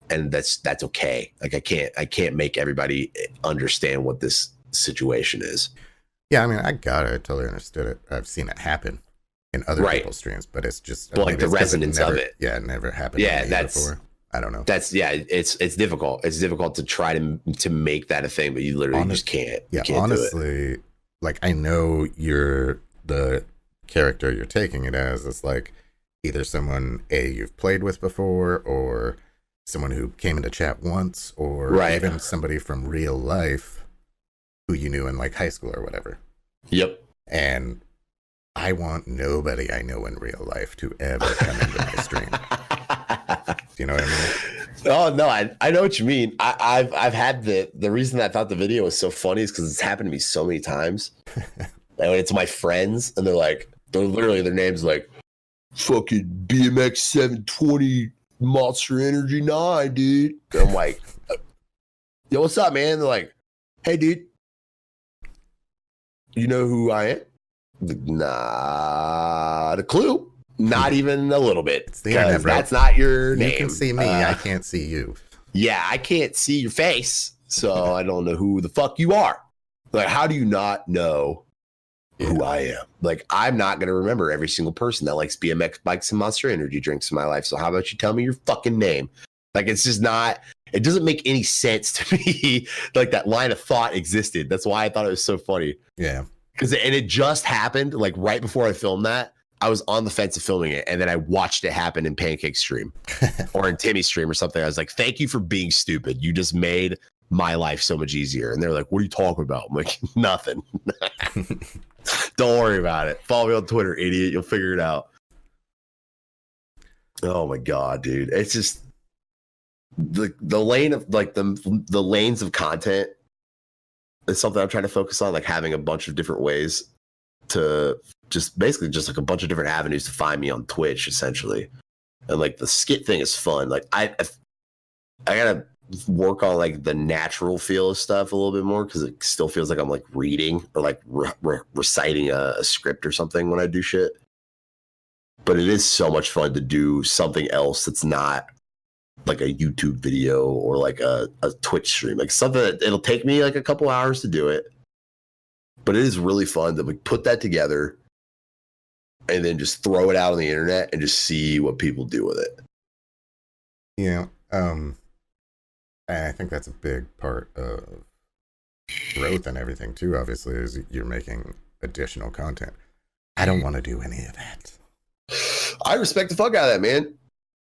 And that's okay. Like I can't make everybody understand what this situation is. Yeah. I mean, I got it. I totally understood it. I've seen it happen in other people's streams, but it's just like the resonance of it. Yeah, it never happened. Yeah, to me before. I don't know. It's difficult. It's difficult to try to make that a thing, but you literally just can't. Yeah, can't honestly, like I know the character you're taking it as is like either someone you've played with before, or someone who came into chat once, or even somebody from real life who you knew in like high school or whatever. Yep. And I want nobody I know in real life to ever come into my stream. Do you know what I mean? Oh no, I know what you mean. I've had the reason that I thought the video was so funny is because it's happened to me so many times. And it's my friends, and they're literally their names like fucking BMX 720 Monster Energy 9, dude. And I'm like, yo, what's up, man? They're like, hey, dude, you know who I am? Not a clue. Not even a little bit. It's the internet, bro. That's not your name. You can see me. I can't see you. Yeah, I can't see your face, so I don't know who the fuck you are. Like, how do you not know who I am? Like, I'm not going to remember every single person that likes BMX bikes and Monster Energy drinks in my life. So how about you tell me your fucking name? Like, it's just not, it doesn't make any sense to me. Like, that line of thought existed. That's why I thought it was so funny. Yeah. And it just happened, like, right before I filmed that. I was on the fence of filming it, and then I watched it happen in Pancake's stream or in Timmy's stream or something. I was like, thank you for being stupid. You just made my life so much easier. And they're like, what are you talking about? I'm like, nothing. Don't worry about it. Follow me on Twitter, idiot. You'll figure it out. Oh my God, dude. It's just the lane of like the lanes of content is something I'm trying to focus on, like having a bunch of different ways to just basically just like a bunch of different avenues to find me on Twitch, essentially. And like the skit thing is fun. Like I gotta work on like the natural feel of stuff a little bit more, because it still feels like I'm like reading or like reciting a script or something when I do shit. But it is so much fun to do something else that's not like a YouTube video or like a Twitch stream, like something that it'll take me like a couple hours to do it. But it is really fun to like put that together and then just throw it out on the internet and just see what people do with it. Yeah. I think that's a big part of growth and everything too, obviously, is you're making additional content. I don't want to do any of that. I respect the fuck out of that, man.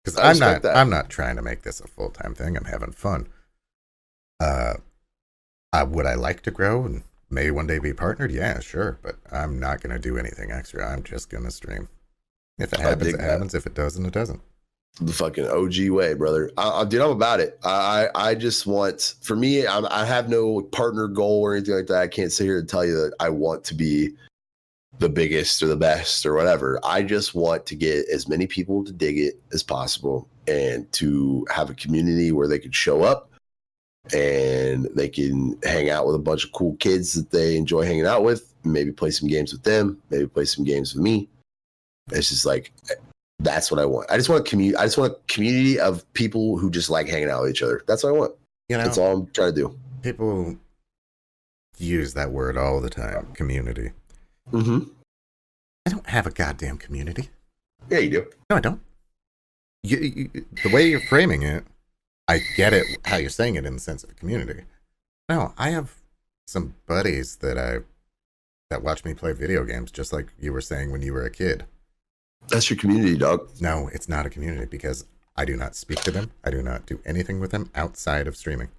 Because I'm not trying to make this a full-time thing. I'm having fun. Would I like to grow and maybe one day be partnered? Yeah, sure. But I'm not going to do anything extra. I'm just going to stream. If it happens, it happens. If it doesn't, it doesn't. The fucking OG way, brother. Dude, I'm about it. I just want, for me, I have no partner goal or anything like that. I can't sit here and tell you that I want to be the biggest or the best or whatever. I just want to get as many people to dig it as possible and to have a community where they can show up and they can hang out with a bunch of cool kids that they enjoy hanging out with, maybe play some games with them, maybe play some games with me. It's just like, that's what I want. I just want a community of people who just like hanging out with each other. That's what I want. You know, that's all I'm trying to do. People use that word all the time, community. Mm-hmm. I don't have a goddamn community. Yeah, you do. No, I don't. You, the way you're framing it, I get it, how you're saying it in the sense of a community. No, I have some buddies that watch me play video games, just like you were saying when you were a kid. That's your community, dog. No, it's not a community because I do not speak to them. I do not do anything with them outside of streaming.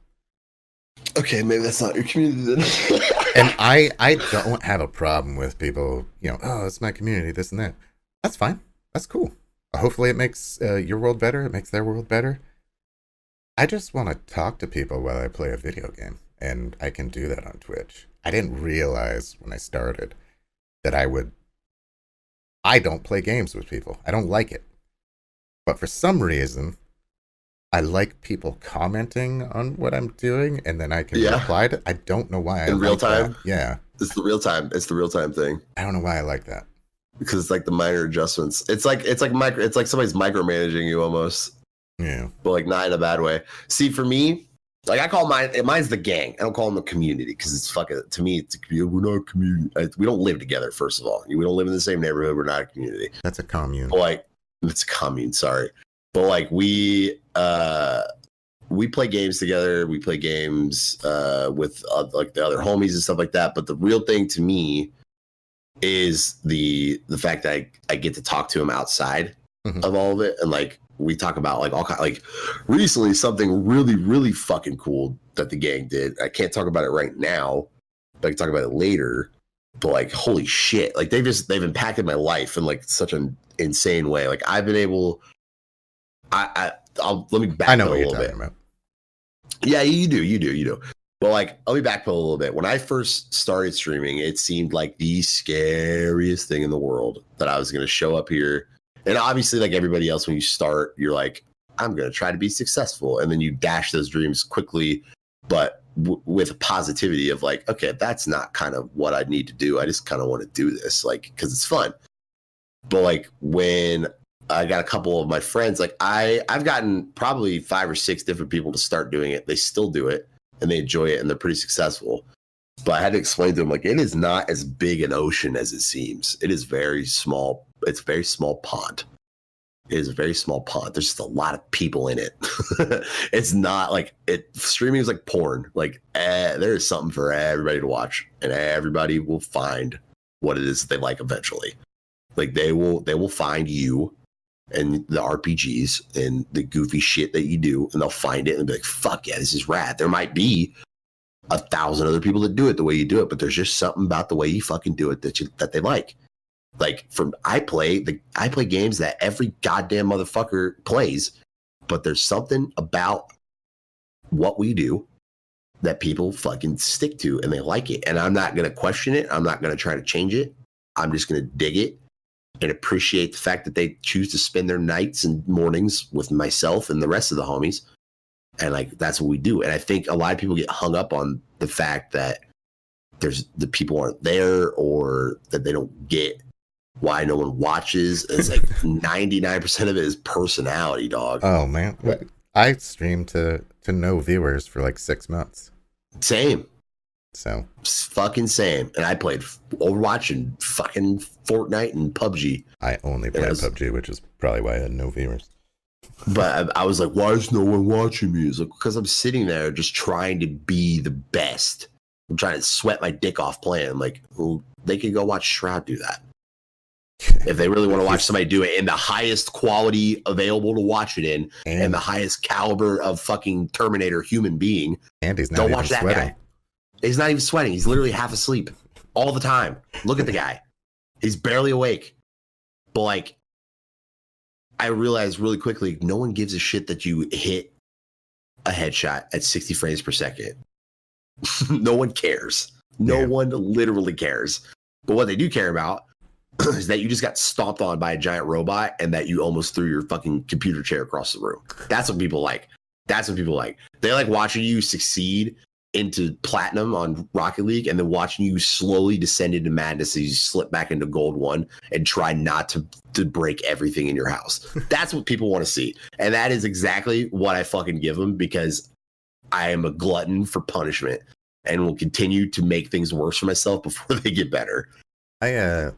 Okay, maybe that's not your community then. And I don't have a problem with people, oh, it's my community, this and that. That's fine. That's cool. Hopefully it makes your world better. It makes their world better. I just want to talk to people while I play a video game. And I can do that on Twitch. I didn't realize when I started that I don't play games with people. I don't like it. But for some reason, I like people commenting on what I'm doing, and then I can reply to. I don't know why. In real time? Yeah. It's the real time. It's the real time thing. I don't know why I like that. Because it's like the minor adjustments. It's like somebody's micromanaging you almost. Yeah. But like not in a bad way. See, for me, like I call mine's the gang. I don't call them a community because it's fucking, to me, it's a community. We're not a community. We don't live together, first of all. We don't live in the same neighborhood. We're not a community. That's a commune. But like, it's a commune, sorry. But like we play games together. We play games with like the other homies and stuff like that. But the real thing to me is the fact that I get to talk to him outside of all of it. And like, we talk about like all kind, like recently something really, really fucking cool that the gang did. I can't talk about it right now, but I can talk about it later. But like, holy shit, like they've impacted my life in like such an insane way. Like I've been able, I'll let me back. I know a what you're little talking bit. about. Yeah, you do. But like, I'll be back a little bit. When I first started streaming, it seemed like the scariest thing in the world that I was going to show up here. And obviously, like everybody else, when you start, you're like, I'm going to try to be successful. And then you dash those dreams quickly, but with positivity of like, okay, that's not kind of what I need to do. I just kind of want to do this, like, because it's fun. But like when I got a couple of my friends, like I've gotten probably 5 or 6 different people to start doing it. They still do it and they enjoy it and they're pretty successful. But I had to explain to them, like, it is not as big an ocean as it seems. It is very small. It's a very small pond. It is a very small pond. There's just a lot of people in it. It's not like streaming is like porn. Like there is something for everybody to watch, and everybody will find what it is that they like eventually. Like they will find you and the RPGs and the goofy shit that you do, and they'll find it and be like, fuck yeah, this is rad. There might be 1,000 other people that do it the way you do it, but there's just something about the way you fucking do it that they like. Like I play games that every goddamn motherfucker plays, but there's something about what we do that people fucking stick to and they like it. And I'm not going to question it. I'm not going to try to change it. I'm just going to dig it and appreciate the fact that they choose to spend their nights and mornings with myself and the rest of the homies. And like, that's what we do. And I think a lot of people get hung up on the fact that the people aren't there, or that they don't get why no one watches. It's like 99% of it is personality, dog. Oh man, I streamed to no viewers for like 6 months. Same. So fucking same. And I played Overwatch and fucking Fortnite and PUBG. I only played PUBG, which is probably why I had no viewers. But I was like, why is no one watching me? It's like, because I'm sitting there just trying to be the best. I'm trying to sweat my dick off playing. I'm like, well, they can go watch Shroud do that. If they really want to watch somebody do it in the highest quality available to watch it in, and the highest caliber of fucking Terminator human being, and he's not don't even watch that sweating. guy. He's not even sweating. He's literally half asleep all the time. Look at the guy. He's barely awake. But like, I realized really quickly, no one gives a shit that you hit a headshot at 60 frames per second. No one cares. No one literally cares. But what they do care about is that you just got stomped on by a giant robot and that you almost threw your fucking computer chair across the room. That's what people like. That's what people like. They like watching you succeed into platinum on Rocket League and then watching you slowly descend into madness as you slip back into gold 1 and try not to break everything in your house. That's what people want to see. And that is exactly what I fucking give them, because I am a glutton for punishment and will continue to make things worse for myself before they get better. I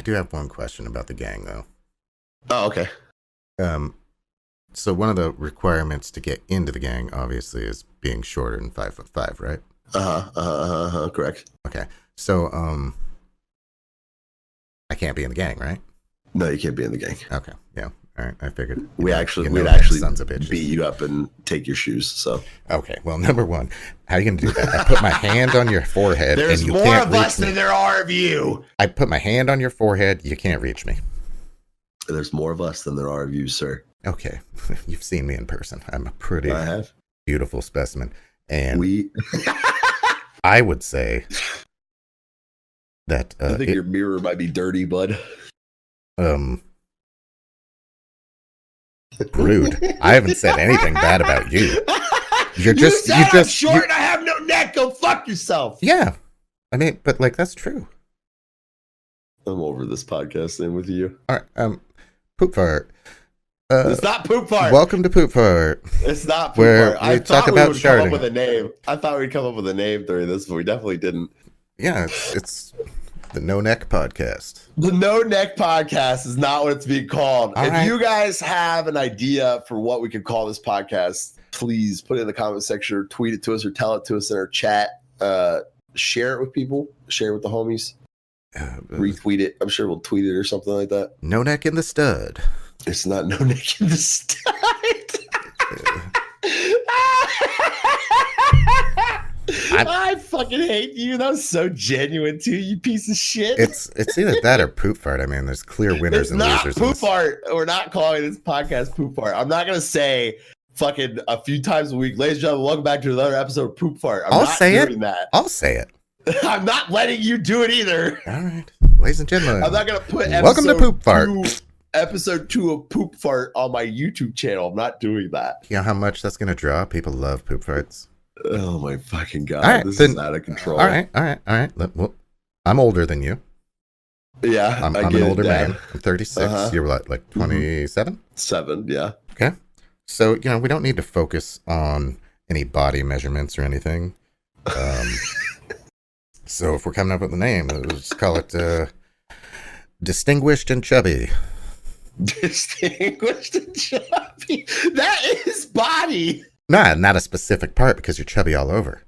do have one question about the gang, though. Oh, okay. So one of the requirements to get into the gang, obviously, is being shorter than 5'5", right? Correct. Okay. So, I can't be in the gang, right? No, you can't be in the gang. Okay. Yeah. All right. I figured. We'd actually sons of bitches beat you up and take your shoes. So. Okay. Well, number one, how are you going to do that? I put my hand on your forehead. There's and you more can't of reach us me. than there are of you. I put my hand on your forehead. You can't reach me. There's more of us than there are of you, sir. Okay. You've seen me in person. I'm a pretty beautiful specimen. And I would say that I think your mirror might be dirty, bud. Rude. I haven't said anything bad about you. You're just I'm short and I have no neck. Go fuck yourself. Yeah. I mean, but like, that's true. I'm over this podcast thing with you. All right. Poop fart. It's not poop fart. Welcome to Poop Fart. It's not poop where fart. I talk thought about we would sharding. come up with a name. I thought we'd come up with a name during this, but we definitely didn't. Yeah, it's the No Neck Podcast. The No Neck Podcast is not what it's being called. If you guys have an idea for what we could call this podcast, please put it in the comment section or tweet it to us or tell it to us in our chat. Share it with people. Share it with the homies. Retweet it. I'm sure we'll tweet it or something like that. No Neck in the Stud. It's not No Neck in the Stud. I fucking hate you. That was so genuine too, you piece of shit. It's either that or Poop Fart. I mean, there's clear winners and losers. It's not Poop Fart. We're not calling this podcast Poop Fart. I'm not gonna say fucking a few times a week, ladies and gentlemen, welcome back to another episode of Poop Fart. I'll say it. I'm not letting you do it either. All right, ladies and gentlemen, I'm not gonna put welcome to Poop Fart. Episode 2 of Poop Fart on my YouTube channel. I'm not doing that. You know how much that's gonna draw? People love poop farts. Oh my fucking god! Right, this is out of control. All right. Well, I'm older than you. Yeah, I'm I an get older it, Dad. man. I'm 36. Uh-huh. You're what, like 27? 7, yeah. Okay. So, we don't need to focus on any body measurements or anything. So if we're coming up with a name, let's call it Distinguished and Chubby. Distinguished and Chubby. That is body. Nah, not a specific part because you're chubby all over.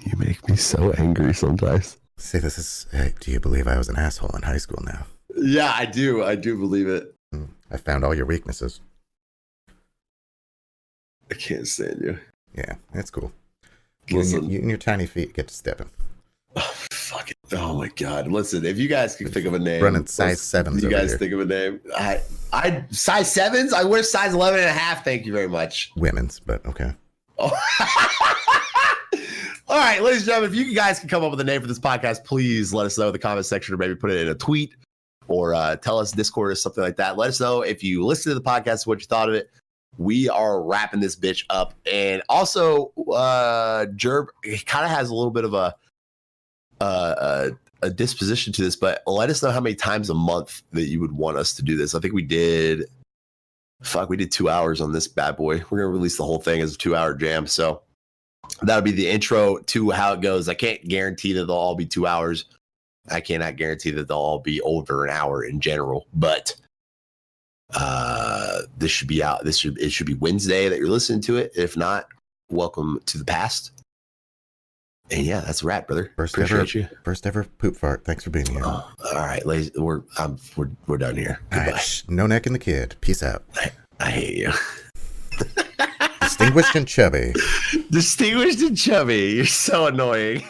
You make me so angry sometimes. See, this is. Hey, do you believe I was an asshole in high school now? Yeah, I do. I do believe it. I found all your weaknesses. I can't stand you. Yeah, it's cool. Listen. You and your tiny feet get to stepping. Oh, fuck it. Oh my God. Listen, if you guys can think of a name. Running size 7s You over guys here. think of a name. I size 7s? I wear size 11 and a half. Thank you very much. Women's, but okay. Oh. All right, ladies and gentlemen, if you guys can come up with a name for this podcast, please let us know in the comment section or maybe put it in a tweet or tell us Discord or something like that. Let us know if you listen to the podcast, what you thought of it. We are wrapping this bitch up. And also, Gerb, it kind of has a little bit of a disposition to this, but let us know how many times a month that you would want us to do this. I think we did 2 hours on this bad boy. We're going to release the whole thing as a 2-hour jam. So that'll be the intro to how it goes. I can't guarantee that they'll all be 2 hours. I cannot guarantee that they'll all be over an hour in general, but this should be out. It should be Wednesday that you're listening to it. If not, welcome to the past. And yeah, that's a wrap, brother. First ever poop fart. Thanks for being here. All right, ladies, we're done here. All Goodbye. right, no neck in the kid. Peace out. I hate you. Distinguished and Chubby. Distinguished and Chubby. You're so annoying.